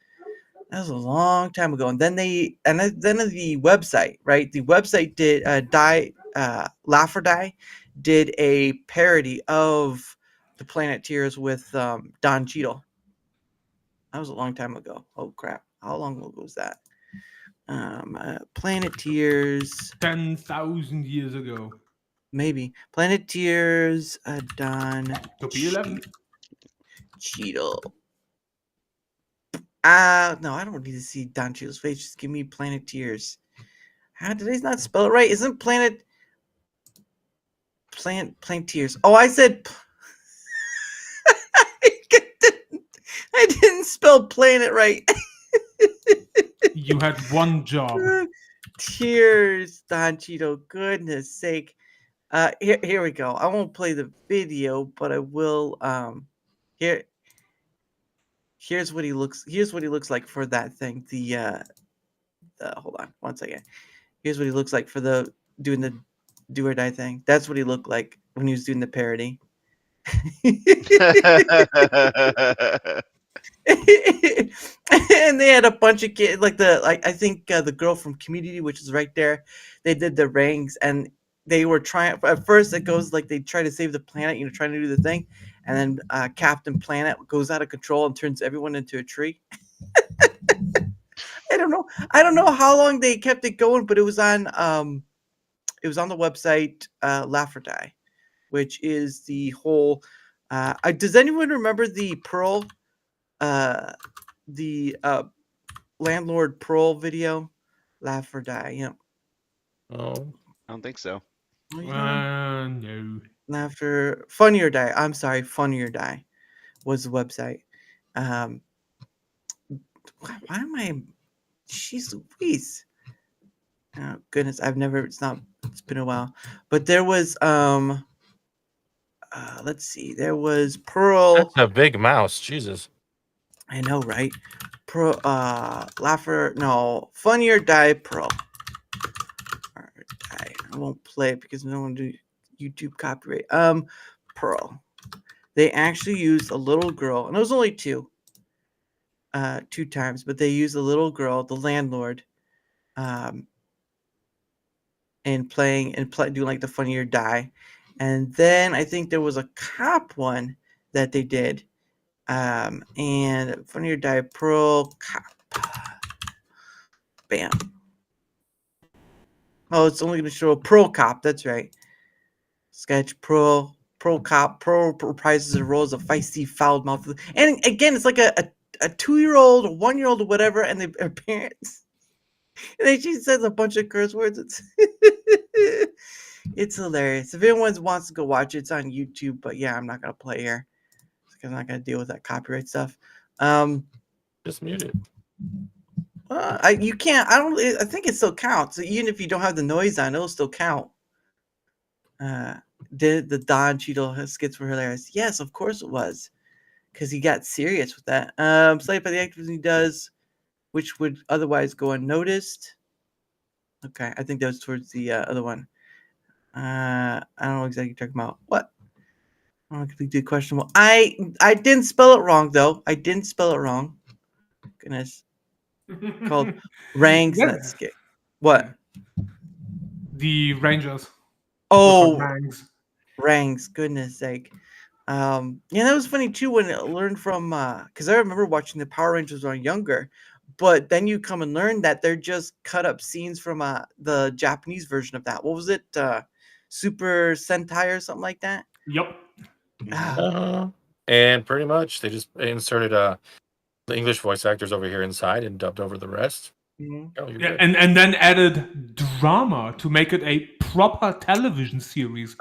That was a long time ago. And then the website, right? The website did Laugh or Die did a parody of the Planeteers with Don Cheadle. That was a long time ago. Oh crap. How long ago was that? Planeteers 10,000 years ago. Maybe. Planeteers Don Could be 11. Cheadle. No, I don't need to see Don Cheadle's face. Just give me Planeteers. How did I not spell it right? Isn't Planeteers? Oh, I said I didn't spell planet right. You had one job. Tears, Don Cheadle. Goodness sake. Here we go. I won't play the video, but I will. Here's what he looks like for that thing. Hold on one second. Here's what he looks like for doing the do or die thing. That's what he looked like when he was doing the parody. And they had a bunch of kids, I think the girl from Community, which is right there. They did the rings, and they were trying. At first, it goes like they try to save the planet, trying to do the thing, and then Captain Planet goes out of control and turns everyone into a tree. I don't know how long they kept it going, but it was on the website Laugh or Die, which is the whole. Does anyone remember the Pearl? The landlord Pearl video, Laugh or Die. Yeah. Oh, I don't think so. Oh, you don't? No. And after Funny or Die, I'm sorry, Funny or Die was the website. Why am I? Jeez Louise. Oh goodness, it's been a while. But there was let's see, there was Pearl. That's a big mouse. Jesus. I know, right? Funny or Die Pearl. Or Die. I won't play it because no one do YouTube copyright. Pearl. They actually used a little girl, and it was only two times, but they used a little girl, the landlord, and doing like the Funny or Die. And then I think there was a cop one that they did. And Funny or Die Pearl Cop. Bam. Oh, it's only going to show a Pearl Cop. That's right. Sketch Pearl Cop. Pearl reprises the role as a feisty, foul-mouthed. And again, it's like a 2-year-old, a 1-year-old, or whatever, and her parents. And then she says a bunch of curse words. It's hilarious. If anyone wants to go watch it, it's on YouTube. But yeah, I'm not going to play here. I'm not going to deal with that copyright stuff. Just mute it. You can't. I think it still counts. So even if you don't have the noise on, it'll still count. Did the Don Cheadle skits were hilarious? Yes, of course it was, because he got serious with that. Slighted by the actors he does, which would otherwise go unnoticed. Okay, I think that was towards the other one. I don't know exactly what you're talking about. What? I don't completely questionable. I didn't spell it wrong though. I didn't spell it wrong. Goodness. Called Rangs. Yeah. That skit. What? The Rangers. Oh, Rangs. Rangs. Goodness sake. Yeah, that was funny too when I learned from because I remember watching the Power Rangers when I was younger, but then you come and learn that they're just cut up scenes from the Japanese version of that. What was it? Super Sentai or something like that. Yep. And pretty much they just inserted the English voice actors over here inside and dubbed over the rest. Mm-hmm. Oh, you're Yeah, good. and then added drama to make it a proper television series,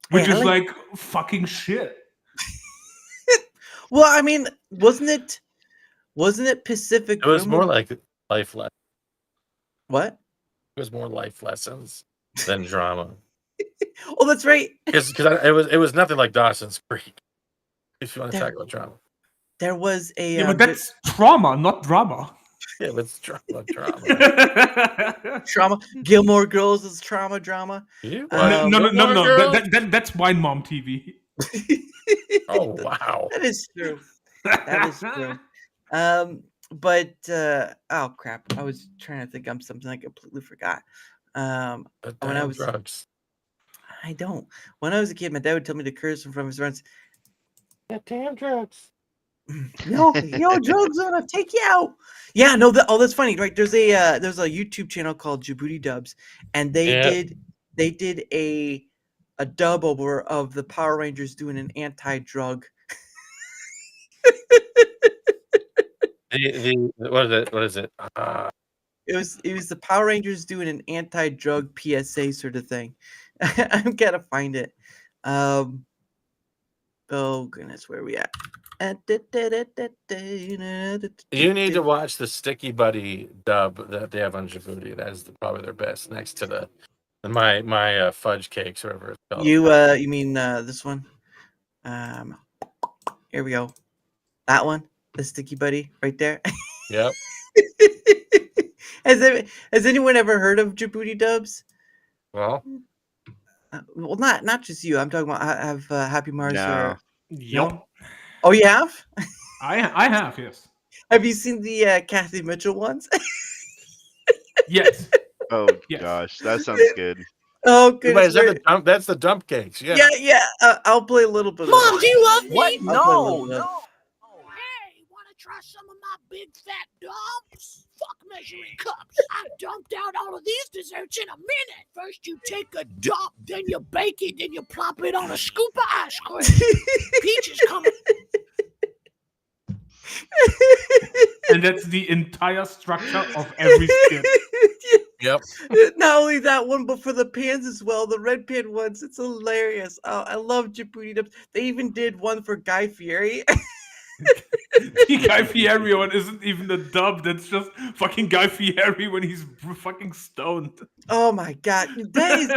which Hey, I is like- like fucking shit. Well, I mean, wasn't it Pacific? It was Rim? more like life lessons. What? It was more life lessons than drama. Oh, that's right. Because it was nothing like Dawson's Creek. If you want to talk about drama, There was a Yeah, but that's trauma, not drama. yeah, but it's drama. trauma. Gilmore Girls is trauma drama. You No, Gilmore Girls? That's Wine Mom TV. Oh wow! That is true. That is true. But oh crap! I was trying to think of something I completely forgot. When I was drugs. I don't. When I was a kid, my dad would tell me to curse in front of his friends. Damn drugs. Yo, drugs are gonna take you out. Yeah, no, that's funny, right? There's a YouTube channel called Djibouti Dubs, and they did a dub over of the Power Rangers doing an anti-drug. What is it? It was the Power Rangers doing an anti-drug PSA sort of thing. I'm gonna find it. Oh goodness, where are we at? You need to watch the Sticky Buddy dub that they have on Djibouti. That is probably their best, next to my fudge cakes or whatever it's called. You mean this one? Here we go. That one, the Sticky Buddy, right there. Yep. Has anyone ever heard of Djibouti Dubs? Well, well, not just you. I'm talking about have HappyMars. No. Yep. Oh, you have? I have, yes. Have you seen the Kathy Mitchell ones? Yes. Oh Yes. gosh, that sounds good. Oh, wait, goodness. is that the dump? That's the dump cakes. Yeah. Yeah. I'll play a little bit. Mom, of do you love me? What? No. No. Hey, wanna try some of my big fat dumps? Fuck measuring cups. I dumped out all of these desserts in a minute. First you take a dump, then you bake it, then you plop it on a scoop of ice cream. Peach is coming. And that's the entire structure of every skit. Yep. Not only that one, but for the pans as well, the red pan ones. It's hilarious. Oh, I love Djibouti dubs. They even did one for Guy Fieri. The Guy Fieri one isn't even a dub. That's just fucking Guy Fieri when he's fucking stoned. Oh my god, that is.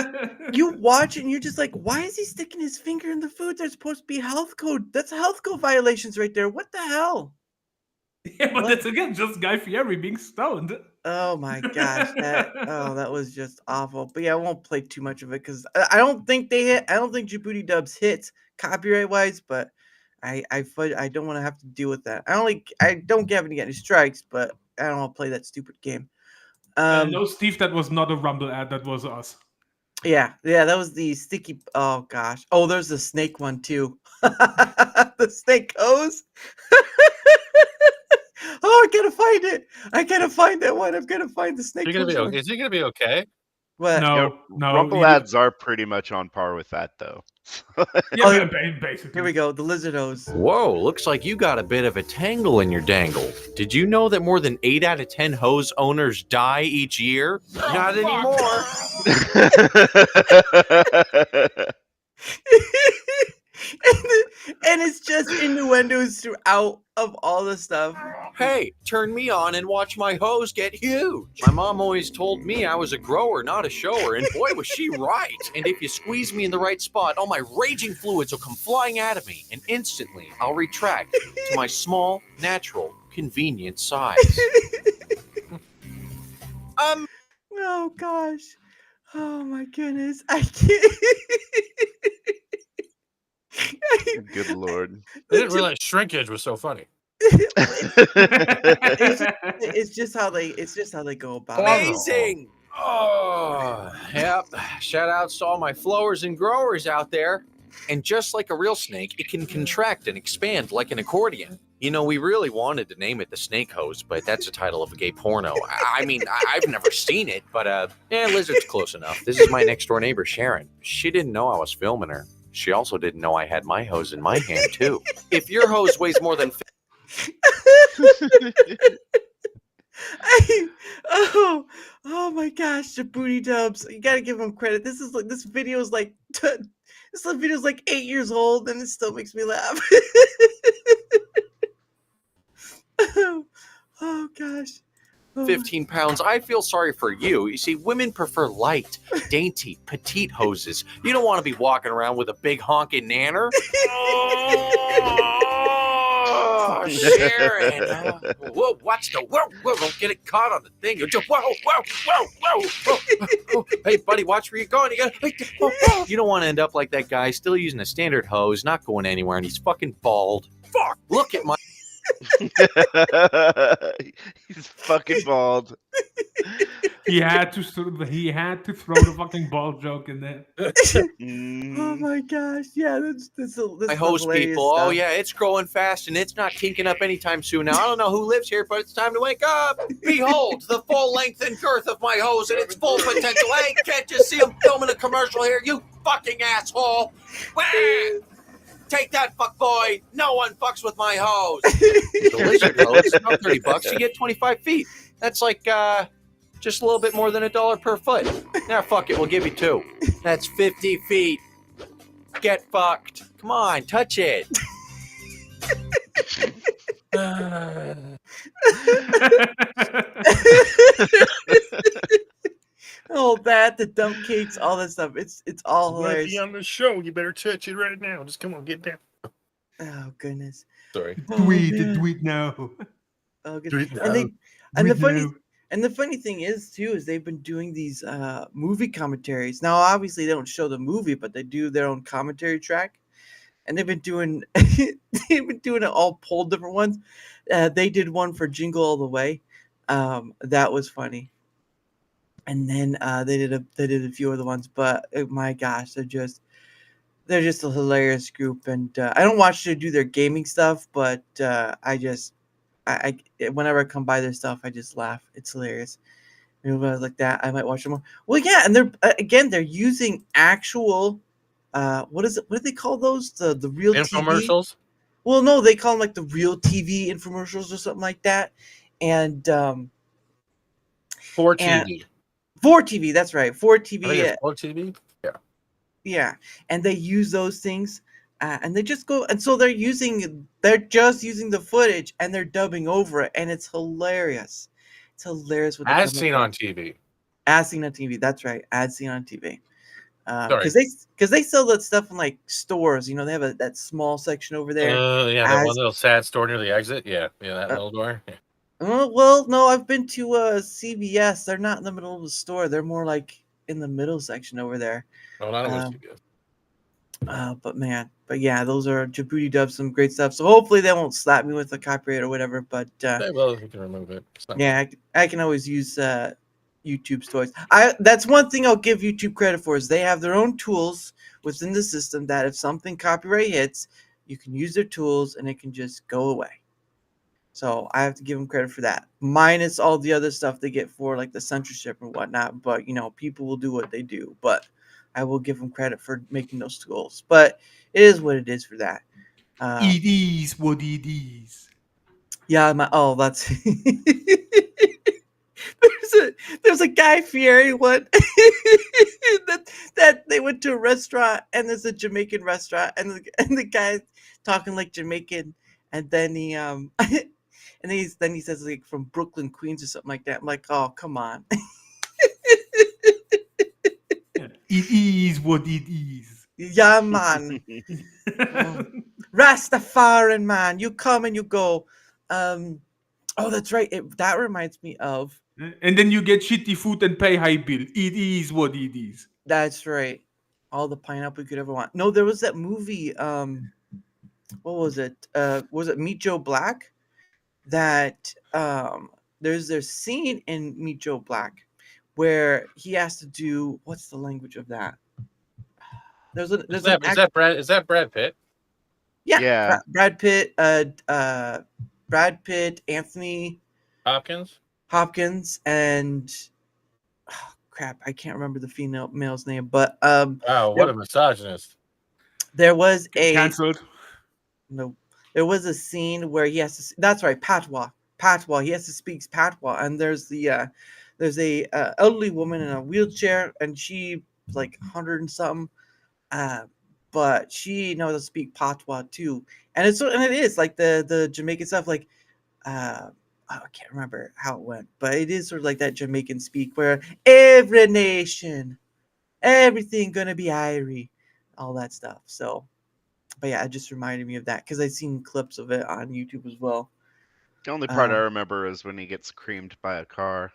You watch it and you're just like, why is he sticking his finger in the food? There's supposed to be health code. That's health code violations right there. What the hell? Yeah, but What? that's again just Guy Fieri being stoned. Oh my gosh, that was just awful. But yeah, I won't play too much of it because I don't think they hit. I don't think Djibouti dubs hits copyright wise, but I don't want to have to deal with that. I don't have any strikes, but I don't want to play that stupid game. No, Steve, that was not a Rumble ad. That was us. Yeah, that was the sticky. Oh gosh. Oh, there's the snake one too. The snake hose. Oh, I gotta find it. I gotta find that one. I'm gonna find the snake. Is he one. gonna be okay? What? No. Rumble ads are pretty much on par with that, though. Yeah, basically. Here we go. The lizard hose. Whoa, looks like you got a bit of a tangle in your dangle. Did you know that more than 8 out of 10 hose owners die each year? Not anymore. And it's just innuendos throughout of all the stuff. Hey, turn me on and watch my hose get huge. My mom always told me I was a grower, not a shower, and boy, was she right. And if you squeeze me in the right spot, all my raging fluids will come flying out of me, and instantly I'll retract to my small, natural, convenient size. Oh gosh. Oh my goodness. I can't. Good lord. I didn't realize shrinkage was so funny. It's just how they go about it. Amazing! Oh, yep. Shout outs to all my flowers and growers out there. And just like a real snake, it can contract and expand like an accordion. You know, we really wanted to name it the Snake Hose, but that's the title of a gay porno. I mean, I've never seen it, but lizard's close enough. This is my next door neighbor, Sharon. She didn't know I was filming her. She also didn't know I had my hose in my hand, too. If your hose weighs more than... Oh my gosh, Djibouti dubs. You gotta give them credit. This video is like 8 years old and it still makes me laugh. Oh gosh. 15 pounds, I feel sorry for you. You see, women prefer light, dainty, petite hoses. You don't want to be walking around with a big honking nanner. Oh, Sharon. Whoa, watch the whoa, don't get it caught on the thing. You're just whoa. Hey, buddy, watch where you're going. You don't want to end up like that guy, still using a standard hose, not going anywhere, and he's fucking bald. Fuck, look at my... He's fucking bald. He had to throw the fucking ball joke in there. Oh my gosh. Yeah, that's my hose people. Stuff. Oh yeah, it's growing fast and it's not kinking up anytime soon. Now I don't know who lives here, but it's time to wake up. Behold the full length and girth of my hose and its full potential. Hey, can't you see I'm filming a commercial here? You fucking asshole. Wah! Take that, fuck boy. No one fucks with my hose. The lizard hose is about $30. You get 25 feet. That's like just a little bit more than $1 per foot. Now, fuck it. We'll give you 2. That's 50 feet. Get fucked. Come on, touch it. Oh, the dump cakes, all that stuff. It's all hilarious. Be on the show. You better touch it right now. Just come on, get down. Oh goodness. Sorry. Tweet now. Oh, good. Tweet And the funny thing is too is they've been doing these movie commentaries. Now, obviously, they don't show the movie, but they do their own commentary track, and they've been doing it all pulled different ones. They did one for Jingle All the Way. That was funny. And then they did a few other ones, but my gosh, they're just a hilarious group. And I don't watch them do their gaming stuff, but I whenever I come by their stuff, I just laugh. It's hilarious. Like that, I might watch them more. Well, yeah, and they're using actual what do they call those? The real infomercials? TV? Well, no, they call them like the real TV infomercials or something like that. And for TV. For TV, that's right. For I think TV. it's for TV. Yeah. Yeah, and they use those things, and they just go, and so they're just using the footage and they're dubbing over it, and it's hilarious. It's hilarious what they As come up seen with. on TV. As seen on TV. That's right. As seen on TV. Sorry. Because they sell that stuff in like stores. You know, they have that small section over there. Yeah, that one little sad store near the exit. Yeah, that little door. Yeah. Well, no, I've been to CVS. They're not in the middle of the store. They're more like in the middle section over there. Oh, not always too good. But yeah, those are Djibouti dubs, some great stuff. So hopefully they won't slap me with a copyright or whatever. But Well, you can remove it. yeah, I can always use YouTube's toys. That's one thing I'll give YouTube credit for is they have their own tools within the system that if something copyright hits, you can use their tools and it can just go away. So I have to give them credit for that. Minus all the other stuff they get for like the censorship and whatnot. But people will do what they do. But I will give them credit for making those tools. But it is what it is for that. It is what it is. Yeah, that's there's a Guy Fieri one that they went to a restaurant and there's a Jamaican restaurant and the guy's talking like Jamaican and then he and then he says like from Brooklyn, Queens or something like that. I'm like, oh come on. It is what it is. Yeah, man. Rastafarian man, you come and you go. Oh, that's right. That reminds me of. And then you get shitty food and pay high bill. It is what it is. That's right. All the pineapple you could ever want. No, there was that movie. What was it? Was it Meet Joe Black? That there's a scene in Meet Joe Black where he has to do what's the language of that? Is that Brad Pitt? Yeah. Brad Pitt. Brad Pitt, Anthony Hopkins, and crap, I can't remember the male's name, but wow, what a misogynist. There was canceled. No, there was a scene where he has to. That's right, patois. He has to speak patois, and there's a elderly woman in a wheelchair, and she's like 100 and something, but she knows how to speak patois too, and it is like the Jamaican stuff, like I can't remember how it went, but it is sort of like that Jamaican speak where every nation, everything gonna be Irie, all that stuff. So, but yeah, it just reminded me of that because I've seen clips of it on YouTube as well. The only part I remember is when he gets creamed by a car.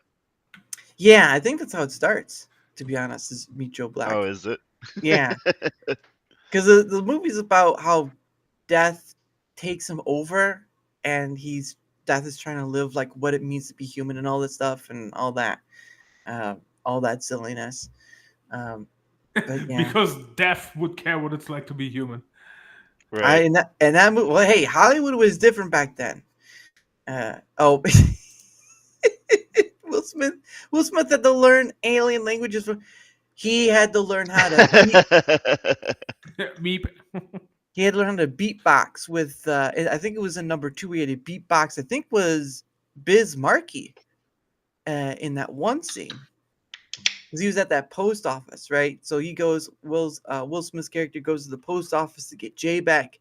Yeah, I think that's how it starts. To be honest, is Meet Joe Black. Oh, is it? Yeah, because the movie's about how death takes him over, and death is trying to live like what it means to be human and all this stuff and all that silliness. But yeah. Because death would care what it's like to be human. Right. And that movie, well, hey, Hollywood was different back then. Will Smith had to learn alien languages. He had to learn how to beep. He had to learn how to beatbox with. I think it was in number 2. He had a beatbox. I think was Biz Markie. In that one scene, because he was at that post office, right? So he goes. Will Smith's character goes to the post office to get Jay back,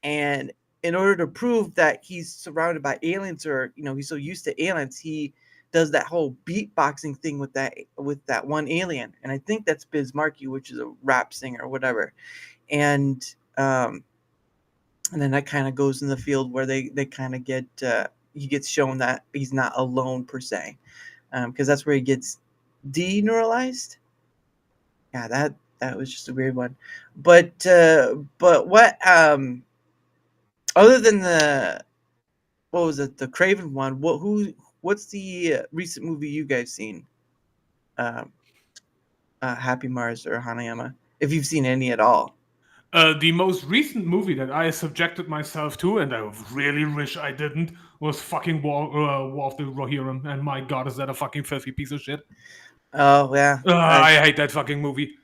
and in order to prove that he's surrounded by aliens, or he's so used to aliens, he does that whole beatboxing thing with that one alien, and I think that's Biz Markie, which is a rap singer or whatever, and then that kind of goes in the field where they kind of get he gets shown that he's not alone per se, because that's where he gets deneuralized. Yeah, that was just a weird one, but what other than the Craven one, what's the recent movie you guys seen? HappyMars or Hanayama, if you've seen any at all. The most recent movie that I subjected myself to, and I really wish I didn't, was fucking War of the Rohirrim. And my god, is that a fucking filthy piece of shit? Oh, yeah. I hate that fucking movie.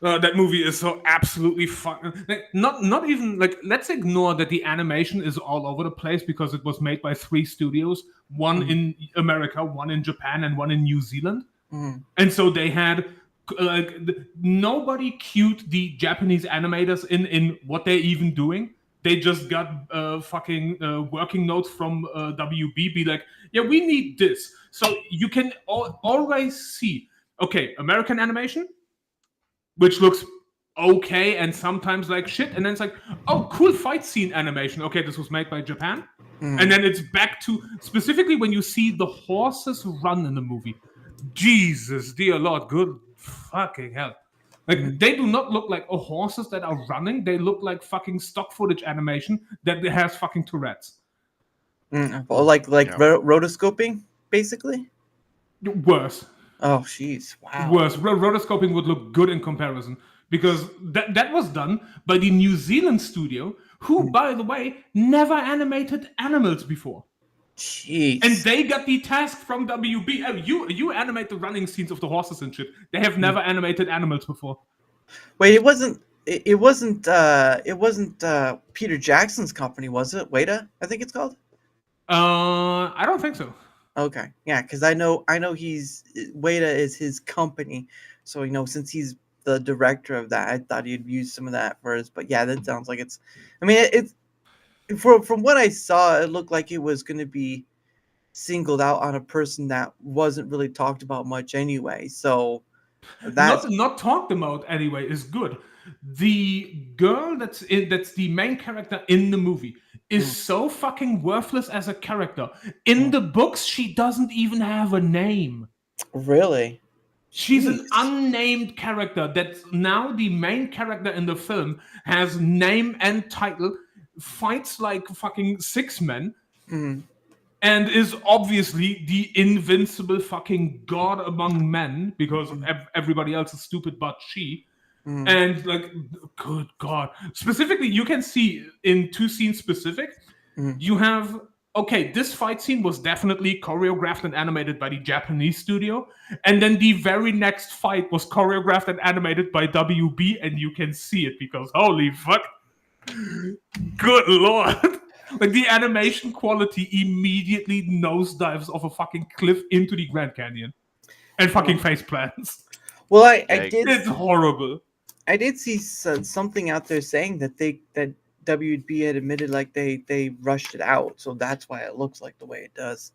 That movie is so absolutely fucking... Not even... let's ignore that the animation is all over the place because it was made by 3 studios. One in America, one in Japan, and one in New Zealand. And so they had nobody cued the Japanese animators in what they're even doing. They just got fucking working notes from WB, be like, yeah, we need this. So you can always see, okay, American animation, which looks okay and sometimes like shit, and then it's like, oh, cool fight scene animation. Okay, this was made by Japan. And then it's back to, specifically when you see the horses run in the movie. Jesus, dear Lord, good fucking hell. Like, they do not look like horses that are running. They look like fucking stock footage animation that has fucking Tourette's. Or like rotoscoping, basically? Worse. Oh, jeez. Wow. Worse. Rotoscoping would look good in comparison, because that was done by the New Zealand studio, who, by the way, never animated animals before. Jeez. And they got the task from WB. You animate the running scenes of the horses and shit. They have never animated animals before. Wait, it wasn't Peter Jackson's company, was it? Weta, I think it's called. I don't think so. Okay, yeah, because I know Weta is his company, so since he's the director of that, I thought he'd use some of that for us. But yeah, that sounds like it's. I mean, it's from what I saw, it looked like it was going to be singled out on a person that wasn't really talked about much anyway. So that's not talked about anyway is good. The girl that's the main character in the movie is so fucking worthless as a character. In the books, she doesn't even have a name. Really? She's an unnamed character that's now the main character in the film, has name and title, fights like fucking 6 men, and is obviously the invincible fucking god among men, because everybody else is stupid but she. And like, good God. Specifically, you can see in 2 scenes specific, you have, okay, this fight scene was definitely choreographed and animated by the Japanese studio. And then the very next fight was choreographed and animated by WB, and you can see it because holy fuck. Good Lord. Like, the animation quality immediately nosedives off a fucking cliff into the Grand Canyon. And fucking face plants. Well, I did. It's horrible. I did see something out there saying that that WB had admitted like they rushed it out, so that's why it looks like the way it does.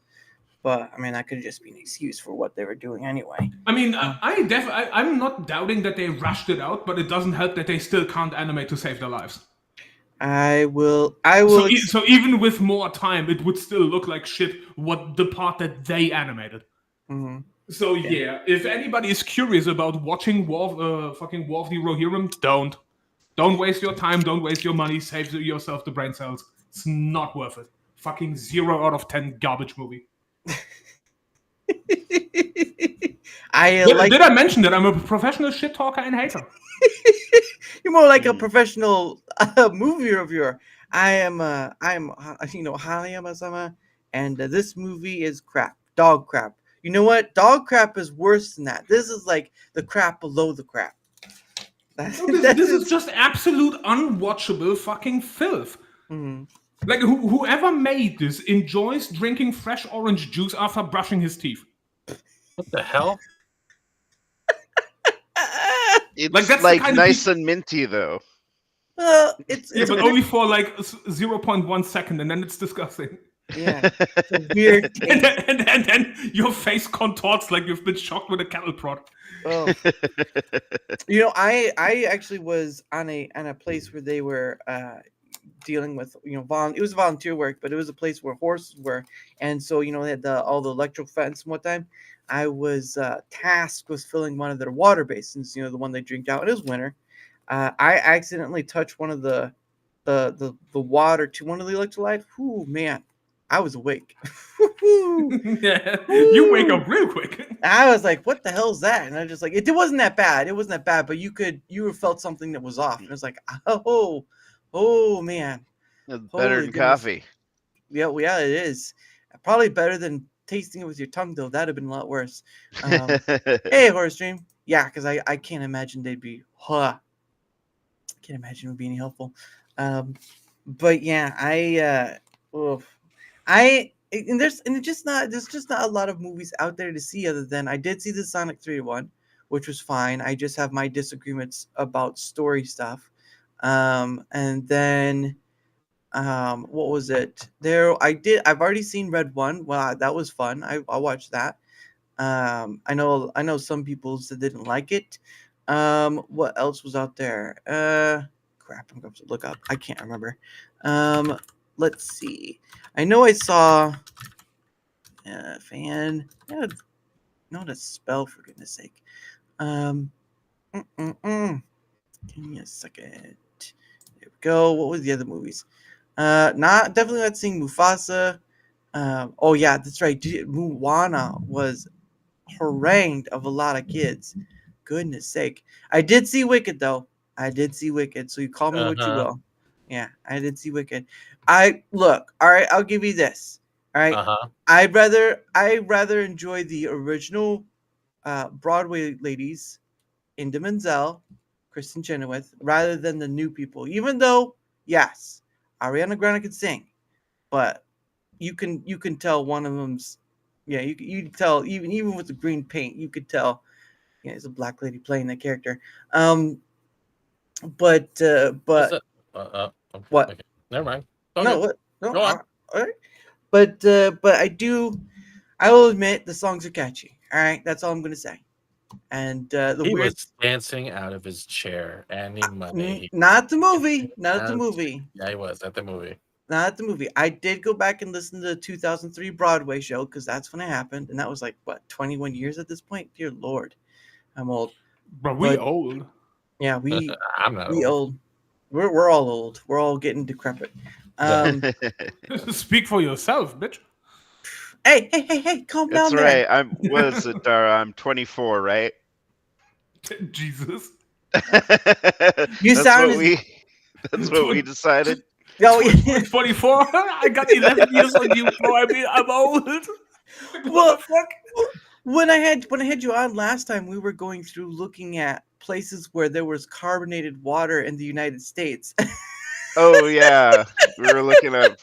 But I mean, that could just be an excuse for what they were doing anyway. I mean, I'm not doubting that they rushed it out, but it doesn't help that they still can't animate to save their lives. I will. So even with more time, it would still look like shit. What the part that they animated. So yeah, if anybody is curious about watching fucking War of the Rohirrim, don't waste your time, don't waste your money, save yourself the brain cells. It's not worth it. Fucking 0 out of 10 garbage movie. Did I mention that I'm a professional shit talker and hater? You're more like a professional movie reviewer. I'm Hanayama-san, and this movie is crap, dog crap. You know what? Dog crap is worse than that. This is like the crap below the crap. This is just absolute unwatchable fucking filth. Like, whoever made this enjoys drinking fresh orange juice after brushing his teeth. What the hell? It's like, that's like nice and minty, though. It's but only for like 0.1 second, and then it's disgusting. Yeah, it's a weird taste. and then your face contorts like you've been shocked with a cattle prod. Oh. I actually was on a place where they were dealing with it was volunteer work, but it was a place where horses were, and so they had all the electrical fence and whatnot. I was tasked with filling one of their water basins, the one they drink out. It was winter. I accidentally touched one of the water to one of the electrolytes. Whoo, man, I was awake. Yeah, you wake up real quick. I was like, "What the hell is that?" And I just like, it wasn't that bad. It wasn't that bad, but you felt something that was off. And it was like, oh man, It's better than coffee. Yeah, it is. Probably better than tasting it with your tongue, though. That'd have been a lot worse. Hey, Horror Stream. Yeah, because I can't imagine they'd be. Can't imagine it would be any helpful. But yeah, I there's just not a lot of movies out there to see other than I did see the Sonic 3-1, which was fine. I just have my disagreements about story stuff. And then what was it? I've already seen Red 1. Well, that was fun. I watched that. I know some people said they didn't like it. What else was out there? Crap, I'm going to look up. I can't remember. Let's see. I know I saw fan. Yeah, know to spell, for goodness sake. Give me a second. There we go. What was the other movies? Definitely not seeing Mufasa. Oh yeah, that's right. Moana was harangued of a lot of kids. Goodness sake. I did see Wicked though. I did see Wicked. So you call me what you will. Yeah, I did see Wicked. All right, I'll give you this. All right. I'd rather enjoy the original Broadway ladies, Inda Menzel, Kristen Chenoweth, rather than the new people. Even though, yes, Ariana Grande can sing, but you can tell one of them's, yeah, you can tell even with the green paint, you could tell, yeah, it's a black lady playing that character. But what? Okay. Never mind. No, what? No, go on. All right. But I will admit the songs are catchy. All right, that's all I'm gonna say. And he was dancing out of his chair. Any money? Not the movie. Not the movie. Yeah, he was at the movie. Not at the movie. I did go back and listen to the 2003 Broadway show because that's when it happened, and that was like what 21 years at this point. Dear Lord, I'm old. But we old. Yeah, I'm not old. We're all old. We're all getting decrepit. Speak for yourself, bitch. Hey, calm down. That's right. What is it, Dara? I'm 24, right? Jesus. That's what we decided. No, 24. I got 11 years on you, bro. I mean, I'm old. Well, fuck. When I had you on last time, we were going through looking at places where there was carbonated water in the United States. Oh yeah, we were looking at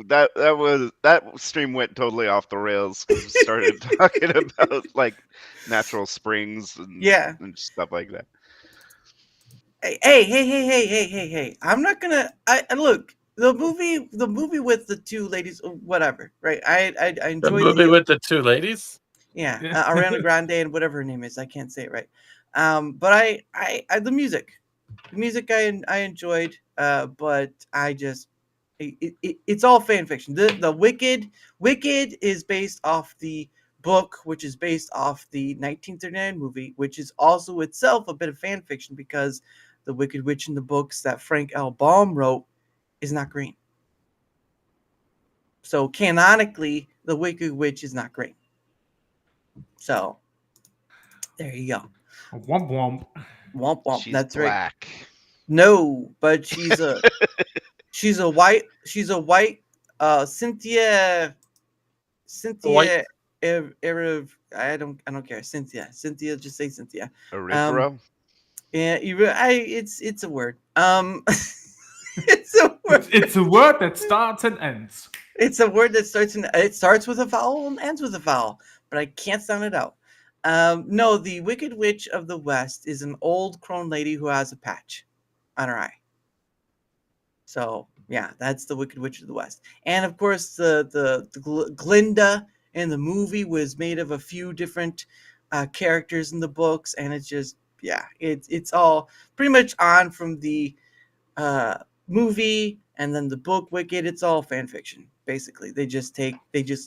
that stream went totally off the rails because we started talking about like natural springs and stuff like that. Hey! I'm not gonna. I look the movie with the two ladies, whatever. Right? I enjoyed the movie with the two ladies. Yeah, Ariana Grande and whatever her name is. I can't say it right. But I the music I enjoyed. But I just it's all fan fiction. The Wicked is based off the book, which is based off the 1939 movie, which is also itself a bit of fan fiction because the Wicked Witch in the books that Frank L. Baum wrote is not green. So canonically, the Wicked Witch is not green. So there you go. Womp womp. Womp womp. She's That's black. Right. No, but she's a white Cynthia White. I don't care. Cynthia, just say Cynthia. Arivro? Yeah, it's a word. It's a word. It's a word that starts and ends. It's a word that starts with a vowel and ends with a vowel, but I can't sound it out. No, the Wicked Witch of the West is an old crone lady who has a patch on her eye. So yeah, that's the Wicked Witch of the West. And of course, the Glinda in the movie was made of a few different characters in the books, and it's just it's all pretty much on from the movie and then the book Wicked. It's all fan fiction. Basically, they just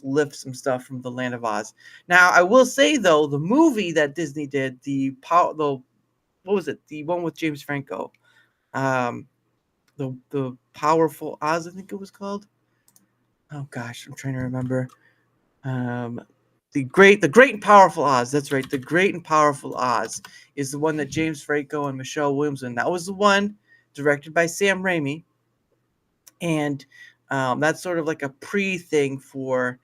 lift some stuff from the Land of Oz. Now, I will say though, the movie that Disney did, what was it? The one with James Franco, the Powerful Oz, I think it was called. Oh gosh, I'm trying to remember. The Great and Powerful Oz. That's right. The Great and Powerful Oz is the one that James Franco and Michelle Williams, and that was the one directed by Sam Raimi, and that's sort of like a pre-thing for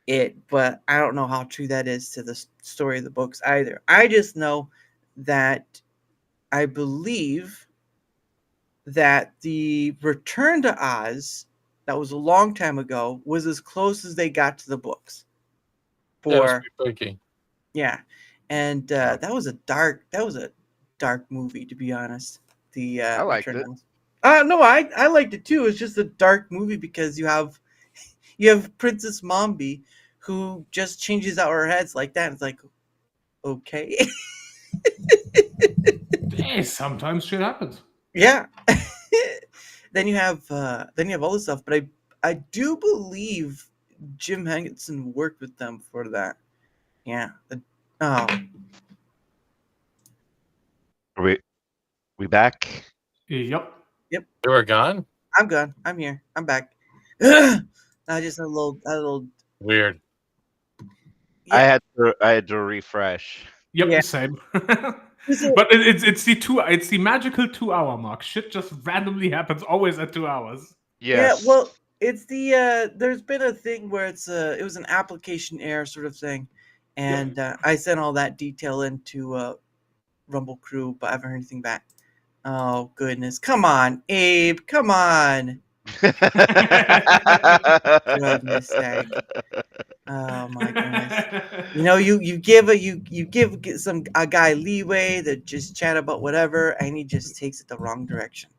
it, but I don't know how true that is to the story of the books either. I just know that I believe that the Return to Oz, that was a long time ago, was as close as they got to the books. That was For freaky. yeah, and that was a dark movie, to be honest. The I liked it. Eternals. No, I liked it too. It's just a dark movie because you have Princess Mombi who just changes out her heads like that. It's like, okay. Hey, sometimes shit happens. Yeah. then you have all this stuff, but I do believe Jim Henson worked with them for that. Yeah. Oh. Are we back? Yep. You were gone? I'm gone. I'm here. I'm back. I just had a little Weird. Yeah. I had to refresh. Yep, Yeah. same. Is it- But it's the magical 2 hour mark. Shit just randomly happens always at 2 hours. Yes. Yeah, well, it's the there's been a thing where it was an application error sort of thing, and I sent all that detail into Rumble Crew, but I haven't heard anything back. Oh goodness, come on, Abe, come on. Goodness sake. Oh my goodness. You know, you give a guy leeway to just chat about whatever, and he just takes it the wrong direction.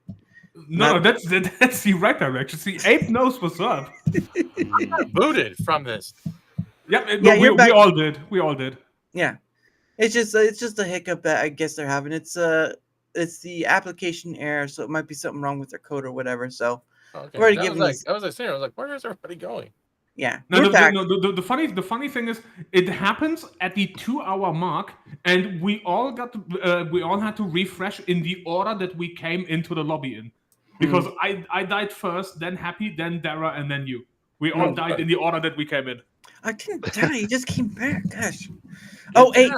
No, that's the right direction. See, Abe knows what's up. Booted from this. Yep, Yeah, no, you're we back. all did. We all did. Yeah, it's just a hiccup that I guess they're having. It's the application error, so it might be something wrong with their code or whatever. So Okay. I've already That was given like this. I was saying, I was like, where is everybody going? Yeah, No, we're back. the funny thing is, it happens at the 2 hour mark, and we all had to refresh in the order that we came into the lobby in, because I died first, then Happy, then Dara, and then you. We all died in the order that we came in. I didn't die. He just came back. Gosh. Oh, hey.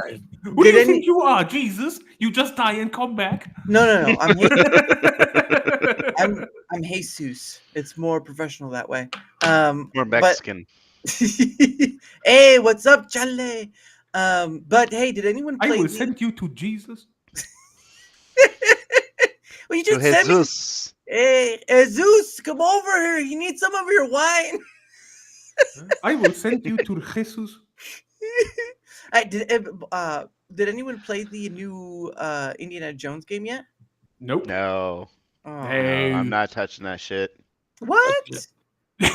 Who do you think you are, Jesus? You just die and come back? No. I'm Jesus. It's more professional that way. More Mexican. Hey, what's up, Chale? But hey, did anyone play? I will send you to Jesus. Well, you To just sent me. Jesus. Hey, Jesus, come over here. You need some of your wine. I will send you to Jesus. Did anyone play the new Indiana Jones game yet? Nope. No. Oh, Hey. No, I'm not touching that shit. what?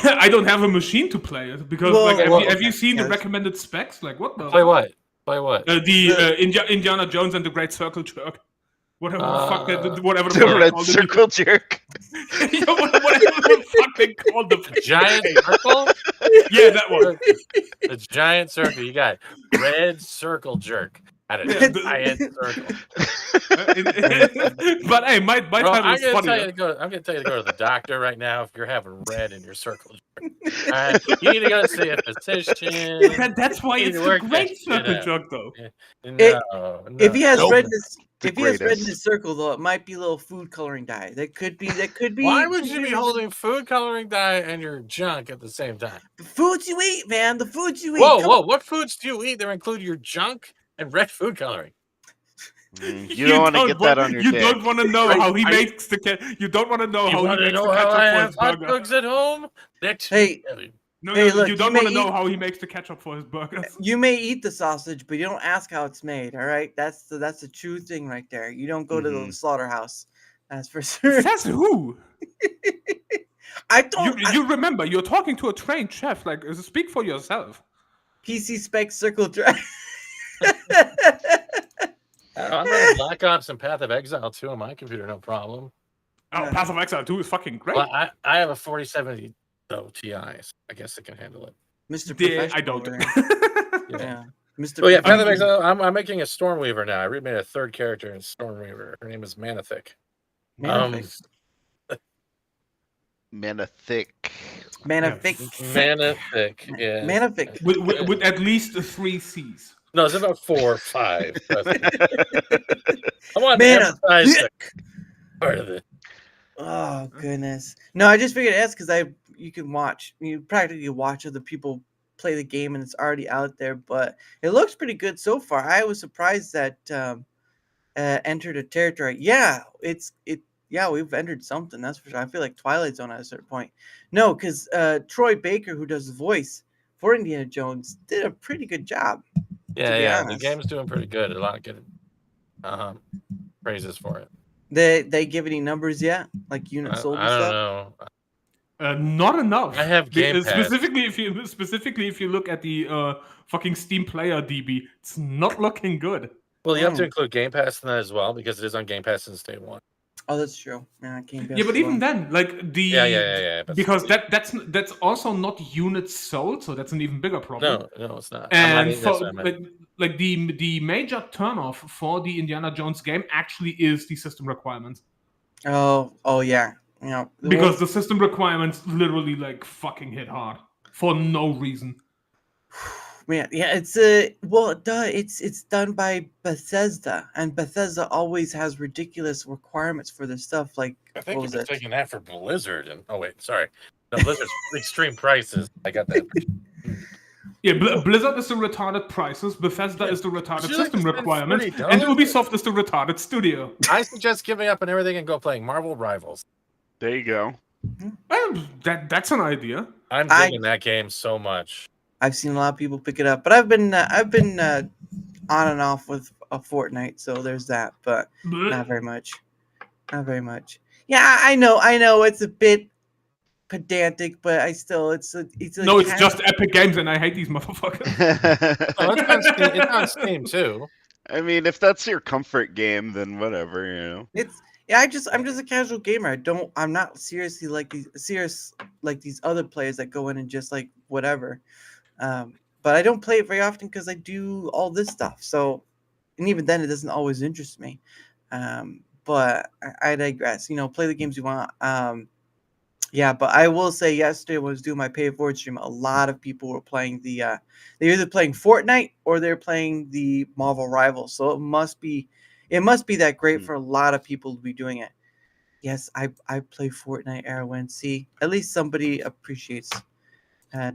I don't have a machine to play it because Well, have you seen the yes. recommended specs? Like what the Play what? Play what? Indiana Jones and the Great Circle Jerk. Whatever the fuck whatever The fuck they red called it. circle jerk. Yeah, whatever the fuck they called the Giant circle? Yeah, that one. The giant circle. You got it. Red circle jerk. At a giant circle. But hey, my Bro, title I'm is gonna tell you funnier. to go. I'm gonna tell you to go to the doctor right now if you're having red in your circle jerk. All right? You need to go see a physician. That's why You need it's to the work that Great shit Circle out. Jerk, though. No. If he has Nope. red in his, The if he has red in greatest. his circle, though, it might be a little food coloring dye. That could be. Why would you be holding food coloring dye and your junk at the same time? the foods you eat, man? The foods you eat. Whoa, Come whoa! on. What foods do you eat that include your junk and red food coloring? You don't want to get that on your You dick. don't want to know how he I- makes the you don't want to know You how he want to makes know the how I ketchup for have his hot burger. dogs at home? Next Hey, No, Hey, no, look, you you don't may want to know eat- how he makes the ketchup for his burgers. You may eat the sausage, but you don't ask how it's made. All right, that's the true thing right there. You don't go to the slaughterhouse. That's for sure. Says who? I don't. You remember, you're talking to a trained chef. Like, speak for yourself. PC Spec Circle Drive. I'm running Black Ops and Path of Exile 2 on my computer, no problem. Oh, Path of Exile 2 is fucking great. Well, I have a 4070 though Ti, so I guess it can handle it. Mr. Yeah, Professional I don't. over there. Yeah, Mr. Oh yeah, Path of Professional. Exile. I'm making a Stormweaver now. I remade a third character in Stormweaver. Her name is Manathic. Manifest. Manathic. Manathic. Yeah. Manifest. with at least 3 C's. No, it's about 4 or 5. I want to Man, emphasize the part of it. Oh goodness! No, I just figured to ask because you practically watch other people play the game and it's already out there, but it looks pretty good so far. I was surprised that entered a territory. Yeah, we've entered something. That's for sure. I feel like Twilight Zone at a certain point. No, because Troy Baker, who does the voice for Indiana Jones, did a pretty good job. Yeah, be yeah. honest. The game's doing pretty good. A lot of good praises for it. They give any numbers yet? Like units sold and I don't stuff? know. Not enough. I have Game Pass. Specifically, if you look at the fucking Steam Player DB, it's not looking good. Well, you have to include Game Pass in that as well because it is on Game Pass since day one. Oh, that's true. Yeah, but even then, like the yeah. Because that's also not units sold, so that's an even bigger problem. No, it's not. And like the major turnoff for the Indiana Jones game actually is the system requirements. Oh yeah. Because the system requirements literally like fucking hit hard for no reason. Man, yeah, it's done by Bethesda, and Bethesda always has ridiculous requirements for their stuff. Like, I think you've been taking that for Blizzard, and sorry, no, Blizzard's extreme prices. I got that. Yeah, Blizzard is the retarded prices, Bethesda is the retarded system requirements, and Ubisoft is the retarded studio. I suggest giving up on everything and go playing Marvel Rivals. There you go. That's an idea. I'm digging that game so much. I've seen a lot of people pick it up, but I've been on and off with a Fortnite, so there's that, but not very much. Not very much. Yeah, I know it's a bit pedantic, but it's just Epic Games, and I hate these motherfuckers. It's on Steam too. I mean, if that's your comfort game, then whatever, you know. I'm just a casual gamer. I'm not seriously like these other players that go in and just like whatever. But I don't play it very often because I do all this stuff. So, and even then, it doesn't always interest me. But I digress. Play the games you want. Yeah, but I will say yesterday when I was doing my pay forward stream, a lot of people were playing they're either playing Fortnite or they're playing the Marvel Rivals. So it must be that great for a lot of people to be doing it. Yes, I play Fortnite, Erwin. See, at least somebody appreciates.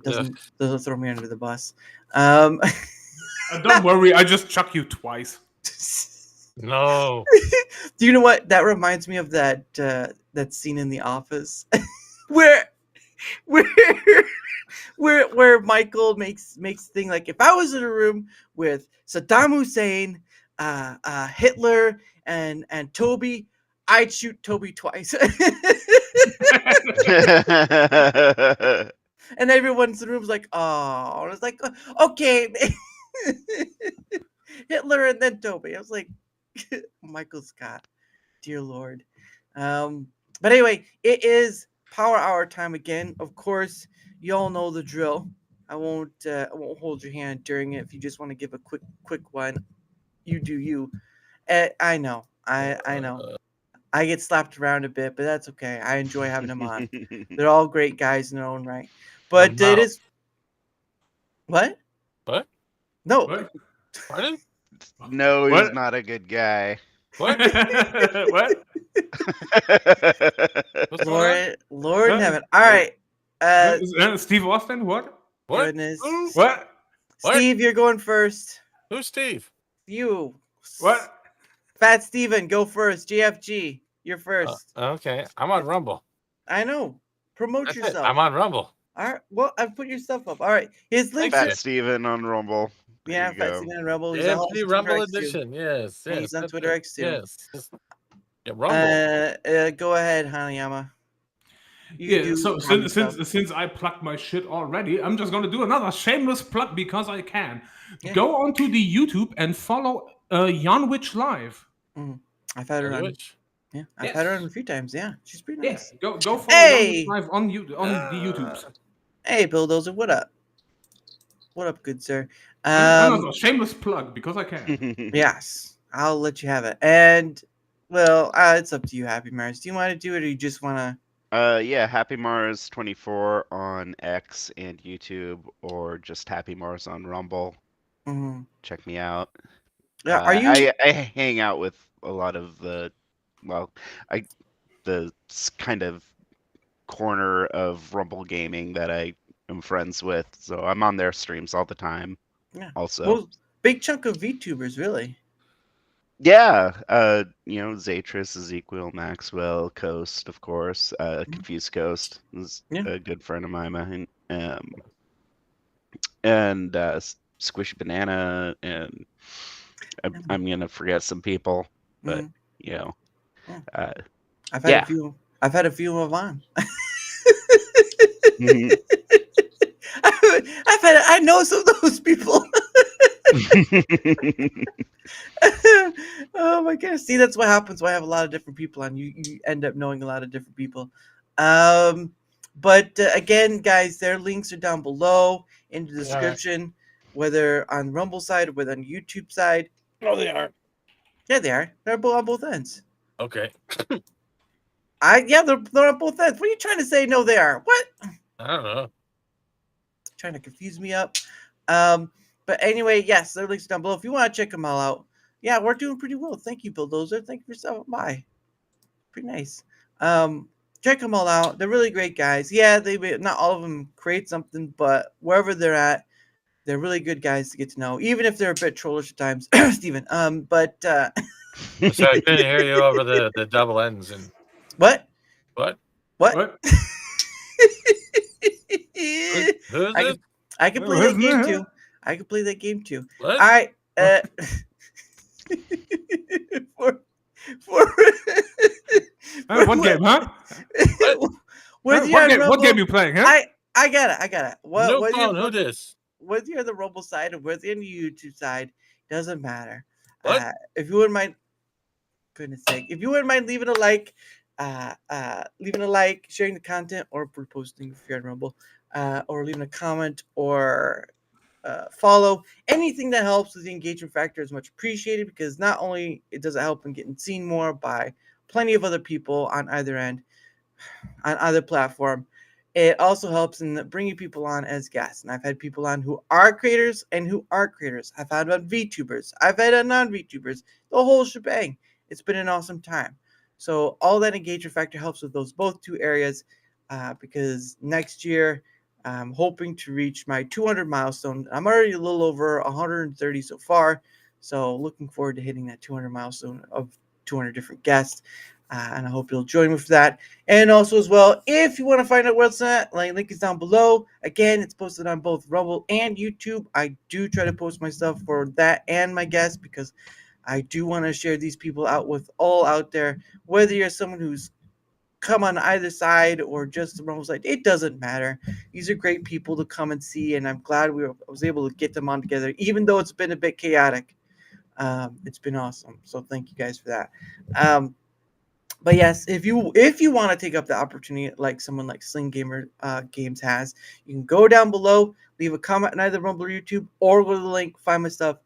Doesn't throw me under the bus. Don't worry, I just chuck you twice. No. Do you know what? That reminds me of that scene in The Office where Michael makes thing like, if I was in a room with Saddam Hussein, Hitler, and Toby, I'd shoot Toby twice. And everyone's in the room's like, oh, and it's like, okay, Hitler and then Toby. I was like, Michael Scott, dear Lord. But anyway, it is Power Hour time again. Of course, you all know the drill. I won't hold your hand during it. If you just want to give a quick one, you do you. I know. I know. I get slapped around a bit, but that's okay. I enjoy having them on. They're all great guys in their own right. But it is. What? What? No. What? Pardon? No, What? he's not a good guy. What? What? What's going on? Lord in Huh? heaven. All right. Steve Austin? What? What? Goodness. What? What? Steve, you're going first. Who's Steve? You. What? Fat Steven, go first. GFG, you're first. Okay, I'm on Rumble. I know. Promote That's it. yourself. I'm on Rumble. All right. Well, I've put your stuff up. All right. His links. Fat Steven on Rumble. There Yeah, you Fat go. Steven and Rebel. He's Yeah, on the Twitter Rumble X too. edition. Yes, And yes. he's on that's Twitter it. X too. Yes. Yeah, Rumble. Go ahead, Hanayama. Yeah, so since I plugged my shit already, I'm just going to do another shameless plug because I can. Yeah. Go onto the YouTube and follow Yanwich Live. I've had her on. Which? Yeah, I've had her on a few times. Yeah, she's pretty nice. Yes, go follow Hey! Yanwich Live on the YouTubes. Hey, Bulldozer, what up? What up, good sir? Another shameless plug because I can. Yes, I'll let you have it. And well, it's up to you, HappyMars. Do you want to do it, or you just want to? Yeah, HappyMars 24 on X and YouTube, or just HappyMars on Rumble. Check me out. Yeah, are you? I hang out with a lot of the kind of corner of Rumble gaming that I am friends with, so I'm on their streams all the time. Yeah. Also, Well, big chunk of VTubers, really. Yeah, Zatris, Ezekiel, Maxwell, Coast, of course. Confused Coast is Yeah. a good friend of mine. And Squish Banana, and I'm gonna forget some people, but Yeah. uh, I've had yeah. a few. I've had a few of on. Mhm. I know some of those people. Oh my gosh! See, that's what happens when I have a lot of different people on. You end up knowing a lot of different people. But again, guys, their links are down below in the description, whether on Rumble side or whether on YouTube side. Oh, they are. Yeah, they are. They're on both ends. Okay. They're on both ends. What are you trying to say? No, they are. What? I don't know. Trying to confuse me up. But anyway, yes, their links down below. If you want to check them all out, yeah, we're doing pretty well. Thank you, Bulldozer. Thank you for stopping by. Pretty nice. Check them all out. They're really great guys. Yeah, not all of them create something, but wherever they're at, they're really good guys to get to know, even if they're a bit trollish at times, Steven. So I couldn't hear you over the double ends and What? what? Who's this? I can play that game too. I can play that game too. What? All right. What game, huh? What game you playing, huh? I got it. Who this? Whether you're on the Rumble side or whether you're on the YouTube side, doesn't matter. What? If you wouldn't mind, goodness sake, if you wouldn't mind leaving a like, sharing the content, or reposting if you're on Rumble, or leaving a comment or follow, anything that helps with the engagement factor is much appreciated, because not only does it help in getting seen more by plenty of other people on either end, on either platform, it also helps in bringing people on as guests. And I've had people on who are creators and who aren't creators. I've had on VTubers. I've had on non-VTubers. The whole shebang. It's been an awesome time. So all that engagement factor helps with those both two areas, because next year I'm hoping to reach my 200 milestone. I'm already a little over 130 so far. So looking forward to hitting that 200 milestone of 200 different guests. And I hope you'll join me for that. And also as well, if you want to find out where it's at, link is down below. Again, it's posted on both Rumble and YouTube. I do try to post my stuff for that and my guests, because I do want to share these people out with all out there. Whether you're someone who's come on either side or just the Rumble side, it doesn't matter. These are great people to come and see, and I'm glad I was able to get them on together, even though it's been a bit chaotic. It's been awesome. So thank you guys for that. But yes, if you want to take up the opportunity like someone like Sling Gamer Games has, you can go down below, leave a comment on either Rumble or YouTube, or go to the link, find my stuff,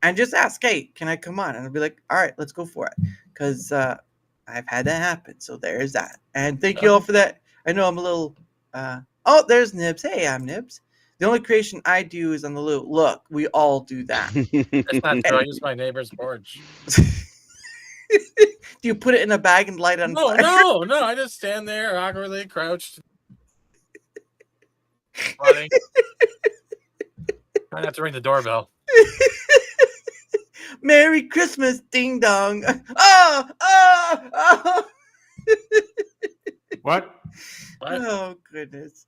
and just ask, hey, can I come on? And I'll be like, all right, let's go for it. Because I've had that happen. So there's that. And thank you all for that. I know I'm a little... oh, there's Nibs. Hey, I'm Nibs. The only creation I do is on the loot. Look, we all do that. That's not true. I use my neighbor's porch. Do you put it in a bag and light it on fire? No. I just stand there awkwardly crouched. Funny. I have to ring the doorbell. Merry Christmas, ding dong. Oh. What? Oh goodness.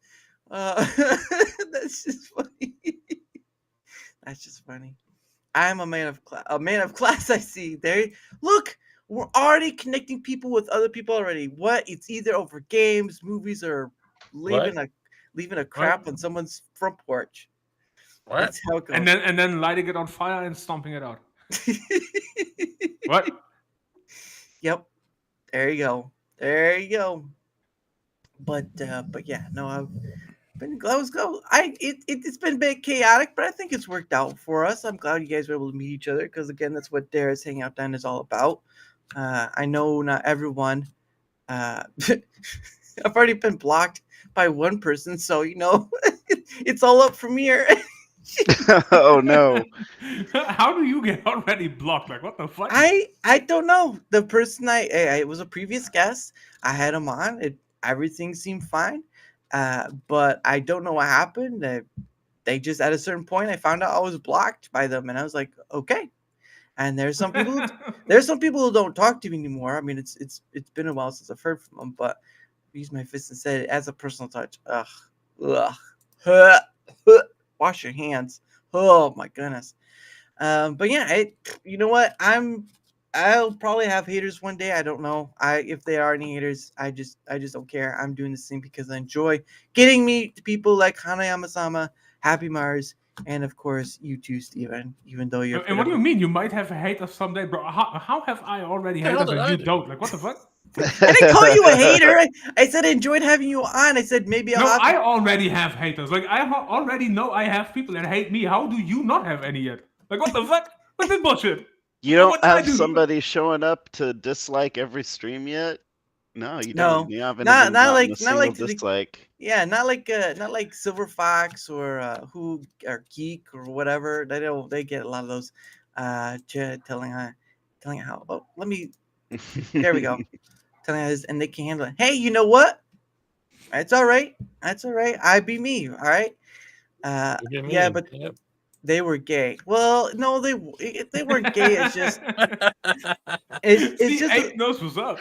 That's just funny. That's just funny. I'm a man of class. A man of class. I see. There. Look, we're already connecting people with other people already. What? It's either over games, movies, or leaving a crap on someone's front porch. What? That's how it goes. And then lighting it on fire and stomping it out. What? Yep. There you go. But yeah, no, I've been glad to go. It's been a bit chaotic, but I think it's worked out for us. I'm glad you guys were able to meet each other, because again, that's what Dara's Hangout Den is all about. I know not everyone. I've already been blocked by one person, so it's all up from here. Oh no! How do you get already blocked? Like, what the fuck? I don't know. The person it was a previous guest. I had him on. Everything seemed fine, but I don't know what happened. They just, at a certain point, I found out I was blocked by them, and I was like, okay. And there's some people who don't talk to me anymore. I mean, it's been a while since I've heard from them, but I used my fist and said it as a personal touch. Ugh. Wash your hands. Oh my goodness. But yeah, you know what? I'll probably have haters one day. I don't know. If they are any haters, I just don't care. I'm doing this thing because I enjoy getting me to people like Hanayama-san, HappyMars, and of course you too, Steven. Even though you're. And what do you mean? You might have haters someday, bro. How have I already haters and you don't? Like, what the fuck? I didn't call you a hater. I said I enjoyed having you on. I said maybe I'll I already have haters. Like, I already know I have people that hate me. How do you not have any yet? Like, what the fuck? What's this bullshit? You don't have somebody showing up to dislike every stream yet? No, you don't. You haven't not like dislike. Yeah, not like Silver Fox or Geek or whatever. They get a lot of those telling how. Oh, let me. There we go. Telling us, and they can handle it. Hey, you know what? That's all right. I be me. All right. Yeah, but they were gay. Well, no, they weren't gay. It's just it's just knows what's up.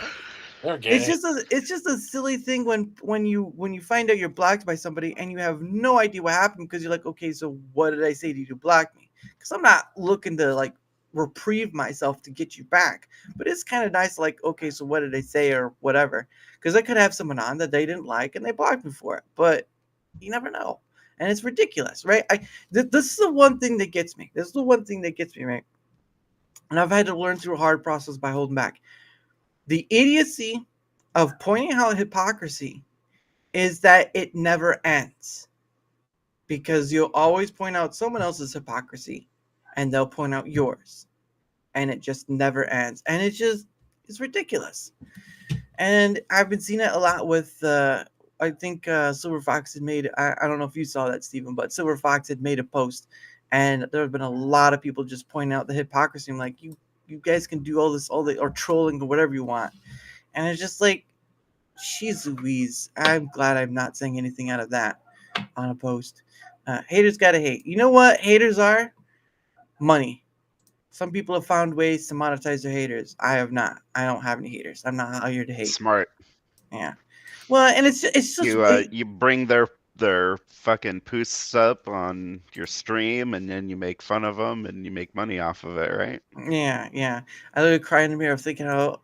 It's just a silly thing when you find out you're blocked by somebody and you have no idea what happened because you're like, okay, so what did I say to you to block me? Because I'm not looking to like reprieve myself to get you back, but it's kind of nice, like, okay, so what did I say or whatever? Because I could have someone on that they didn't like and they blocked me for it, but you never know, and it's ridiculous, right? This is the one thing that gets me. This is the one thing that gets me, right? And I've had to learn through a hard process by holding back. The idiocy of pointing out hypocrisy is that it never ends, because you'll always point out someone else's hypocrisy and they'll point out yours, and it just never ends. And it's ridiculous. And I've been seeing it a lot with, I think Silver Fox had made, I don't know if you saw that, Stephen, but Silver Fox had made a post, and there have been a lot of people just pointing out the hypocrisy. I'm like, you guys can do or trolling or whatever you want. And it's just like, jeez Louise, I'm glad I'm not saying anything out of that on a post. Haters gotta hate. You know what haters are? Money. Some people have found ways to monetize their haters. I have not. I don't have any haters. I'm not out here to hate. Smart. Yeah. Well, and it's just you bring their fucking posts up on your stream, and then you make fun of them, and you make money off of it, right? Yeah. I literally cry in the mirror thinking, oh,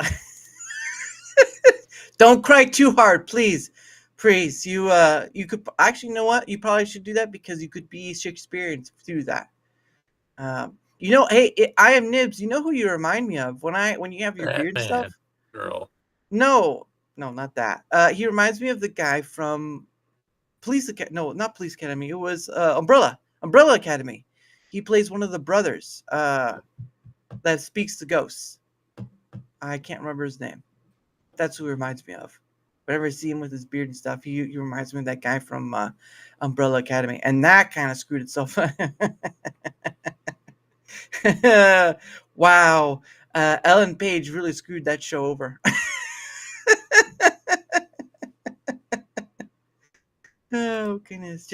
don't cry too hard, please. You could actually, you know what? You probably should do that because you could be Shakespearean through that. Hey, I am Nibs. You know who you remind me of when you have your beard stuff? Girl. No, not that. He reminds me of the guy from Police Academy. No, not Police Academy. It was Umbrella Academy. He plays one of the brothers that speaks to ghosts. I can't remember his name. That's who he reminds me of. Whenever I see him with his beard and stuff, he reminds me of that guy from Umbrella Academy. And that kind of screwed itself up. Wow. Ellen Page really screwed that show over. Oh, goodness.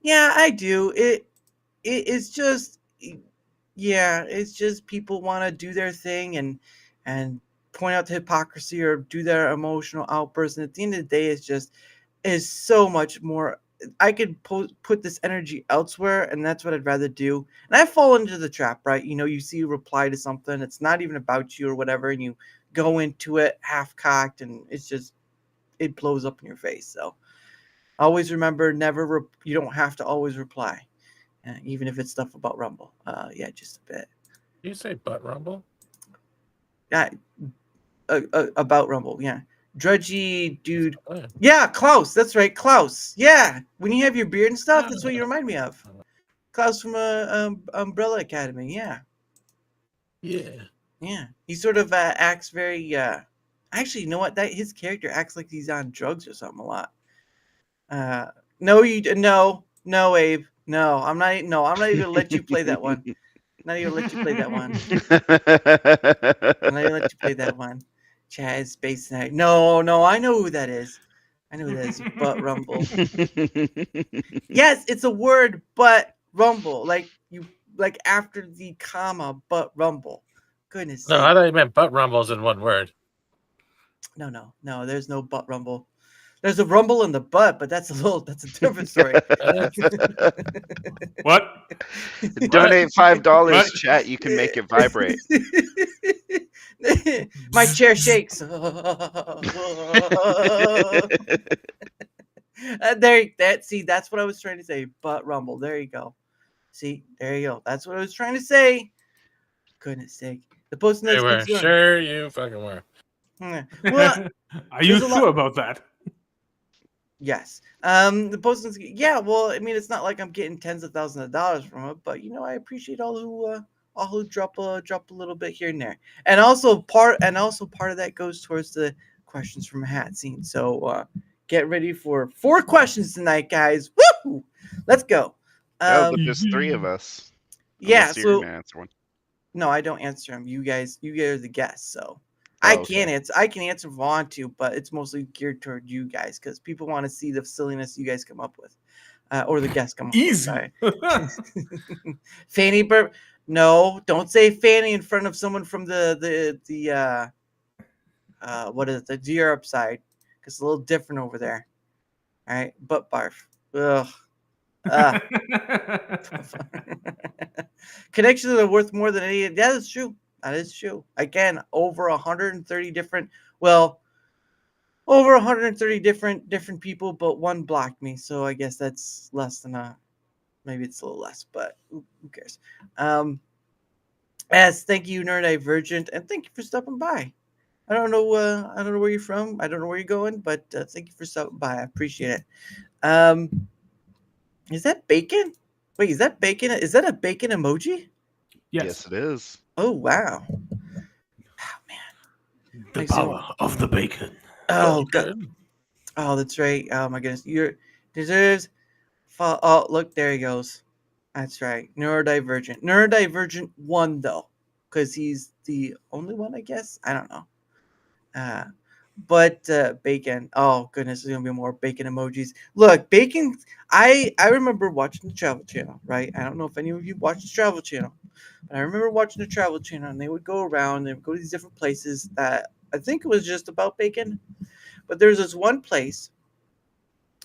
Yeah, I do. It's just, yeah, it's just people want to do their thing and point out the hypocrisy or do their emotional outbursts. And at the end of the day, it's so much more. I could put this energy elsewhere, and that's what I'd rather do. And I fall into the trap, right? You see a reply to something, it's not even about you or whatever, and you go into it half-cocked, and it blows up in your face. So always remember, you don't have to always reply, even if it's stuff about Rumble. Yeah, just a bit. Did you say butt Rumble? Yeah, about Rumble, yeah. Drudgy dude. Yeah, Klaus. That's right, Klaus. Yeah, when you have your beard and stuff, that's what you remind me of. Klaus from Umbrella Academy. Yeah. He sort of acts very. Actually, you know what? His character acts like he's on drugs or something a lot. No, Abe. No, I'm not even gonna let you play that one. I'm not even gonna let you play that one. Chaz Space Knight. No, I know who that is. Butt Rumble. Yes, it's a word, but Rumble. Like like after the comma, but rumble. Goodness No, sake. I thought you meant butt rumbles in one word. No. There's no butt rumble. There's a rumble in the butt, but that's a different story. What? Donate $5, What? chat. You can make it vibrate. My chair shakes. There, that's what I was trying to say. Butt rumble. There you go. See, there you go. That's what I was trying to say. Goodness sake. The post They notes were. keeps going. Sure, you fucking were. Well, Are you there's a lot- sure about that? yes. The post notes. Yeah. Well, I mean, it's not like I'm getting tens of thousands of dollars from it, but I appreciate all who drop a little bit here and there, and also part of that goes towards the questions from Hat Scene. So get ready for 4 questions tonight, guys. Woo! Let's go. Oh, but there's 3 of us. Yeah. Unless you're So gonna answer one. no, I don't answer them. You guys are the guests, so Oh, I okay. can answer. I can answer if I want to, but it's mostly geared toward you guys because people want to see the silliness you guys come up with, or the guests come up with. Easy. Sorry. Fanny burp. No, don't say Fanny in front of someone from the what is it, the Europe side, because it's a little different over there. All right, butt barf. Ugh. Connections are worth more than any. That is true. That is true. Again, over 130 different. Well, over 130 different people, but one blocked me. So I guess that's less than maybe it's a little less, but who cares? As thank you, Neurodivergent, and thank you for stopping by. I don't know where you're from. I don't know where you're going, but thank you for stopping by. I appreciate it. Is that bacon? Wait, is that bacon? Is that a bacon emoji? Yes, it is. Oh wow! Oh man, The Makes power of the bacon. oh god! Oh, that's right. Oh my goodness, you deserves. Oh, look, there he goes. That's right. Neurodivergent. Neurodivergent 1 though, because he's the only one, I guess. I don't know. But bacon. Oh goodness, there's gonna be more bacon emojis. Look, bacon. I remember watching the Travel Channel, right? I don't know if any of you watched the Travel Channel, but I remember watching the Travel Channel, and they would go around. They would go to these different places that I think it was just about bacon. But there's this one place.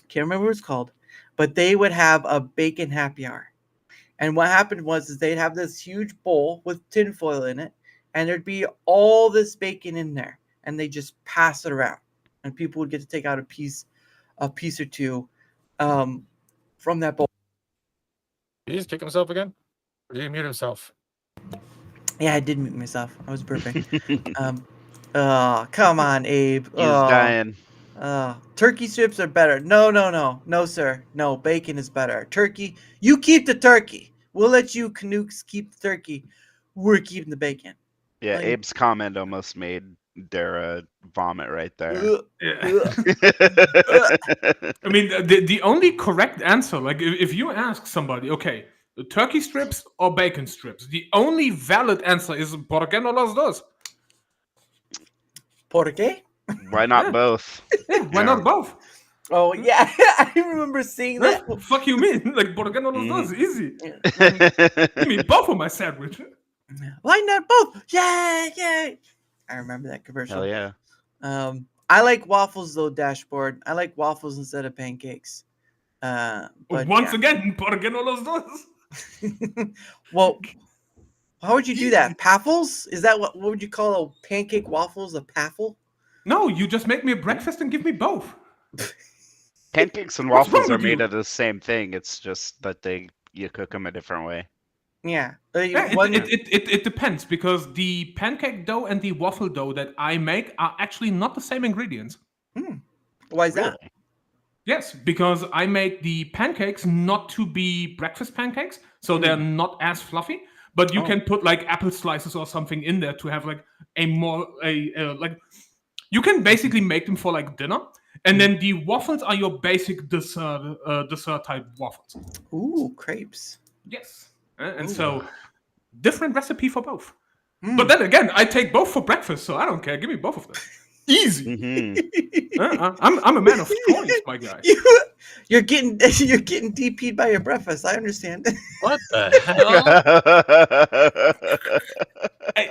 Can't remember what it's called, but they would have a bacon happy hour. And what happened was they'd have this huge bowl with tinfoil in it, and there'd be all this bacon in there, and they just pass it around, and people would get to take out a piece or two from that bowl. Did he just kick himself again? Or did he mute himself? Yeah, I did mute myself. I was burping. Oh, come on, Abe. He's dying. Turkey strips are better. No, sir. No, bacon is better. Turkey, you keep the turkey. We'll let you Canucks keep the turkey. We're keeping the bacon. Yeah, Like- Abe's comment almost made Dara vomit right there. Yeah. I mean, the only correct answer, like if you ask somebody, okay, turkey strips or bacon strips, the only valid answer is ¿por qué no los dos? ¿Por qué? Why not Yeah. both? Yeah, why not both? Oh, yeah. I remember seeing that. What the fuck you mean? Like, ¿por qué no los dos? Easy. Yeah. Give me both of my sandwich. Why not both? Yeah. I remember that commercial. Hell yeah. I like waffles though, Dashboard. I like waffles instead of pancakes. But Once again, ¿por qué no los dos? well, how would you do that? Paffles? Is that what would you call a pancake waffles? A paffle? No, you just make me a breakfast and give me both. Pancakes and What's wrong waffles are with you? made of the same thing. It's just that you cook them a different way. Yeah. Yeah, One- it depends because the pancake dough and the waffle dough that I make are actually not the same ingredients. Why is that? Yes, because I make the pancakes not to be breakfast pancakes, so they're not as fluffy. But you can put like apple slices or something in there to have like like you can basically make them for like dinner. And then the waffles are your basic dessert type waffles. Ooh, crepes. Yes, and so different recipe for both. But then again, I take both for breakfast, so I don't care. Give me both of them. Easy. Mhm. I'm a man of choice, my guy. You're getting DP'd by your breakfast. I understand. What the hell?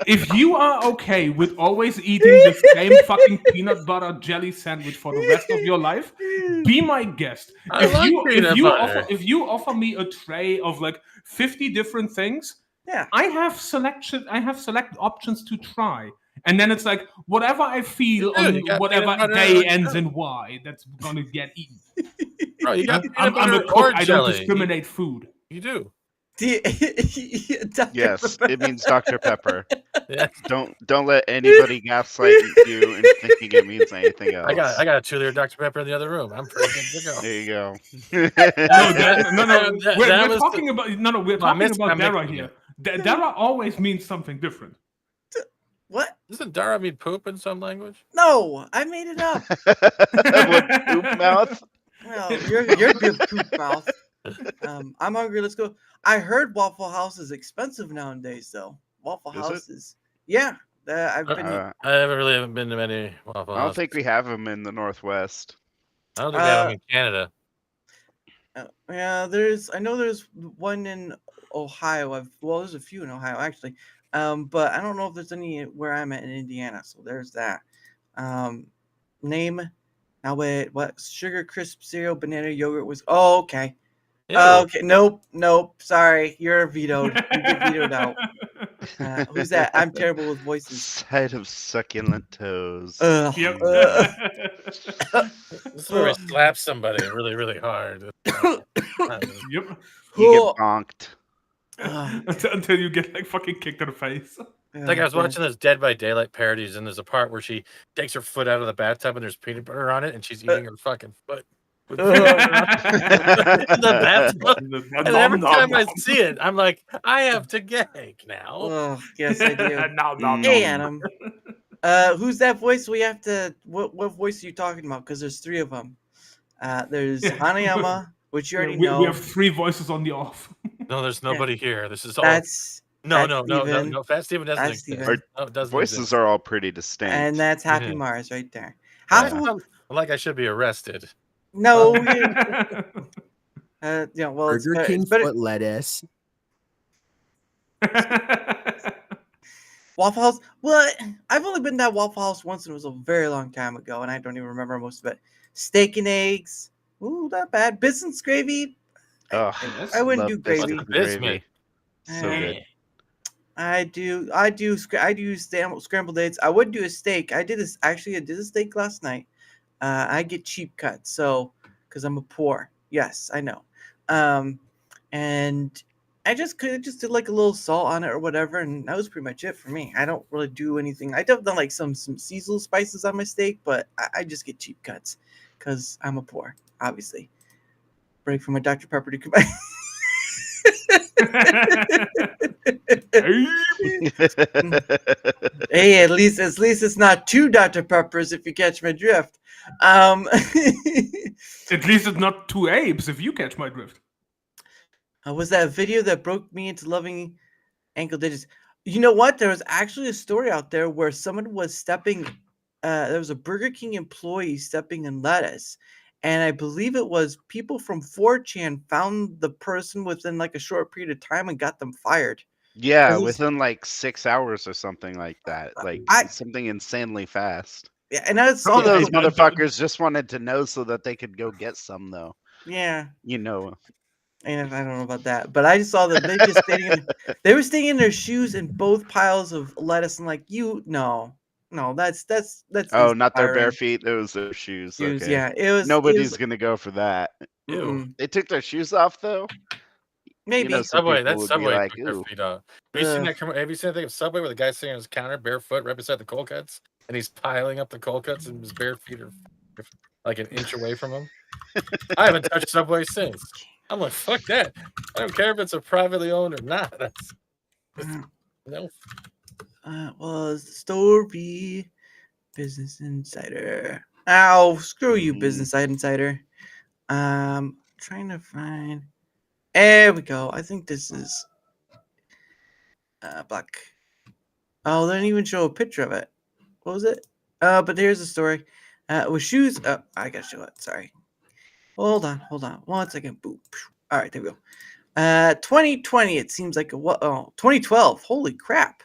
If you are okay with always eating the same fucking peanut butter jelly sandwich for the rest of your life, be my guest. I like peanut butter. If you offer me a tray of like 50 different things, Yeah. I have select options to try. And then it's like whatever I feel You do, on you got whatever peanut butter day and ends jelly. in Y that's gonna get eaten. Bro, you got I'm peanut a butter cook. or I don't jelly. discriminate food. You do. Dr. Yes, Pepper. it means Dr. Pepper. Yeah. Don't let anybody gaslight you into thinking it means anything else. I got a 2-liter Dr. Pepper in the other room. I'm pretty good to go. There you go. No, That we're was talking about we're talking about I'm Dara mixing here. it. Dara always means something different. What? Doesn't Dara mean poop in some language? No, I made it up. What, poop mouth? Well, you're good poop mouth. I'm hungry. Let's go. I heard Waffle House is expensive nowadays, though. Waffle Is it? House is. Yeah. I've been. I I haven't been to many Waffle don't Houses. think we have them in the Northwest. I don't think they have them in Canada. Yeah, I know there's one in Ohio. There's a few in Ohio actually. But I don't know if there's any where I'm at in Indiana. So there's that. Name. Now wait, what? Sugar crisp cereal, banana yogurt was. Oh, okay. Ew. Okay. Nope. Sorry, you're vetoed. You get vetoed out. Who's that? I'm terrible with voices. Side of succulent toes. Ugh. Yep. This is where we slap somebody really, really hard. Yep. You Cool. get bonked. Until you get like fucking kicked in the face. It's like I was watching those Dead by Daylight parodies, and there's a part where she takes her foot out of the bathtub and there's peanut butter on it, and she's eating her fucking foot. With peanut butter in the bathtub. And every time I see it, I'm like, I have to gag now. Oh, yes, I do. No. Hey, Adam. Who's that voice? We have to. What voice are you talking about? Because there's 3 of them. There's Hanayama, which you already know. We have 3 voices on the off. No, there's nobody here. This is all. That's No. Fat Steven doesn't That's exist. Steven. No, it doesn't Voices exist. are all pretty distinct. and that's Yeah. HappyMars right there. Yeah. How? Like I should be arrested. No. Yeah. Well, it's Burger better. King It's better. foot lettuce. Waffle House. Well, I've only been to that Waffle House once, and it was a very long time ago, and I don't even remember most of it. Steak and eggs. Ooh, not bad. Biscuits gravy. Ugh, I wouldn't love do gravy. biscuit Biscuit. gravy. So Eh, good. I do scrambled eggs. I would do a steak. I did a steak last night. I get cheap cuts, so because I'm a poor. Yes, I know. And I just did like a little salt on it or whatever, and that was pretty much it for me. I don't really do anything. I have done like some seasonal spices on my steak, but I just get cheap cuts because I'm a poor, obviously. Break from my Dr. Pepper to come back. Hey, at least it's not 2 Dr. Peppers if you catch my drift. At least it's not 2 apes, if you catch my drift. Was that video that broke me into loving ankle digits? You know what? There was actually a story out there where someone was stepping. There was a Burger King employee stepping in lettuce, and I believe it was people from 4chan found the person within like a short period of time and got them fired. Yeah, It was- within like 6 hours or something like that. Like I- something insanely fast. Yeah, and I Some saw of those that. motherfuckers just wanted to know so that they could go get some, though. Yeah, You know. and I don't know about that, but I just saw that they just they were staying in their shoes in both piles of lettuce, and like no, that's Oh, not their bare inspiring. feet. It was their shoes. Shoes, Okay. yeah, it was. Nobody's gonna go for that. Ew. Mm-mm. They took their shoes off though. Maybe. know, some Subway, people that's would be Subway. like, Took their "Ooh." feet off. Have you seen Ugh. that? Have you seen anything of Subway where the guy's sitting on his counter barefoot right beside the cold cuts, and he's piling up the cold cuts, and his bare feet are like an inch away from him? I haven't touched Subway since. I'm like, fuck that. I don't care if it's a privately owned or not. That's no. Was the story Business Insider? Ow! Screw you, Business Insider. Trying to find. There we go. I think this is black. Oh, they didn't even show a picture of it. What was it? But here's the story. With shoes. I gotta show it. Sorry. Hold on. 1 second. Boom. All right, there we go. 2020. It seems like 2012. Holy crap!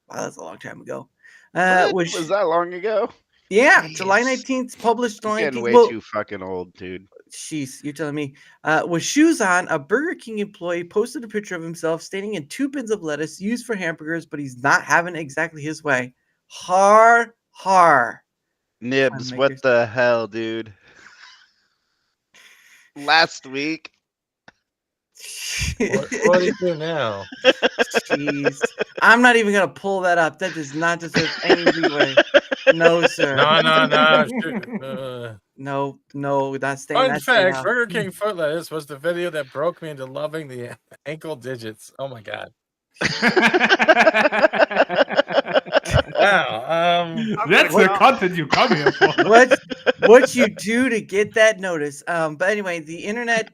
Wow, that's a long time ago. Was that long ago? Yeah, Jeez. July 19th, published I'm July getting 19th. way too fucking old, dude. Jeez, you're telling me. With shoes on, a Burger King employee posted a picture of himself standing in 2 bins of lettuce used for hamburgers, but he's not having it exactly his way. Har. Nibs, Fun what makers. the hell, dude? Last week. What do you do now? Jeez. I'm not even gonna pull that up. That does not deserve any leeway. No, sir. No. No, that's staying. Fun That's staying fact: out. Burger King foot lettuce was the video that broke me into loving the ankle digits. Oh my god! Wow. That's the content you come here for. What you do to get that notice? But anyway, the internet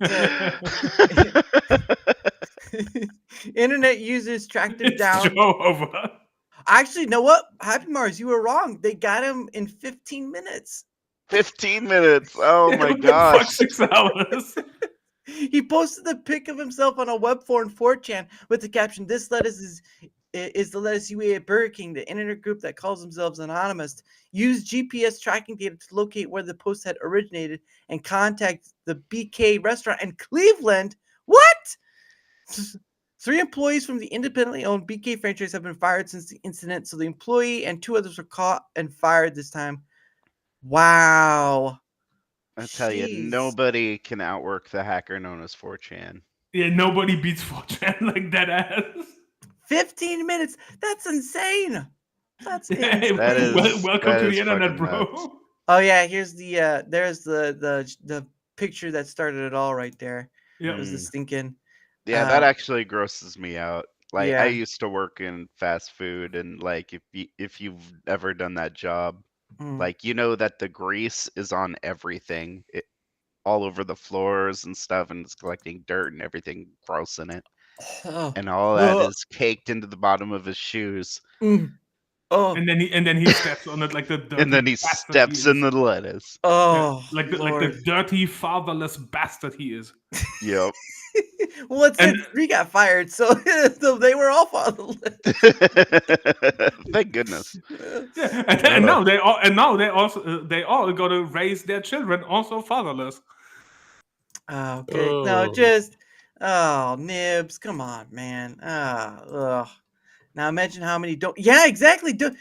internet users tracked him down. Show over. Actually, know what? HappyMars, you were wrong. They got him in 15 minutes. 15 minutes. Oh my Fuck, gosh. 6 hours. He posted a pic of himself on a web forum 4chan with the caption, "This lettuce is the lettuce you ate at Burger King." The internet group that calls themselves Anonymous used GPS tracking data to locate where the post had originated and contact the BK restaurant in Cleveland. What? 3 employees from the independently owned BK franchise have been fired since the incident, so the employee and 2 others were caught and fired this time. Wow. I tell you, Jeez. nobody can outwork the hacker known as 4chan. Yeah, nobody beats 4chan like that ass. 15 minutes. That's insane. That's Hey, insane. welcome to is the internet, fucking bro. nuts. Oh yeah, here's the there's the picture that started it all right there. Yeah. It was the stinking. Yeah, that actually grosses me out. Like yeah. I used to work in fast food, and like if you've ever done that job, like you know that the grease is on everything, all over the floors and stuff, and it's collecting dirt and everything gross in it, and all that is caked into the bottom of his shoes. Oh, And then he steps on it like the dirty And then he bastard steps he in the lettuce. oh, like the dirty fatherless bastard he is. Yep. Well, it said 3 got fired, so they were all fatherless. Thank goodness. Yeah, and now they all got to raise their children also fatherless. Okay, no, just Nibs, come on, man. Ugh. Now imagine how many don't. Yeah, exactly. That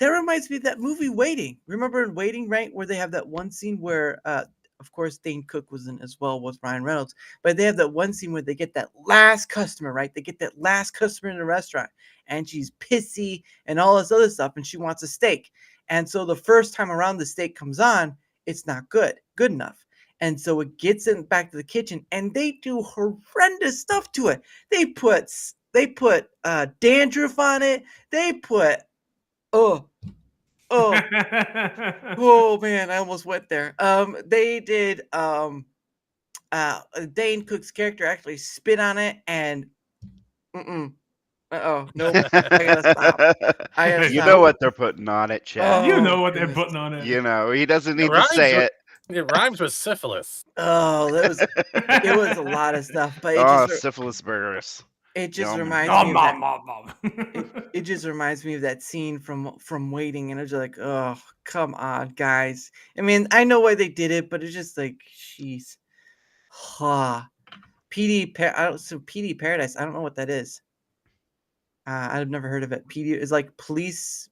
reminds me of that movie Waiting. Remember in Waiting, right, where they have that one scene where of course Dane Cook was in as well with Ryan Reynolds, but they have that one scene where they get that last customer, right? They get that last customer in the restaurant, and she's pissy and all this other stuff, and she wants a steak. And so the first time around the steak comes on, it's not good enough. And so it gets in back to the kitchen, and they do horrendous stuff to it. They put dandruff on it. They put oh man, I almost went there. They did Dane Cook's character actually spit on it, and nope. I gotta stop. You know what they're putting on it, Chad. You know what they're putting on it. You know, he doesn't need to say it. It rhymes with syphilis. Oh, it was a lot of stuff, but syphilis burgers. It just reminds me of it just reminds me of that scene from Waiting, and it's just like, oh, come on, guys. I mean, I know why they did it, but it's just like, jeez. PD Paradise. I don't know what that is. I've never heard of it. PD is like police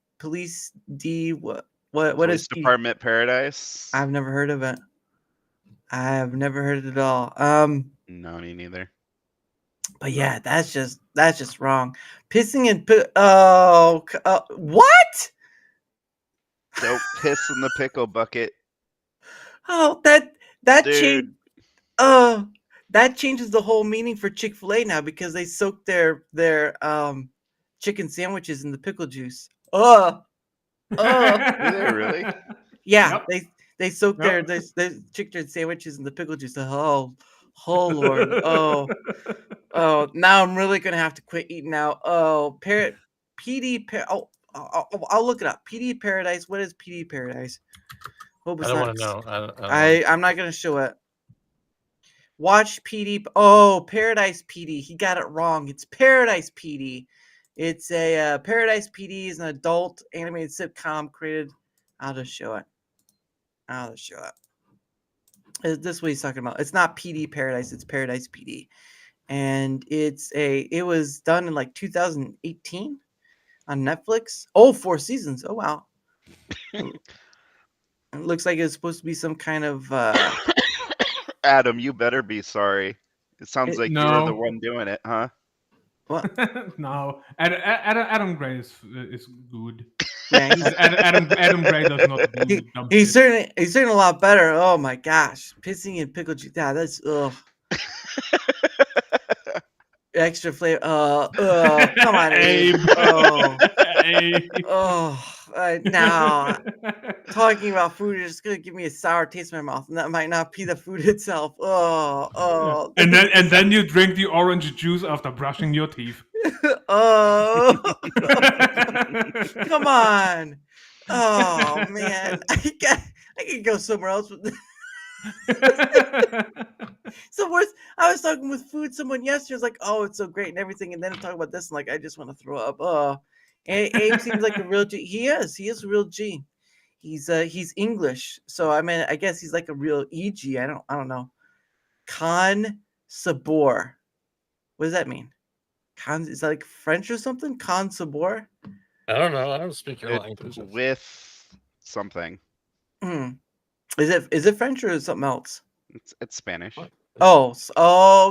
D. What Police is Department Paradise? I've never heard of it. I've never heard it at all. No, me neither. But yeah, that's just wrong. Pissing and what? Don't piss in the pickle bucket. Oh, that change. That changes the whole meaning for Chick-fil-A now, because they soak their chicken sandwiches in the pickle juice. Do they really? Yeah, they soak their chicken sandwiches in the pickle juice. Oh Lord. Oh, now I'm really gonna have to quit eating out. Oh, PD. I'll look it up. PD Paradise. What is PD Paradise? Hope I it's don't not. want to know. I don't know. I'm not gonna show it. Watch PD. Oh, Paradise PD. He got it wrong. It's Paradise PD. It's a Paradise PD is an adult animated sitcom created. I'll just show it. This is what he's talking about. It's not PD Paradise. It's Paradise PD, and it was done in like 2018 on Netflix. Oh, 4 seasons. Oh wow. It looks like it's supposed to be some kind of Adam, you better be sorry. It sounds like you were the No. one doing it, huh? what? No, Adam Gray is good. Yeah, he's, Adam Gray does not do dumb he's shit. certainly a lot better. Oh my gosh, pissing in pickle juice. Yeah, that's extra flavor. Come on, Abe. Now talking about food is just gonna give me a sour taste in my mouth, and that might not be the food itself. And then you drink the orange juice after brushing your teeth. Oh, come on. Oh man, I could go somewhere else with this. So worse, I was talking with someone yesterday was like, oh, it's so great and everything, and then I'm talking about this and like I just want to throw up. Abe seems like a real G. He is a real G. He's English, so I mean I guess he's like a real EG. I don't know. Con sabor. What does that mean? Is that like French or something? Con sabor? I don't know. I don't speak your language. With something. Is it French or is it something else? It's Spanish. Oh,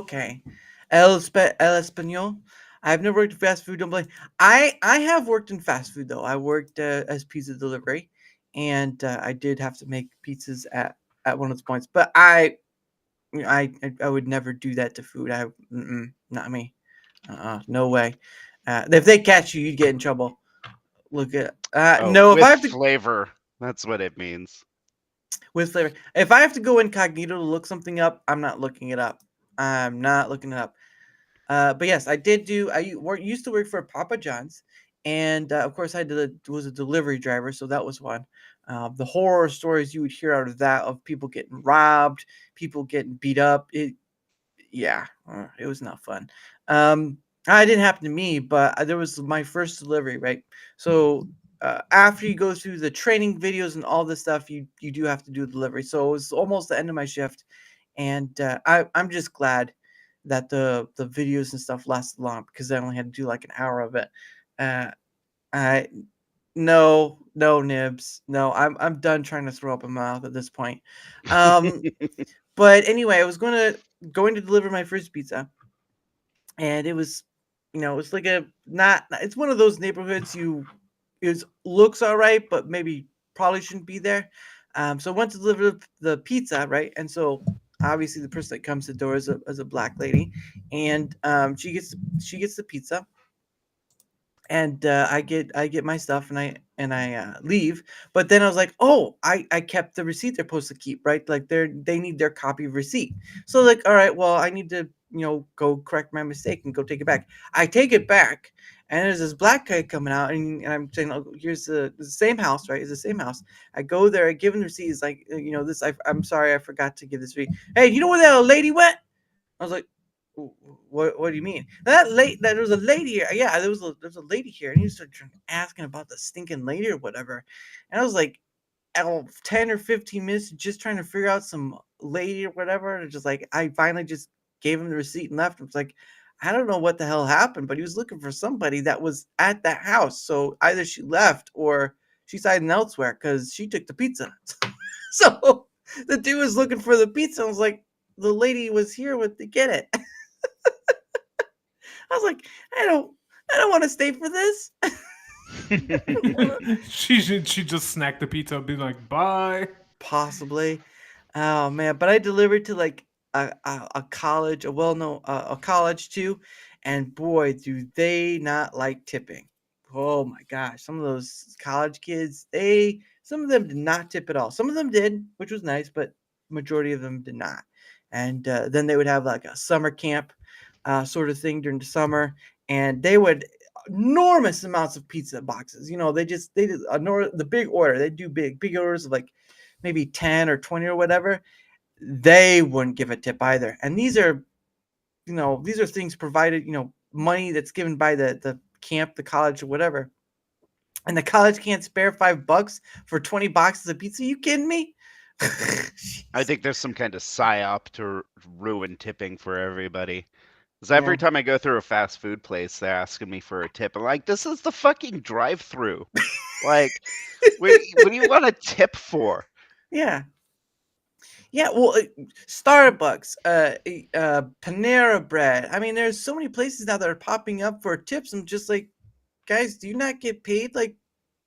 okay. El Español. I've never worked in fast food. Don't blame. I have worked in fast food though. I worked as pizza delivery, and I did have to make pizzas at one of those points. But I would never do that to food. Not me. No way. If they catch you, you'd get in trouble. Look at no. With If I have to flavor, that's what it means. With flavor. If I have to go incognito to look something up, I'm not looking it up. I'm not looking it up. But yes, I used to work for Papa John's, and of course I was a delivery driver, so that was one. The horror stories you would hear out of that, of people getting robbed, people getting beat up. It was not fun. It didn't happen to me, but there was my first delivery, right? So after you go through the training videos and all this stuff, you do have to do a delivery. So it was almost the end of my shift, and I'm just glad that the videos and stuff lasted long because I only had to do like an hour of it. No nibs. No, I'm done trying to throw up in my mouth at this point. But anyway, I was going to deliver my first pizza, and it was, it's like it's one of those neighborhoods it looks all right, but maybe probably shouldn't be there. So I went to deliver the pizza, right? And so obviously the person that comes to the door is a black lady, and she gets the pizza, and I get my stuff, and I leave. But then I was like, oh, I kept the receipt they're supposed to keep, right? Like they need their copy of receipt. So like, all right, well, I need to go correct my mistake and go take it back. I take it back, and there's this black guy coming out, and I'm saying, oh, here's the same house, right? It's the same house. I go there, I give him the receipt. He's like, this. I'm sorry, I forgot to give this receipt. Hey, you know where that lady went? I was like, what do you mean? There was a lady here. Yeah, there was a lady here, and he started asking about the stinking lady or whatever. And I was like, 10 or 15 minutes just trying to figure out some lady or whatever. And just like, I finally just gave him the receipt and left. I was like, I don't know what the hell happened, but he was looking for somebody that was at that house. So either she left or she's hiding elsewhere because she took the pizza. So the dude was looking for the pizza. I was like, the lady was here to get it. I was like, I don't want to stay for this. She just snack the pizza and be like, bye. Possibly. Oh man, but I delivered to like a college, a college too, and boy, do they not like tipping. Oh my gosh, some of those college kids, some of them did not tip at all. Some of them did, which was nice, but majority of them did not. And then they would have like a summer camp sort of thing during the summer, and they would enormous amounts of pizza boxes. They did the big order. They do big orders of like maybe 10 or 20 or whatever. They wouldn't give a tip either. And these are things provided, money that's given by the camp, the college, or whatever. And the college can't spare $5 for 20 boxes of pizza. You kidding me? I think there's some kind of psyop to ruin tipping for everybody. Because every time I go through a fast food place, they're asking me for a tip. I'm like, this is the fucking drive-through. Like, what do you want a tip for? Yeah. Yeah, well, Starbucks, Panera Bread. I mean, there's so many places now that are popping up for tips. I'm just like, guys, do you not get paid like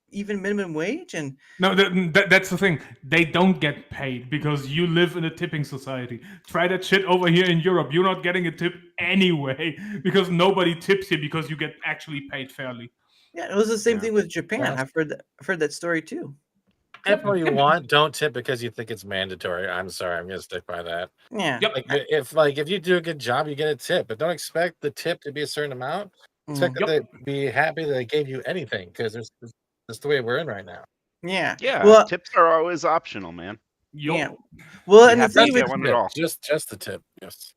even minimum wage? And no, that's the thing. They don't get paid because you live in a tipping society. Try that shit over here in Europe. You're not getting a tip anyway because nobody tips you because you get actually paid fairly. Yeah, it was the same thing with Japan. Yeah. I've heard that story too. Tip what you want. Don't tip because you think it's mandatory. I'm sorry. I'm gonna stick by that. Yeah. Yep. If you do a good job, you get a tip, but don't expect the tip to be a certain amount. Expect that they be happy that they gave you anything because that's the way we're in right now. Yeah. Yeah, Well, tips are always optional, man. yeah. Well, and the have to thing get with one at all. Just the tip. Yes.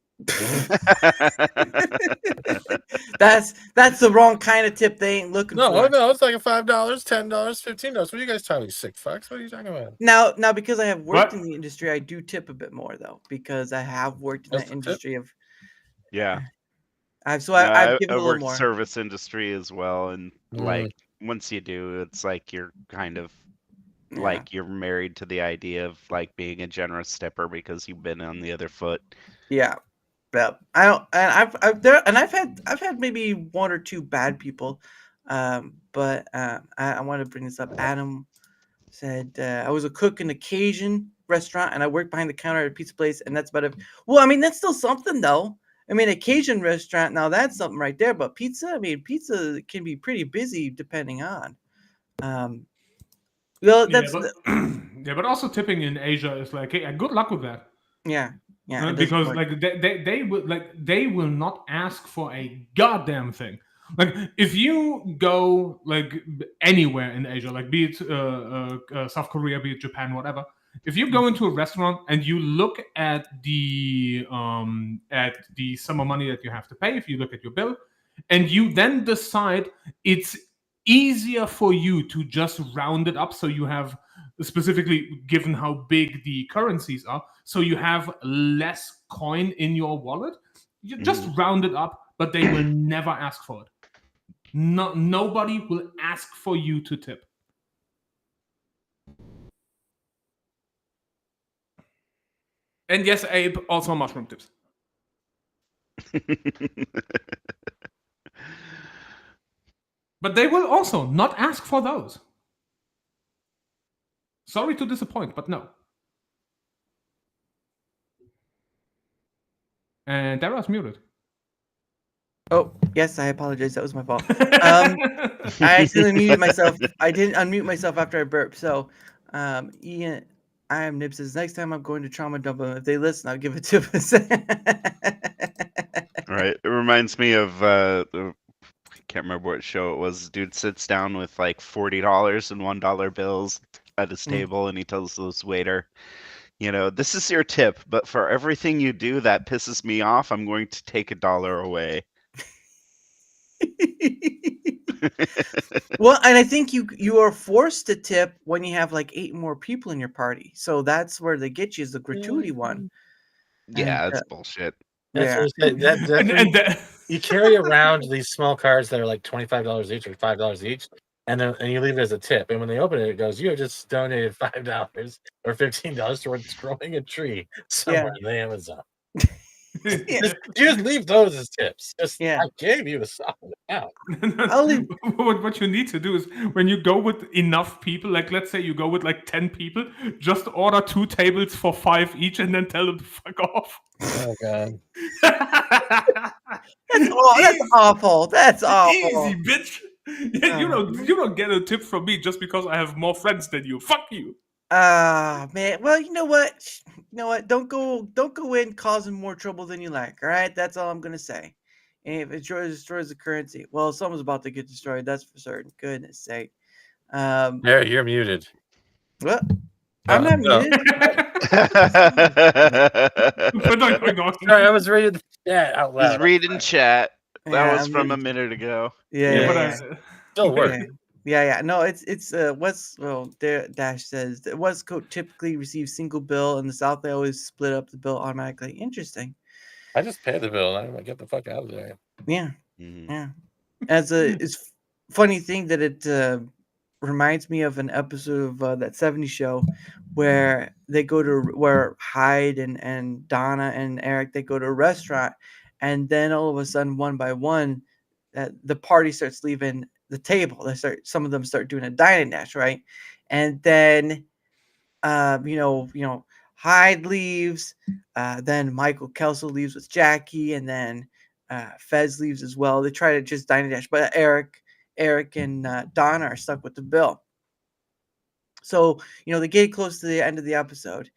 that's the wrong kind of tip they ain't looking for. No, it's like a $5, $10, $15. What are you guys talking? $6? What are you talking about? Now, because I have worked What? in the industry, I do tip a bit more though, because I have worked in Just that a tip? industry of. Yeah. I've No, given I a little worked more. service industry as well, and like once you do, it's like you're kind of like you're married to the idea of like being a generous tipper because you've been on the other foot. Yeah. But I don't, and I've had maybe one or two bad people, but I want to bring this up. Adam said I was a cook in a Cajun restaurant and I worked behind the counter at a pizza place, and that's about it. Well, I mean that's still something though. I mean a Cajun restaurant, now that's something right there. But pizza, I mean pizza can be pretty busy depending on. Well, that's but also tipping in Asia is like, hey, good luck with that. yeah. Because like they will not ask for a goddamn thing. Like if you go like anywhere in Asia, like be it South Korea, be it Japan, whatever. If you go into a restaurant and you look at the sum of money that you have to pay, if you look at your bill, and you then decide it's easier for you to just round it up, so you have, specifically given how big the currencies are, so you have less coin in your wallet, you just round it up, but they will never ask for it. Nobody will ask for you to tip. And yes, Abe, also mushroom tips. But they will also not ask for those. Sorry to disappoint, but no. And Dara's muted. Oh, yes, I apologize. That was my fault. I accidentally muted myself. I didn't unmute myself after I burped. So, Ian, I am Nib says, next time I'm going to trauma dump them. If they listen, I'll give it to them. Right. It reminds me of I can't remember what show it was. Dude sits down with like $40 and $1 bills at his table, and he tells this waiter, this is your tip, but for everything you do that pisses me off, I'm going to take $1 away. Well, and I think you are forced to tip when you have like 8 more people in your party. So that's where they get you, is the gratuity one. Yeah, And, that's bullshit. yeah. You carry around these small cards that are like $25 each or $5 each, and you leave it as a tip. And when they open it, it goes, "You have just donated $5 or $15 towards growing a tree somewhere in the Amazon." Just leave those as tips. I gave you a solid amount. What you need to do is, when you go with enough people, like let's say you go with like 10 people, just order 2 tables for 5 each, and then tell them to fuck off. Oh god, that's awful. That's awful. Easy, bitch. You don't get a tip from me just because I have more friends than you. Fuck you. Man. Well, you know what? Don't go in causing more trouble than you like. All right, that's all I'm gonna say. If it destroys the currency, well, someone's about to get destroyed. That's for certain. Goodness sake. There, you're muted. What? I'm not no. muted. Sorry, I was reading the chat out loud. He's reading chat. That Yeah, was I'm from a reading- minute ago. Yeah. Still work. Okay. Yeah. No, it's West. Well, Dash says the West Coast typically receives single bill, and the South they always split up the bill automatically. Interesting. I just pay the bill and I get the fuck out of there. Yeah. Mhm. Yeah. It's funny thing that it reminds me of an episode of that 70s show where they go to where Hyde and Donna and Eric they go to a restaurant, and then all of a sudden one by one the party starts leaving the table. Some of them start doing a dine and dash, right? And then Hyde leaves, then Michael Kelso leaves with Jackie, and then Fez leaves as well. They try to just dine and dash, but Eric and Donna are stuck with the bill. So they get close to the end of the episode,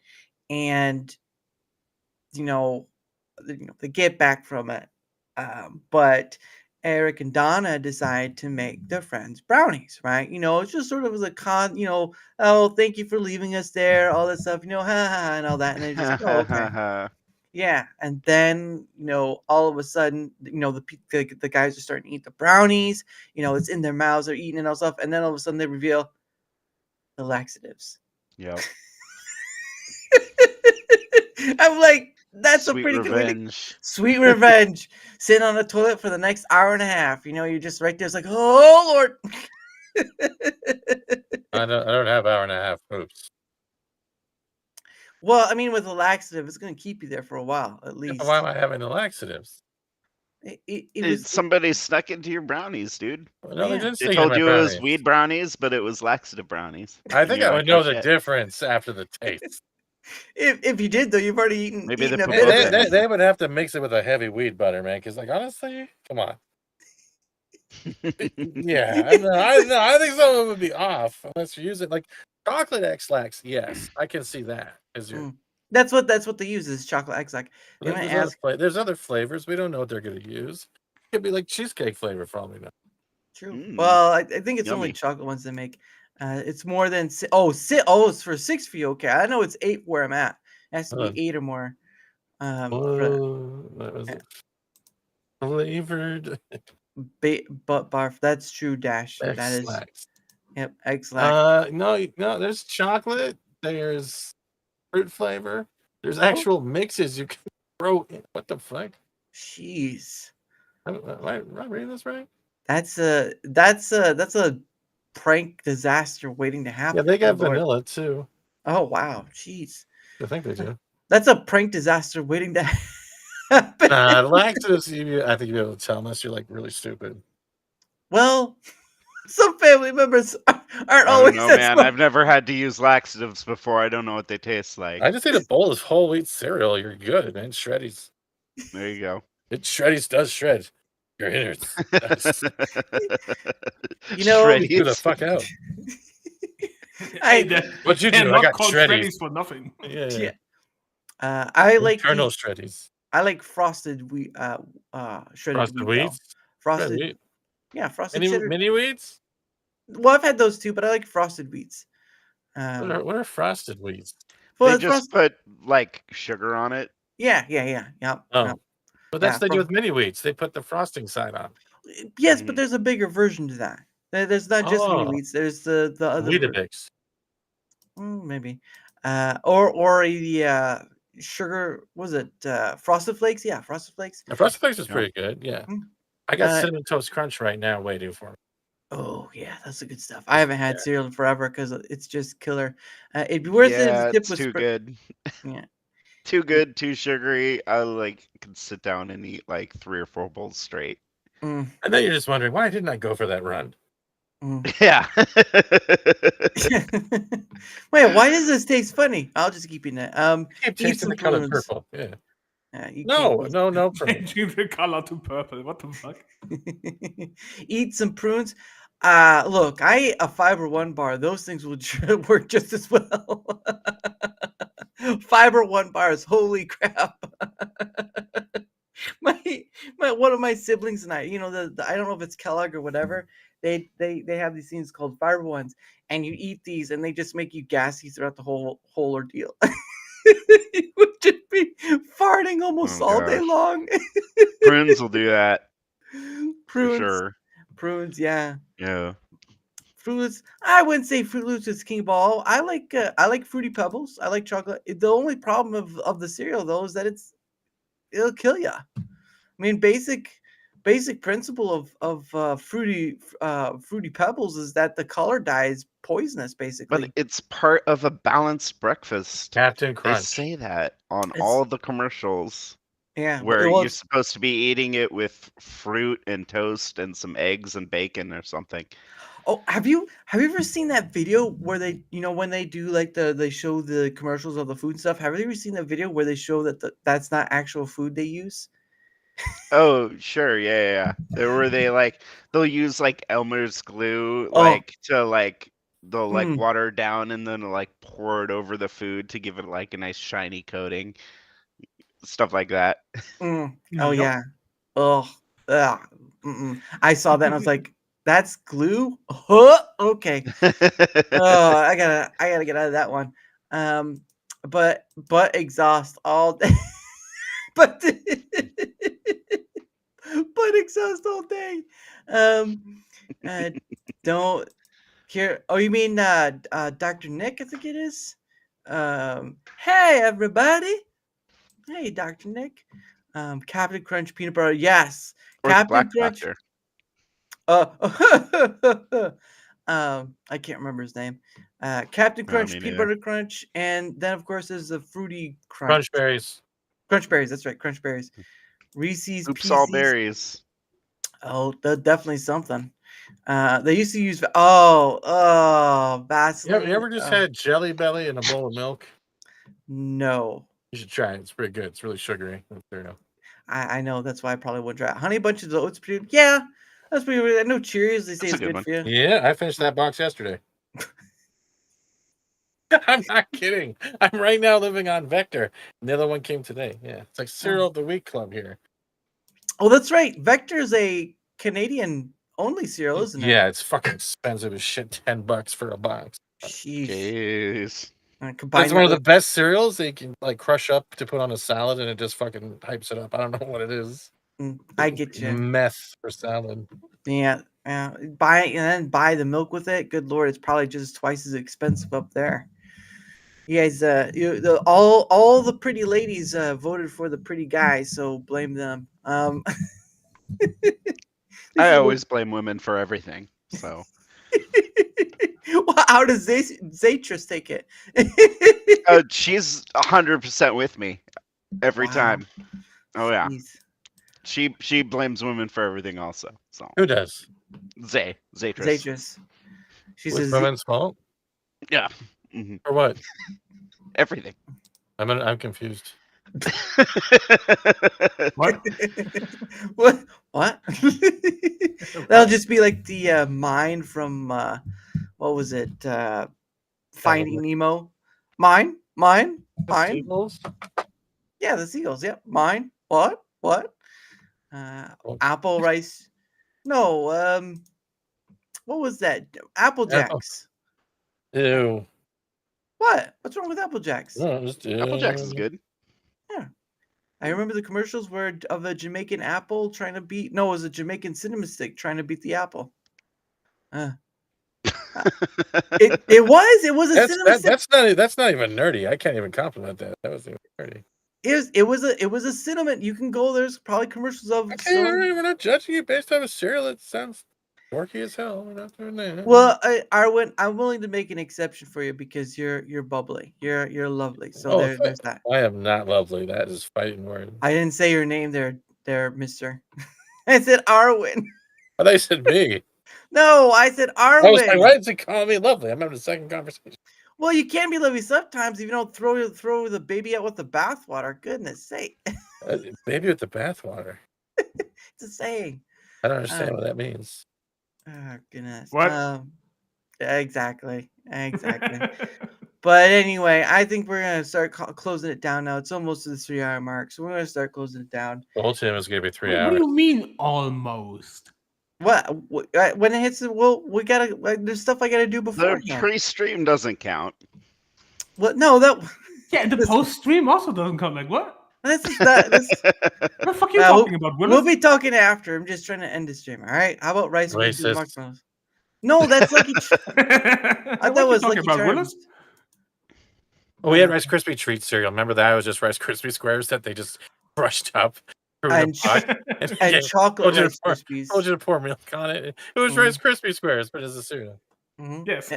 and they get back from it, but Eric and Donna decide to make their friends brownies, right? It's just sort of as a oh, thank you for leaving us there, all that stuff, ha ha, and all that, and they just okay. Yeah, and then all of a sudden, the guys are starting to eat the brownies. It's in their mouths, they're eating and all stuff, and then all of a sudden they reveal the laxatives. Yep. I'm like, that's Sweet a pretty revenge. good sweet revenge. Sitting on the toilet for the next hour and a half. You're just right there. It's like, oh Lord. I don't have hour and a half poops. Well, I mean, with a laxative, it's going to keep you there for a while, at least. Why am I having the laxatives? Somebody snuck into your brownies, dude. No, they didn't They sneak told into you my it was brownies. weed brownies, but it was laxative brownies. I think You're I like, would know "Oh, the shit." difference after the taste. If you did, though, you've already eaten. Maybe eaten they a put bit both of in. it. They would have to mix it with a heavy weed butter, man. Because, honestly, come on. Yeah, I think some of it would be off unless you use it like chocolate X-Lax. Yes, I can see that. That's what they use is chocolate X-Lax. There's other flavors. We don't know what they're going to use. It could be like cheesecake flavor, for all we know. True. Well, I think it's only chocolate ones they make. It's more than it's for 6 for you. Okay, I know it's 8 where I'm at. It has to be 8 or more. What was it? Flavored. But barf. That's true. Dash. That is. X-Lax. Yep. X-Lax. No. There's chocolate. There's fruit flavor. There's actual mixes you can throw in. What the fuck? Jeez. Am I reading this right? That's a prank disaster waiting to happen. Yeah, they got vanilla too. Oh wow, jeez. I think they do. That's a prank disaster waiting to happen. Laxatives, I think you'll be able to tell unless you're like really stupid. Well, some family members aren't I always. don't know, man. I've never had to use laxatives before. I don't know what they taste like. I just ate a bowl of whole wheat cereal. You're good, man. Shreddies. There you go. Shreddies does shred your innards. Shreddies. Who the fuck out? What'd you do? They're I not got called shreddies for nothing. Yeah. I like Internal shreddies. I like frosted wheat. Shredded Frosted wheat. wheats. Frosted. Wheat. Yeah, frosted. Mini wheats. Well, I've had those too, but I like frosted wheats. What are frosted wheats? Well, they just put like sugar on it. Yeah. Oh, but that's they do with mini wheats. They put the frosting side on. Yes, but there's a bigger version to that. There's not just mini wheats. There's the other Weetabix. Maybe, or the sugar. Was it Frosted Flakes? Yeah, Frosted Flakes. The Frosted Flakes is pretty good. Yeah, I got Cinnamon Toast Crunch right now waiting for me. Oh yeah, that's the good stuff. I haven't had cereal in forever because it's just killer. It'd be worth it if it's too good. Yeah, too good, too sugary. I can sit down and eat like 3 or 4 bowls straight. And then you're just wondering, why didn't I go for that run? Yeah. Wait, why does this taste funny? I'll just keep eating it. Keep tasting the color purple. Yeah. No. Changing the color to purple. What the fuck? Eat some prunes. Look, I ate a Fiber One bar. Those things will work just as well. Fiber One bars. Holy crap! My one of my siblings and I, I don't know if it's Kellogg or whatever. They have these things called fiber ones, and you eat these, and they just make you gassy throughout the whole ordeal. You would just be farting almost all day gosh. long. Prunes will do that for sure. Prunes, yeah. Yeah. Fruit Loops. I wouldn't say Fruit Loops is king of all. I like Fruity Pebbles. I like chocolate. The only problem of the cereal though is that it'll kill you. I mean, basic principle of Fruity Pebbles is that the color dye is poisonous, basically. But it's part of a balanced breakfast. Captain They Crunch. say that on It's- all the commercials. Yeah, Where well, you're supposed to be eating it with fruit and toast and some eggs and bacon or something. Oh, have you ever seen that video where they, when they do like they show the commercials of the food and stuff? Have you ever seen the video where they show that that's not actual food they use? Oh, sure, yeah. Where they'll use like Elmer's glue, Oh. they'll Mm. water down and then pour it over the food to give it like a nice shiny coating, stuff like that. Mm. Oh Yep. yeah. Oh. I saw that and I was like, that's glue? Huh? Okay. Oh, I gotta get out of that one. But exhaust all day. but exhaust all day. Don't care. Oh, you mean Dr. Nick? I think it is. Hey everybody. Hey Dr. Nick. Captain Crunch peanut butter. Yes. Or the Captain Black Crunch. Doctor. I can't remember his name. Captain Crunch, me Peanut neither. Butter Crunch, and then of course there's the Fruity Crunch. Crunch berries. Crunch berries, that's right, Crunch berries. Reese's Oops, all Pieces. berries. Oh, they're definitely something. They used to use Vaseline. You ever just had Jelly Belly in a bowl of milk? No. You should try it. It's pretty good. It's really sugary. There you go. I know, that's why I probably wouldn't try it. Honey Bunches of Oats, pretty yeah. That's pretty good. I know Cheerios, they say That's a it's good good one. for you. Yeah, I finished that box yesterday. I'm not kidding. I'm right now living on Vector. And the other one came today. Yeah. It's like Cereal of the Week Club here. Oh, that's right. Vector is a Canadian only cereal, isn't it? Yeah, it's fucking expensive as shit. $10 for a box. Jeez. Jeez. That's one of the best cereals that you can crush up to put on a salad and it just fucking hypes it up. I don't know what it is. I get you. Meth for salad. Yeah. Buy it and then buy the milk with it. Good Lord, it's probably just twice as expensive up there. You guys, all the pretty ladies voted for the pretty guys, so blame them. I always blame women for everything. So well, how does Zatris take it? she's 100% with me every Wow. time. Oh yeah, Jeez. she blames women for everything also. So Who does? Zatris. Zatris. She With says women's fault? Yeah. Mm-hmm. Or what? Everything. I'm confused. what? What? That'll just be like the mine from what was it? Finding Nemo. Mine. Seagulls? Yeah, the seagulls. Yep. Mine. What? Apple rice. No. What was that? Apple Jacks. Ew. What? What's wrong with Apple Jacks? No, just, Apple Jacks is good. Yeah. I remember the commercials were of a Jamaican apple trying to beat. No, it was a Jamaican cinnamon stick trying to beat the apple. It was a cinnamon stick. That's not even nerdy. I can't even compliment that. That wasn't even nerdy. It was a cinnamon. You can go. There's probably commercials of. Okay, we're not judging you based on a cereal. It sounds dorky as hell. We're not doing that. Well, Arwen, I'm willing to make an exception for you because you're bubbly. You're lovely. So there's that. I am not lovely. That is fighting word. I didn't say your name there, Mister. I said Arwen. I thought you said me. No, I said Arwen. I was like, why did you call me lovely? I'm having a second conversation. Well, you can be lovely sometimes if you don't throw the baby out with the bathwater. Goodness sake. Baby with the bathwater. It's a saying. I don't understand what that means. Oh goodness. What? Yeah, exactly. But anyway, I think we're gonna start closing it down now. It's almost to the 3-hour mark, so we're gonna start closing it down. The whole team is gonna be 3 What do hours. you mean almost? What when it hits? Well, we gotta. There's stuff I gotta do The beforehand. pre-stream doesn't count. What? No, that. Yeah, the post stream also doesn't count. Like what? This is that. This, What the fuck are you Well, talking about, Willis? we'll be talking after. I'm just trying to end the stream. All right. How about Rice Krispies Racist. marshmallows? No, that's Lucky. I thought it was Lucky Charms. Willis? Oh, we had Rice Krispie treat cereal. Remember that? It was just Rice Krispie squares that they just brushed up. threw in a And pot, and chocolate told you to Rice pour- Krispies. told you to pour milk on it. It was Rice Krispie squares, but as a cereal. Mhm. Yes.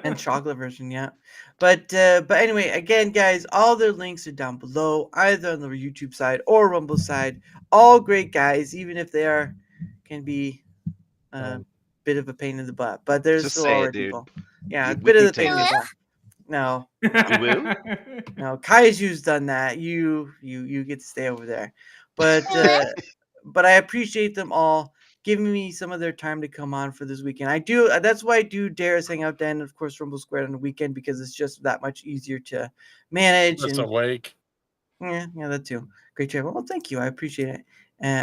And chocolate version, yeah. But anyway, again, guys, all their links are down below, either on the YouTube side or Rumble side. All great guys, even if they can be a bit of a pain in the butt. But there's Just still say all it, right dude. people. Yeah, a We bit of can the pain in the take butt. No, Will? no, Kaiju's done that. You get to stay over there. But but I appreciate them all giving me some of their time to come on for this weekend. I do. That's why I do Dara's Hangout Den, of course, Rumble Squared on the weekend, because it's just that much easier to manage. Just And awake. yeah, that too. Great job. Well, thank you. I appreciate it.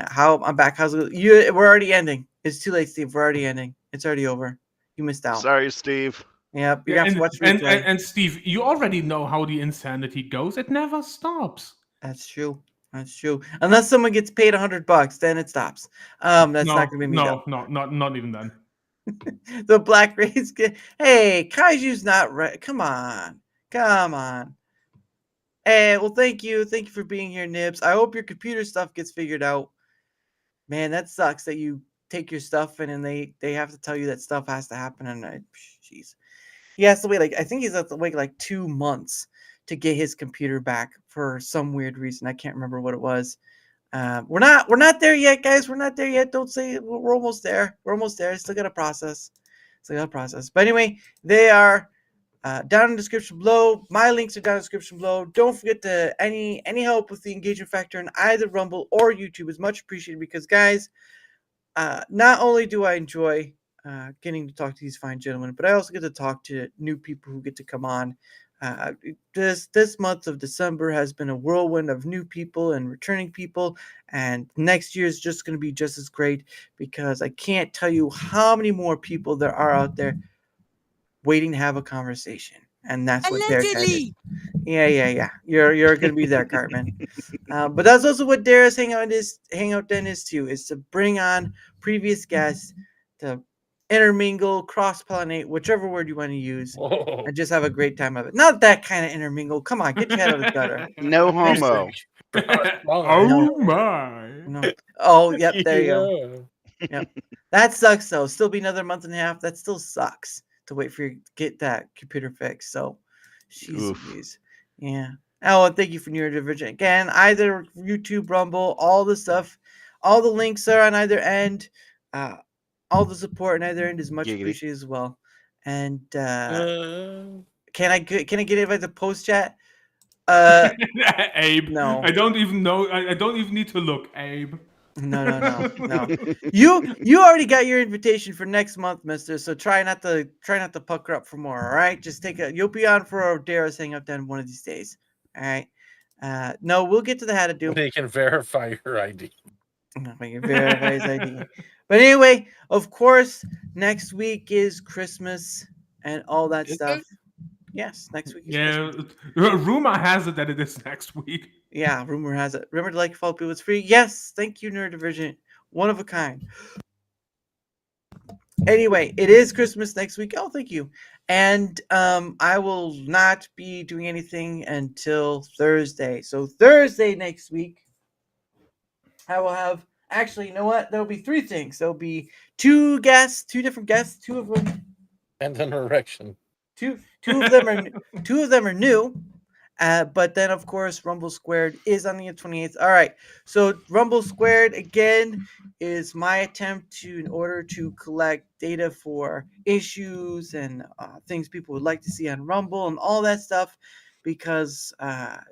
How I'm back. How's it? We're already ending. It's too late, Steve. We're already ending. It's already over. You missed out. Sorry, Steve. Yep. You Yeah, have to watch replay. and Steve, you already know how the insanity goes. It never stops. That's true. That's true. Unless someone gets paid $100, then it stops. That's not gonna be me. No, not even then. The Black Race. Hey, Kaiju's not right. Come on. Hey, well, thank you for being here, Nibs. I hope your computer stuff gets figured out. Man, that sucks that you take your stuff in and they have to tell you that stuff has to happen. And jeez, he has to wait. I think he's have to wait 2 months to get his computer back for some weird reason. I can't remember what it was. We're not there yet, guys. We're not there yet. Don't say it. We're almost there. Still got to process. But anyway, they are down in the description below. My links are down in the description below. Don't forget to any help with the engagement factor in either Rumble or YouTube is much appreciated, because guys, not only do I enjoy getting to talk to these fine gentlemen, but I also get to talk to new people who get to come on. This month of December has been a whirlwind of new people and returning people, and next year is just going to be just as great, because I can't tell you how many more people there are out there waiting to have a conversation, and that's what they're excited. Yeah. You're going to be there, Cartman. But that's also what Dara's Hangout Den is too, is to bring on previous guests to intermingle, cross-pollinate, whichever word you want to use, Whoa. and just have a great time of it. Not that kind of intermingle. Come on, get your head out of the gutter. No homo. Oh my! No. Oh, yep, there you go. Yep. That sucks though. Still be another month and a half. That still sucks to wait for you to get that computer fixed. So, jeez. Yeah. Oh, and thank you for neurodivergent again. Either YouTube, Rumble, all the stuff, all the links are on either end. All the support on either end is much appreciated as well. And can I get it by the post chat? Abe. No. I don't even know. I don't even need to look, Abe. No. You already got your invitation for next month, mister. So try not to pucker up for more, all right? Just you'll be on for a Dara's Hangout Den one of these days. All right. No, we'll get to the how to do. They can verify your ID. No, I can verify his ID. But anyway, of course, next week is Christmas and all that stuff. Yes, next week is Christmas. Rumor has it that it is next week. Yeah, rumor has it. Remember to like, follow people. It's free. Yes, thank you, Neurodivergent. One of a kind. Anyway, it is Christmas next week. Oh, thank you. And I will not be doing anything until Thursday. So Thursday next week, I will have... Actually, you know what? There'll be 3 things. There'll be 2 different guests. 2 of them... And an erection. Two of them are new. But then, of course, Rumble Squared is on the 28th. All right. So Rumble Squared, again, is my attempt in order to collect data for issues and things people would like to see on Rumble and all that stuff, because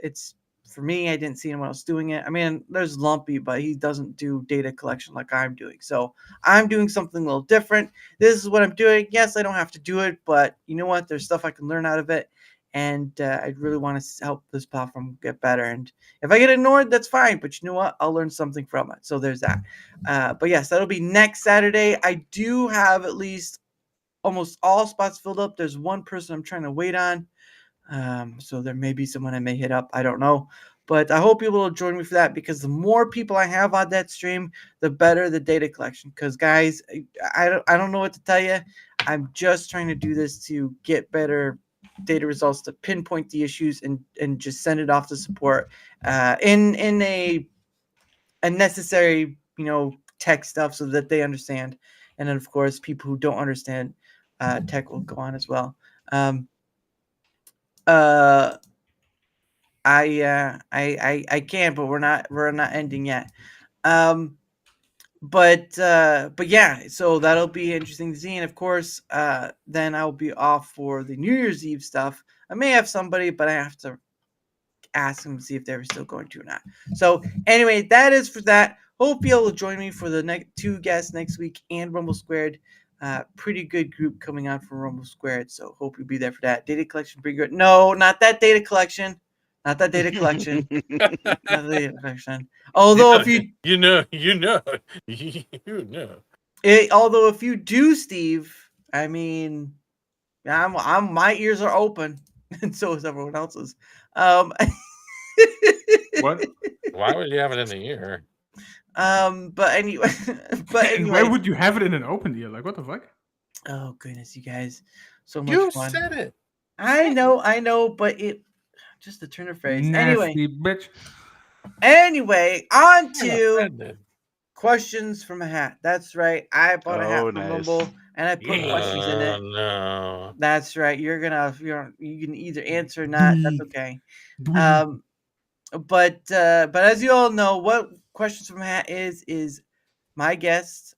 it's, for me, I didn't see anyone else doing it. I mean, there's Lumpy, but he doesn't do data collection like I'm doing. So I'm doing something a little different. This is what I'm doing. Yes, I don't have to do it, but you know what? There's stuff I can learn out of it. and I really want to help this platform get better. And if I get ignored, that's fine. But you know what? I'll learn something from it. So there's that. But yes, that'll be next Saturday. I do have at least almost all spots filled up. There's one person I'm trying to wait on. So there may be someone I may hit up. I don't know. But I hope people will join me for that, because the more people I have on that stream, the better the data collection. Because guys, I don't know what to tell you. I'm just trying to do this to get better data results, to pinpoint the issues and just send it off to support in a necessary, tech stuff, so that they understand. And then of course, people who don't understand tech will go on as well. I can, but we're not ending yet. But yeah, so that'll be interesting to see. And of course, then I'll be off for the New Year's Eve stuff. I may have somebody, but I have to ask them to see if they're still going to or not. So anyway, that is for that. Hope you'll join me for the next 2 guests next week and Rumble Squared. Pretty good group coming out from Rumble Squared, so hope you'll be there for that. Data collection, pretty good. No, not that data collection. Not that data collection. Not the data collection. Although if you although if you do, Steve, I mean, I'm my ears are open, and so is everyone else's. What? Why would you have it in the ear? But anyway, And why would you have it in an open ear? Like, what the fuck? Oh goodness, you guys, so much You fun. said it. I know, but it just a turn of phrase. Nasty bitch. Anyway, on to questions from a hat. That's right. I bought a hat from Rumble, and I put questions in it. No. That's right. You can either answer or not. That's okay. But as you all know, what questions from a hat is my guest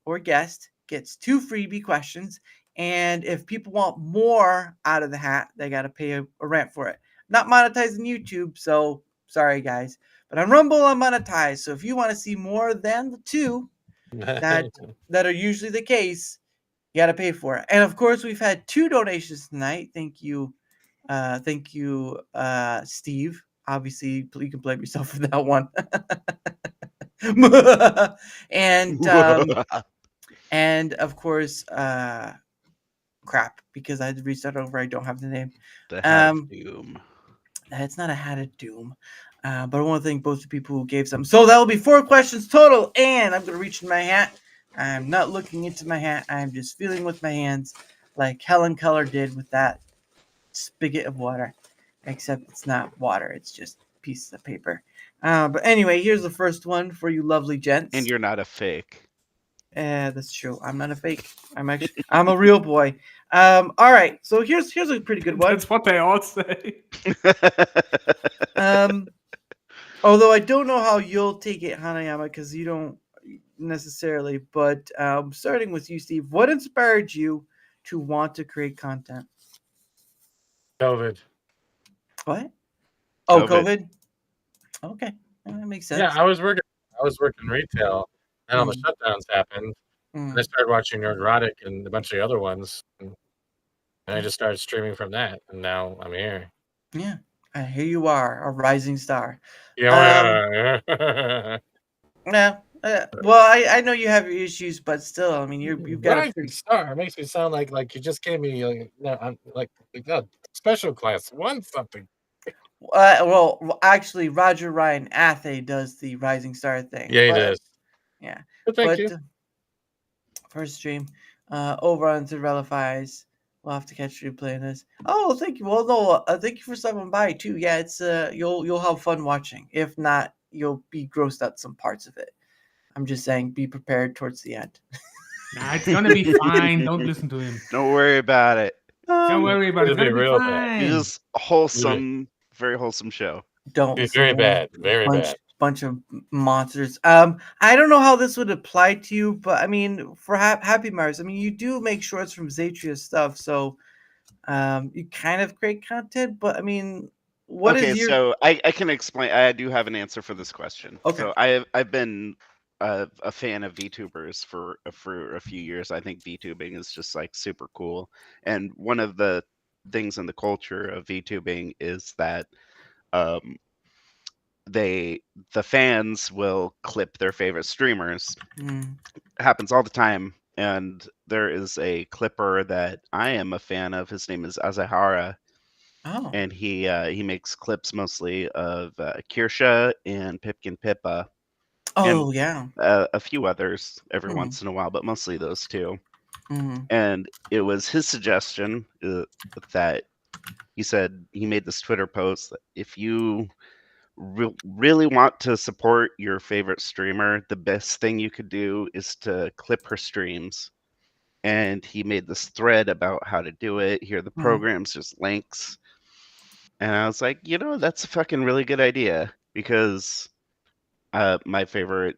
gets 2 freebie questions, and if people want more out of the hat, they got to pay a rent for it. Not monetizing YouTube, so sorry guys. But on Rumble, I'm monetized. So if you want to see more than the 2 that are usually the case, you got to pay for it. And of course, we've had 2 donations tonight. Thank you, Steve. Obviously, you can blame yourself for that one. And of course, crap, because I had to restart over. I don't have the name. The Hat of Doom. It's not a Hat of Doom. But I want to thank both the people who gave some. So that will be 4 questions total. And I'm going to reach in my hat. I'm not looking into my hat. I'm just feeling with my hands like Helen Keller did with that spigot of water. Except it's not water. It's just pieces of paper. But anyway, here's the first one for you lovely gents. And you're not a fake. That's true. I'm not a fake. I'm a real boy. All right. So here's a pretty good one. That's what they all say. Although I don't know how you'll take it, Hanayama, because you don't necessarily. But starting with you, Steve, what inspired you to want to create content? COVID. What? Oh, COVID. Okay, that makes sense. Yeah, I was working retail, and all the shutdowns happened. And I started watching Neurotic and a bunch of the other ones, and I just started streaming from that. And now I'm here. Yeah, and here you are, a rising star. Yeah. Well, I know you have your issues, but still, I mean, you've got rising star. It makes me sound like you just gave me I'm like special class 1 something. Well, actually, Roger Ryan Athe does the rising star thing. Yeah, he does. Yeah, but thank you. First stream, over on Cinderella-Fies. We'll have to catch you playing this. Oh, thank you. Well, no, thank you for stopping by too. Yeah, it's you'll have fun watching. If not, you'll be grossed out some parts of it. I'm just saying, be prepared towards the end. Nah, it's gonna be fine. Don't listen to him. Don't worry about it. Don't worry about it. It's gonna be real fine. bad. It's just wholesome, very wholesome show. Don't. It's very bad. Very bad. Bunch of monsters. I don't know how this would apply to you, but I mean, for HappyMars, I mean, you do make shorts from Zatria stuff, so you kind of create content. But I mean, what is your? So I can explain. I do have an answer for this question. Okay. So I've been a fan of VTubers for a few years. I think VTubing is just like super cool, and one of the things in the culture of VTubing is that um, the fans will clip their favorite streamers. Mm. It happens all the time, and there is a clipper that I am a fan of. His name is Azahara, Oh. and he makes clips mostly of Kirsha and Pipkin Pippa, Oh, and yeah. a few others every Hmm. once in a while, but mostly those two. Mhm. And it was his suggestion that he said he made this Twitter post that if you really want to support your favorite streamer, the best thing you could do is to clip her streams. And he made this thread about how to do it. Here are the Mhm. programs, there's links. And I was like, that's a fucking really good idea, because my favorite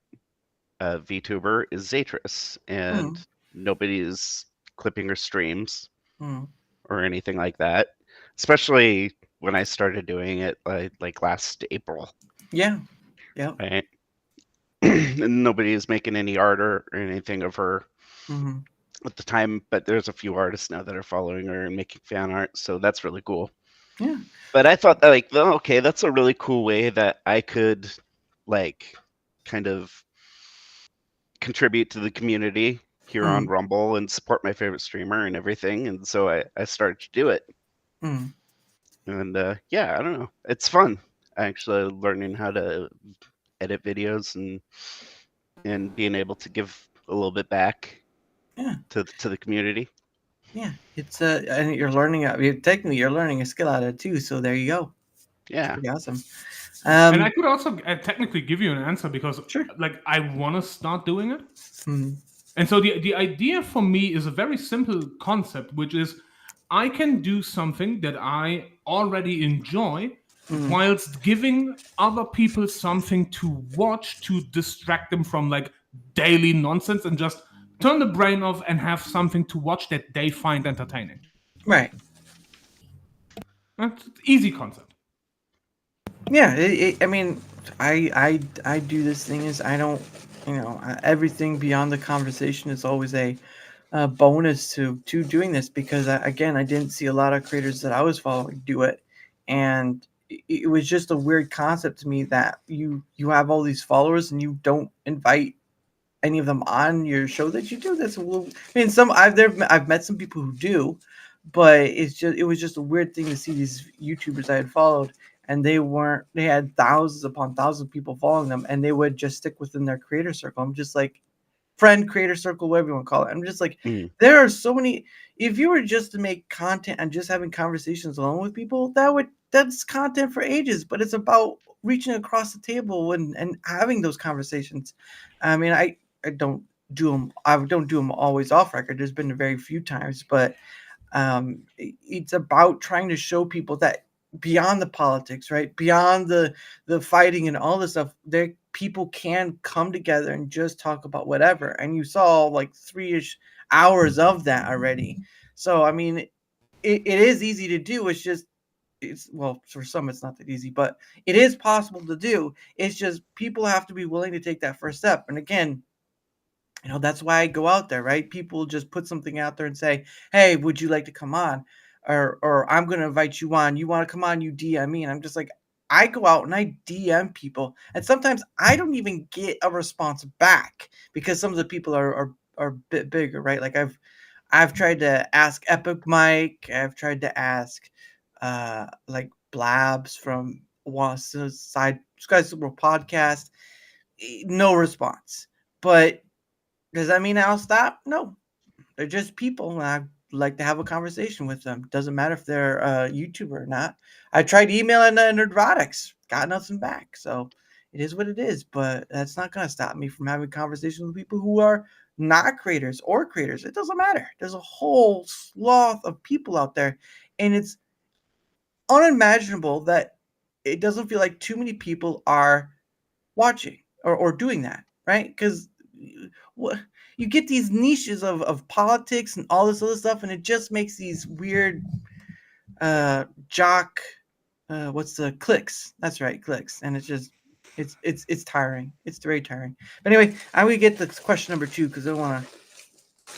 VTuber is Zatris, and Mhm. nobody is clipping her streams Mhm. or anything like that. Especially when I started doing it like last April, Yeah. Yep. right? And nobody is making any art or anything of her Mhm. at the time, but there's a few artists now that are following her and making fan art, so that's really cool. Yeah. But I thought that, like, well, okay, that's a really cool way that I could, like, kind of contribute to the community here on Mhm. Rumble and support my favorite streamer and everything. And so I started to do it. Mhm. And yeah, I don't know. It's fun actually learning how to edit videos and being able to give a little bit back Yeah. to the community. Yeah. It's and you're learning. Technically, you're learning a skill out of it too. So there you go. Yeah. Pretty awesome. And I could also technically give you an answer because, Sure. like, I want to start doing it. Mhm. And so the idea for me is a very simple concept, which is I can do something that I already enjoy Mhm. whilst giving other people something to watch to distract them from like daily nonsense and just turn the brain off and have something to watch that they find entertaining. Right. That's an easy concept. Yeah. I mean, I do this thing is I don't, everything beyond the conversation is always a bonus to doing this because again, I didn't see a lot of creators that I was following do it, and it was just a weird concept to me that you have all these followers and you don't invite any of them on your show that you do. That's a little. I mean, I've met some people who do, but it was just a weird thing to see these YouTubers I had followed, and they had thousands upon thousands of people following them, and they would just stick within their creator circle. I'm just like, friend, creator circle, whatever you want to call it. I'm just like, there are so many. If you were just to make content and just having conversations alone with people, that's content for ages. But it's about reaching across the table and having those conversations. I mean, I don't do them. I don't do them always off record. There's been very few times, but it's about trying to show people that beyond the politics, right, beyond the fighting and all this stuff, there people can come together and just talk about whatever. And you saw like 3-ish hours of that already. So I mean, it is easy to do. It's well, for some it's not that easy, but it is possible to do. It's just people have to be willing to take that first step. And again, that's why I go out there, right? People just put something out there and say, "Hey, would you like to come on?" Or I'm going to invite you on. You want to come on? You DM me, and I'm just like, I go out and I DM people, and sometimes I don't even get a response back because some of the people are a bit bigger, right? Like I've tried to ask Epic Mike, I've tried to ask like Blabs from one side Sky Super podcast, no response, but does that mean I'll stop? No. They're just people, and I like to have a conversation with them. Doesn't matter if they're a YouTuber or not. I tried emailing Nerdrotics, got nothing back. So it is what it is, but that's not going to stop me from having conversations with people who are not creators or creators. It doesn't matter. There's a whole swath of people out there, and it's unimaginable that it doesn't feel like too many people are watching or doing that, right? Because you get these niches of politics and all this other stuff, and it just makes these weird jock what's the clicks. That's right, clicks. And it's just it's tiring. It's very tiring. But anyway, I'm gonna get to question number 2 because I want to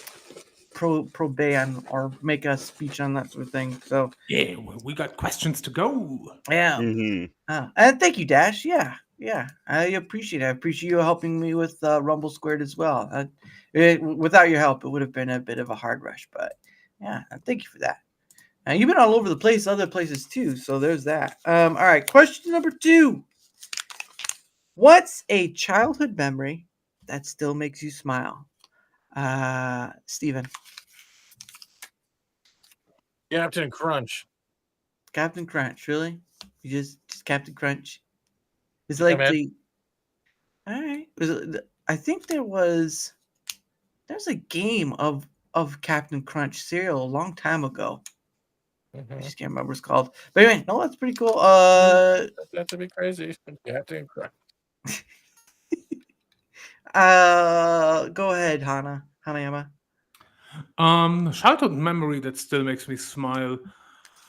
probate on or make a speech on that sort of thing. So Yeah, we got questions to go. yeah. And thank you, Dash. Yeah, I appreciate it. I appreciate you helping me with Rumble Squared as well. Without your help, it would have been a bit of a hard rush, but yeah, thank you for that. You've been all over the place, other places too, so there's that. All right, question number 2. What's a childhood memory that still makes you smile? Steven. Captain Crunch. Captain Crunch, really? You just Captain Crunch? It's like man. All right. I think there's a game of Captain Crunch cereal a long time ago. I just can't remember what it's called. But anyway, no, that's pretty cool. That's a bit crazy. Captain Crunch. Go ahead, Hanayama. Childhood memory that still makes me smile.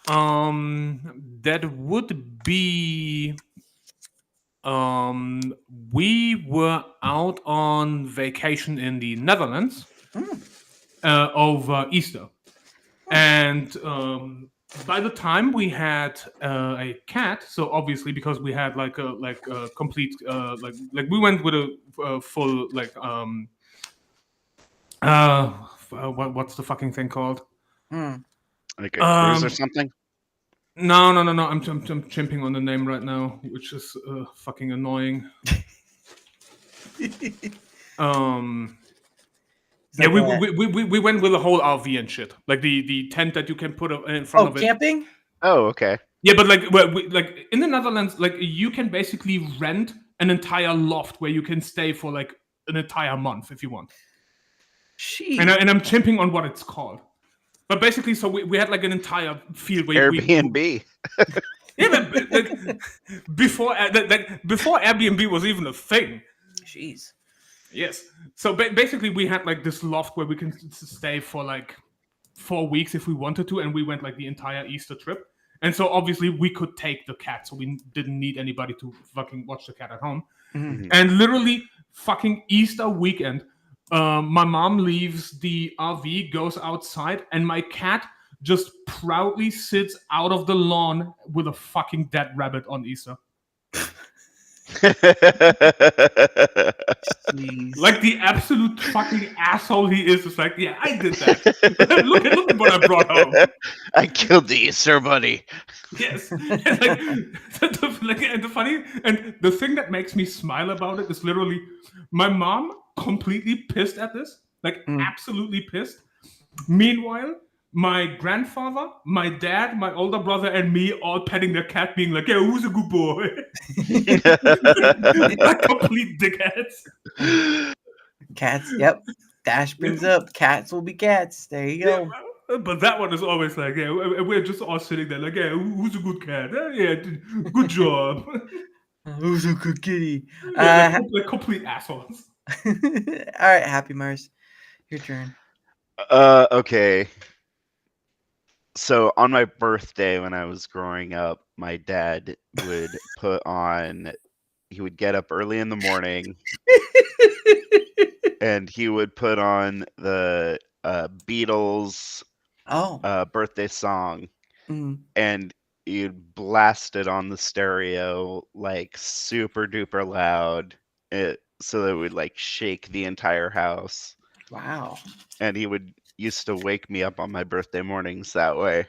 That would be. We were out on vacation in the Netherlands over Easter, and by the time we had a cat, so obviously because we had like a complete like we went with a full what's the fucking thing called? Like a cruise or something? No. I'm chimping on the name right now, which is fucking annoying. Yeah, we went with a whole RV and shit, like the tent that you can put in front of it. Oh, camping? Oh, okay. Yeah, but like in the Netherlands, like you can basically rent an entire loft where you can stay for like an entire month if you want. Jeez. And I'm chimping on what it's called. But basically, so we had like an entire field where Airbnb. Yeah, but like, before Airbnb was even a thing. Jeez. Yes. So basically, we had like this loft where we can stay for like 4 weeks if we wanted to, and we went like the entire Easter trip. And so obviously we could take the cat, so we didn't need anybody to fucking watch the cat at home. Mm-hmm. And literally, fucking Easter weekend. My mom leaves the RV, goes outside, and my cat just proudly sits out of the lawn with a fucking dead rabbit on Easter. Like the absolute fucking asshole he is. It's like, yeah, I did that. look at what I brought home. I killed the Easter bunny. Yes. And the thing that makes me smile about it is literally my mom completely pissed at this, like absolutely pissed. Meanwhile, my grandfather, my dad, my older brother, and me all petting their cat, being like, "Yeah, who's a good boy?" Like complete dickheads. Cats. Yep. Dash brings up cats will be cats. There you go. Yeah, but that one is always like, yeah, we're just all sitting there like, yeah, who's a good cat? Yeah, good job. Who's a good kitty? Yeah, like complete assholes. All right, HappyMars, your turn. Okay. So on my birthday when I was growing up, my dad would he would get up early in the morning and he would put on the Beatles birthday song and you'd blast it on the stereo like super duper loud so that it would like shake the entire house. Wow. And he used to wake me up on my birthday mornings that way.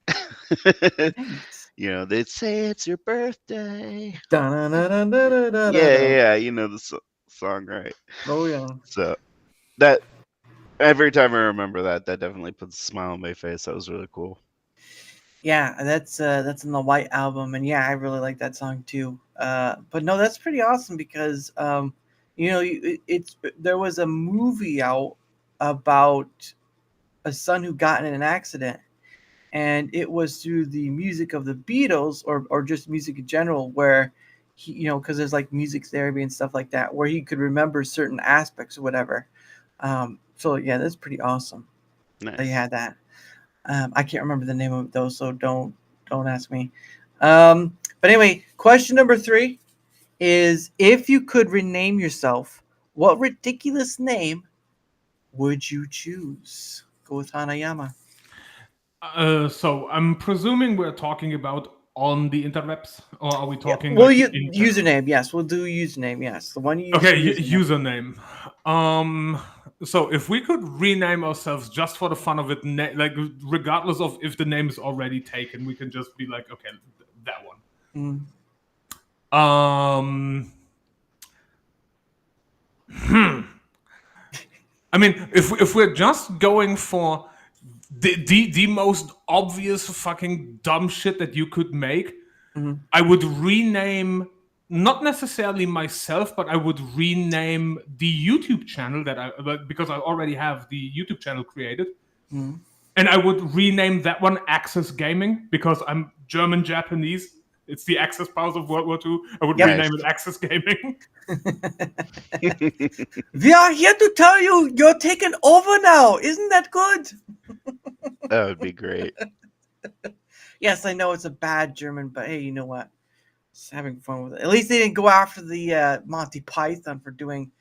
Thanks. You know, they'd say it's your birthday. Da-na-na-na-na-na-na. Yeah, you know the song, right? Oh yeah. So that every time I remember that definitely puts a smile on my face. That was really cool. Yeah, that's in the White Album, and yeah, I really like that song too. But no, that's pretty awesome because you know, there was a movie out about a son who got in an accident, and it was through the music of the Beatles or just music in general, where he, you know, because there's like music therapy and stuff like that, where he could remember certain aspects or whatever. So yeah, that's pretty awesome. Nice. That you had that. I can't remember the name of it though, so don't ask me. But anyway, question number 3 is: if you could rename yourself, what ridiculous name would you choose? Go with Hanayama. So I'm presuming we're talking about on the interwebs, or are we talking? Well, like, in general? username. Yes, we'll do username. Yes, the one you use. Okay, for username. username. So if we could rename ourselves just for the fun of it, like regardless of if the name is already taken, we can just be like, okay, that one. I mean, if we're just going for the most obvious fucking dumb shit that you could make, I would rename, not necessarily myself, but I would rename the YouTube channel because I already have the YouTube channel created. And I would rename that one Access Gaming because I'm German Japanese. It's the Axis powers of World War II. I would rename it Access Gaming. We are here to tell you you're taking over now. Isn't that good? That would be great. Yes, I know it's a bad German, but hey, you know what? Just having fun with it. At least they didn't go after the Monty Python for doing.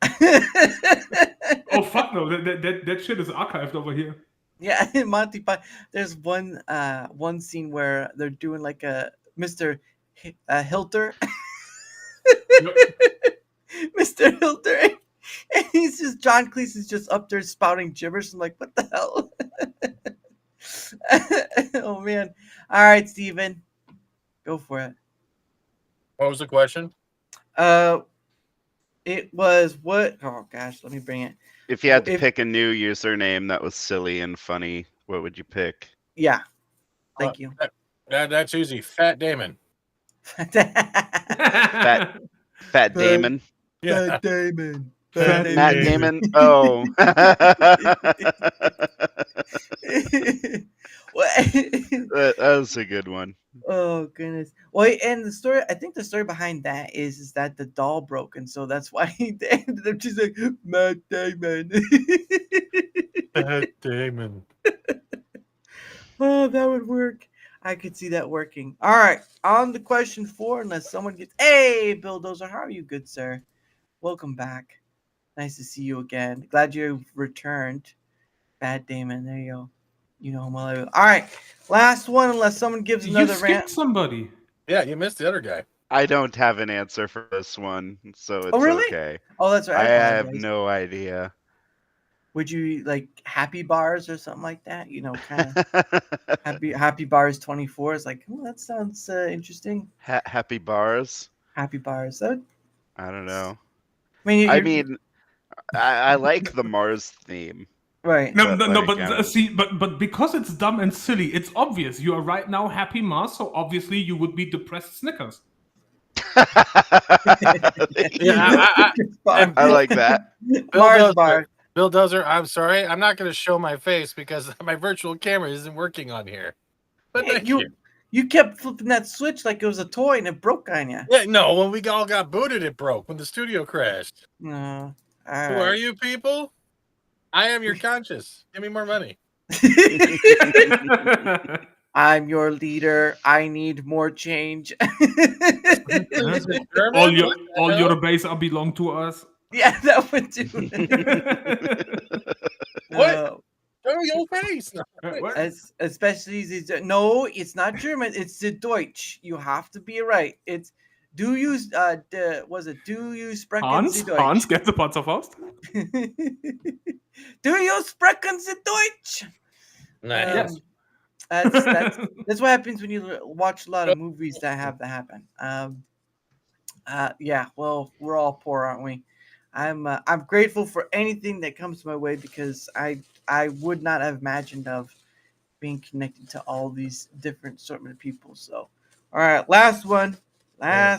Oh fuck no! That shit is archived over here. Yeah, Monty Python. There's one scene where they're doing like a Mr. Hilter. Mr. Hilter. And he's just, John Cleese is just up there spouting gibberish. I'm like, what the hell? Oh man. All right, Steven. Go for it. What was the question? It was what? Oh gosh, let me bring it. If you had to pick a new username that was silly and funny, what would you pick? Yeah. Thank you. That's easy. Fat Damon. Fat Damon. Yeah. Fat Damon. Matt Damon. Oh. That was a good one. Oh goodness. Well, and the story, I think the story behind that is that the doll broke, and so that's why they ended up just like Matt Damon. Fat Damon. Oh, that would work. I could see that working. All right, on to question 4. Unless someone gets, hey, Bulldozer, how are you, good sir? Welcome back. Nice to see you again. Glad you returned. Bad Damon. There you go. You know him well. All right, last one. Unless someone gives another You rant. skipped somebody. Yeah, you missed the other guy. I don't have an answer for this one, so it's really? okay. Oh, that's right. I have no idea. Would you like HappyMars or something like that? You know, kind of HappyMars 24 is like, oh, that sounds interesting. HappyMars. HappyMars. That, I don't know. I I like the Mars theme. Right. But because it's dumb and silly, it's obvious. You are right now HappyMars, so obviously you would be depressed Snickers. Yeah, I like that. Mars bar. Bill Dozer, I'm sorry. I'm not going to show my face because my virtual camera isn't working on here. But thank you. You kept flipping that switch like it was a toy and it broke on you. Yeah, no, when we all got booted, it broke. When the studio crashed. No. Who are you people? I am your conscience. Give me more money. I'm your leader. I need more change. all your base are belong to us. Yeah, that would do. What? Show your face. Especially no, it's not German. It's the Deutsch. You have to be right. It's do you sprechen Sie Deutsch? Hans, get the Panzerfaust. Do you sprechen Sie Deutsch? Nice. That's what happens when you watch a lot of movies that have to happen. Yeah. Well, we're all poor, aren't we? I'm grateful for anything that comes my way because I would not have imagined of being connected to all these different assortment of people. So, all right, last one. Yeah,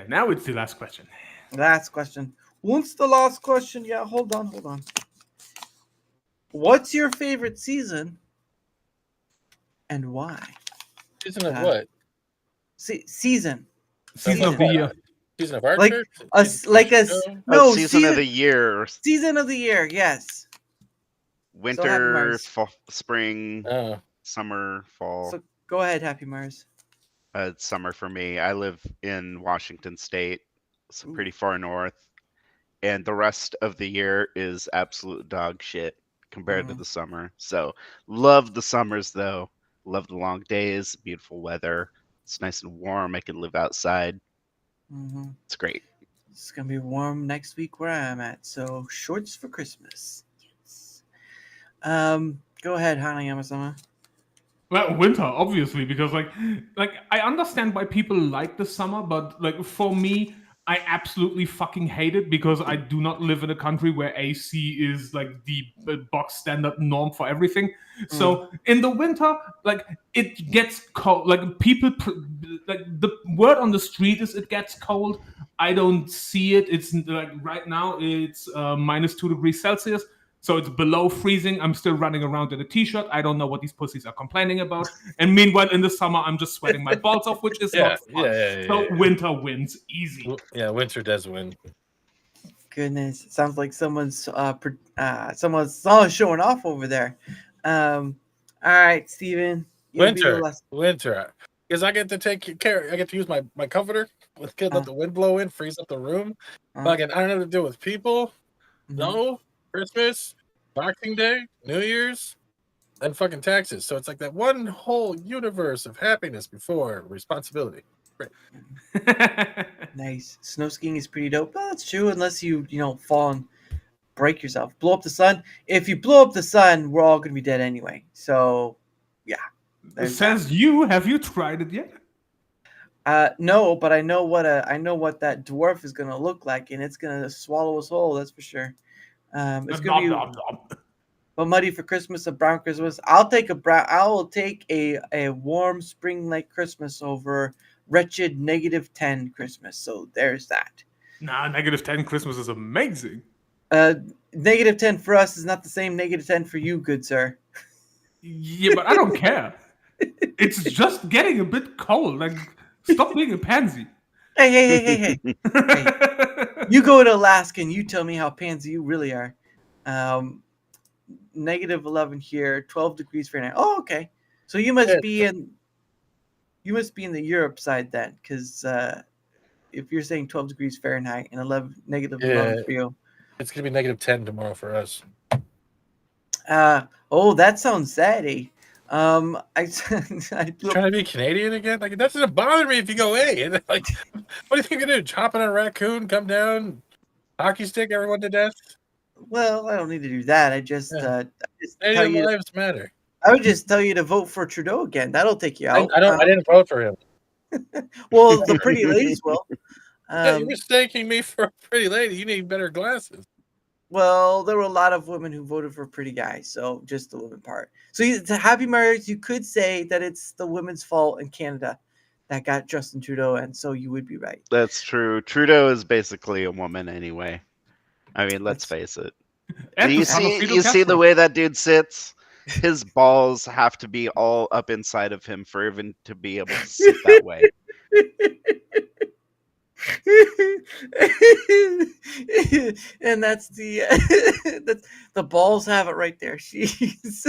now it's the last question. Last question. Once the last question. Yeah, hold on. What's your favorite season and why? Season of what? Season of the year. Season of Archer? Season of the year. Season of the year, yes. Winter, spring, summer, fall. So go ahead, HappyMars. It's summer for me. I live in Washington State, so pretty far north, and the rest of the year is absolute dog shit. compared to the summer. So love the summers though. Love the long days, beautiful weather. It's nice and warm. I can live outside. It's great. It's gonna be warm next week where I'm at. So shorts for Christmas. Yes. Go ahead, Hanayama-sama. Well, winter, obviously, because like I understand why people like the summer, but like for me, I absolutely fucking hate it because I do not live in a country where AC is like the box standard norm for everything. So in the winter, like it gets cold. Like people, like the word on the street is it gets cold. I don't see it. It's like right now it's -2 degrees Celsius. So it's below freezing. I'm still running around in a t-shirt. I don't know what these pussies are complaining about. And meanwhile, in the summer, I'm just sweating my balls off, which is not fun. So winter wins easy. Yeah, winter does win. Goodness, it sounds like someone's showing off over there. All right, Steven. Winter. Because I get to take care. I get to use my comforter with kids. Let the wind blow in, freeze up the room. Fucking, I don't have to deal with people. No. Christmas, Boxing Day, New Year's, and fucking taxes. So it's like that one whole universe of happiness before responsibility. Right. Nice. Snow skiing is pretty dope. Well, that's true, unless you fall and break yourself. Blow up the sun. If you blow up the sun, we're all gonna be dead anyway. So, yeah. Says you. Have you tried it yet? No, but I know what that dwarf is gonna look like, and it's gonna swallow us whole. That's for sure. It's gonna be a muddy for Christmas, a brown Christmas. I will take a warm spring like Christmas over wretched -10 Christmas. So there's that. Nah, -10 Christmas is amazing. -10 for us is not the same -10 for you, good sir. Yeah, but I don't care. It's just getting a bit cold. Like, stop being a pansy. Hey. You go to Alaska and you tell me how pansy you really are. -11 here, 12 degrees Fahrenheit. Oh, okay. So you must be in the Europe side then, because if you're saying 12 degrees Fahrenheit and -11 for you. It's gonna be -10 tomorrow for us. That sounds saddy. I'm trying to be Canadian again. Like, that doesn't bother me if you go, hey, like, what do you think you do? Chop on a raccoon, come down, hockey stick everyone to death? Well, I don't need to do that. I just tell you lives matter. I would just tell you to vote for Trudeau again. That'll take you out. I didn't vote for him. Well, the pretty ladies will. You're mistaking me for a pretty lady. You need better glasses. Well, there were a lot of women who voted for pretty guys, so just the women part. So to HappyMars, you could say that it's the women's fault in Canada that got Justin Trudeau, and so you would be right. That's true. Trudeau is basically a woman anyway. I mean, let's face it. You see the way that dude sits? His balls have to be all up inside of him for even to be able to sit that way. And that's the balls have it right there. She's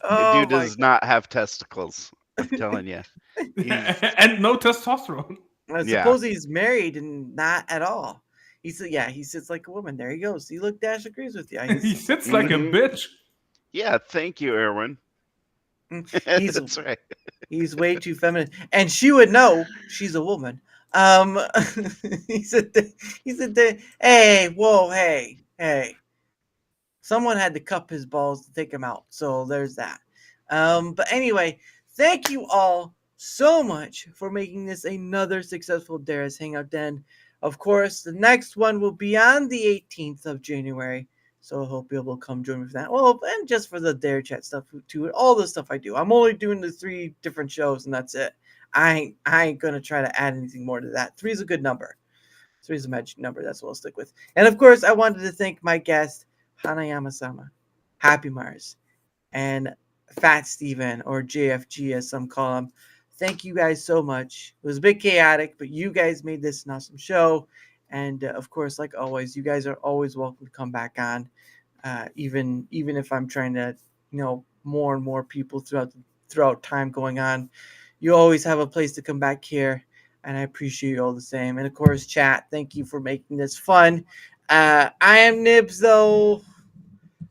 The dude does not have testicles. I'm telling you. And no testosterone. I suppose he's married and not at all. He sits like a woman. There he goes. See, look, Dash agrees with you. He sits like a bitch. Yeah, thank you, Erwin. That's right. He's way too feminine, and she would know she's a woman. He said, hey. Someone had to cup his balls to take him out, so there's that. But anyway, thank you all so much for making this another successful Dara's Hangout Den. Of course, the next one will be on the 18th of January. So I hope you'll be able to come join me for that. Well, and just for the Darachat stuff too, all the stuff I do. I'm only doing the 3 different shows, and that's it. I ain't gonna try to add anything more to that. 3 is a good number. 3 is a magic number. That's what I'll stick with. And of course, I wanted to thank my guest, Hanayama-sama, HappyMars, and Fat Steven, or JFG as some call him. Thank you guys so much. It was a bit chaotic, but you guys made this an awesome show. And of course, like always, you guys are always welcome to come back on, even if I'm trying to, more and more people throughout time going on. You always have a place to come back here, and I appreciate you all the same. And of course, chat, thank you for making this fun. I am Nibs though.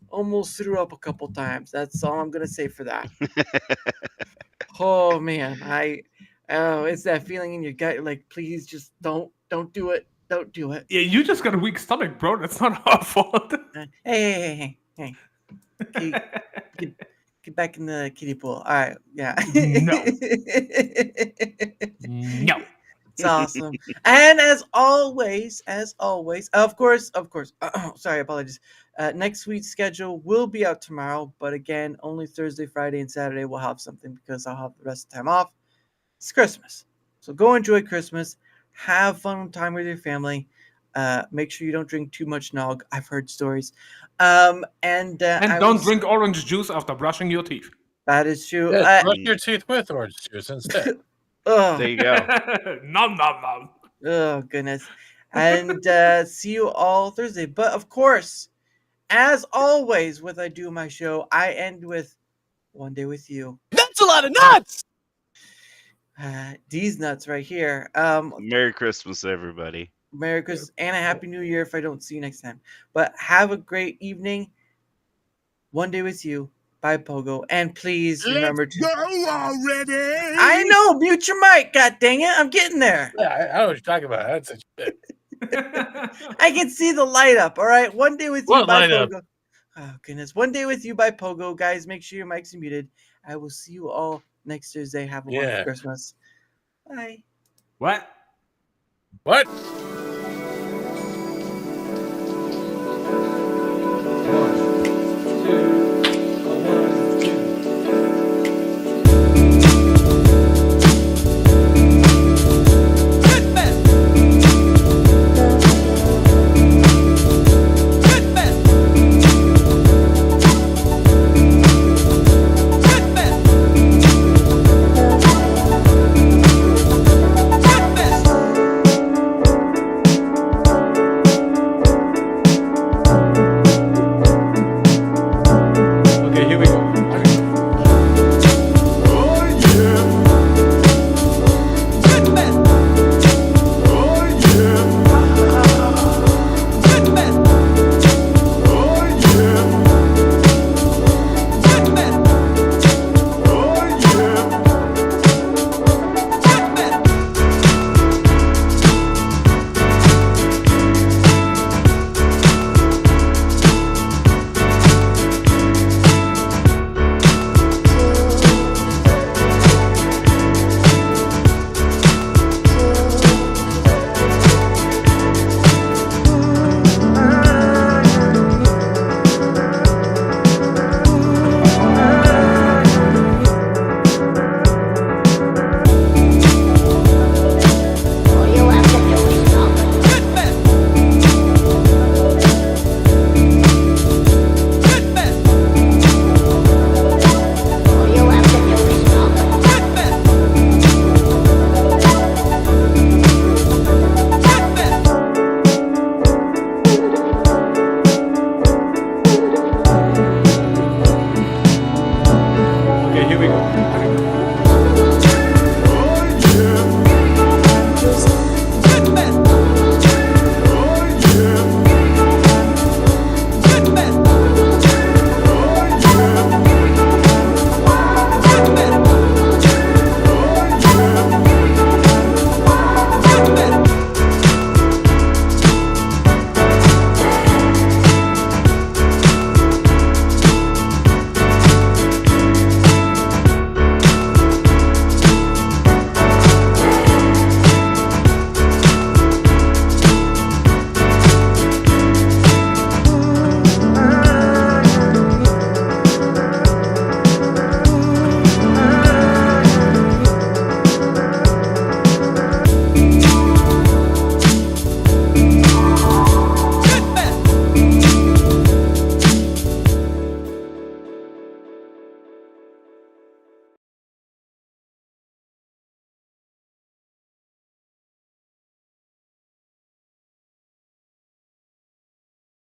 Almost threw up a couple times. That's all I'm gonna say for that. Oh man, it's that feeling in your gut. Like, please, just don't do it. Don't do it. Yeah, you just got a weak stomach, bro. That's not our fault. Hey. Get back in the kiddie pool. All right, yeah. No. No. It's awesome. And as always, of course, sorry, apologies. Next week's schedule will be out tomorrow, but again, only Thursday, Friday, and Saturday we'll have something because I'll have the rest of the time off. It's Christmas. So go enjoy Christmas. Have fun time with your family. Make sure you don't drink too much nog. I've heard stories. And don't drink orange juice after brushing your teeth. That is true. Yeah, brush your teeth with orange juice instead. There you go. Nom nom nom. Oh goodness. And see you all Thursday. But of course, as always, when I do my show, I end with one day with you. That's a lot of nuts. These nuts right here. Merry Christmas, everybody. Merry Christmas and a Happy New Year if I don't see you next time. But have a great evening. One day with you. Bye, Pogo. And please remember to go already. I know, mute your mic, god dang it. I'm getting there. Yeah, I know what you're talking about. That's such shit. I can see the light up. All right. One day with you What by light up? Pogo. Oh goodness. One day with you by Pogo. Guys, make sure your mics are muted. I will see you all next Thursday. Have a wonderful Christmas. Bye. What? What?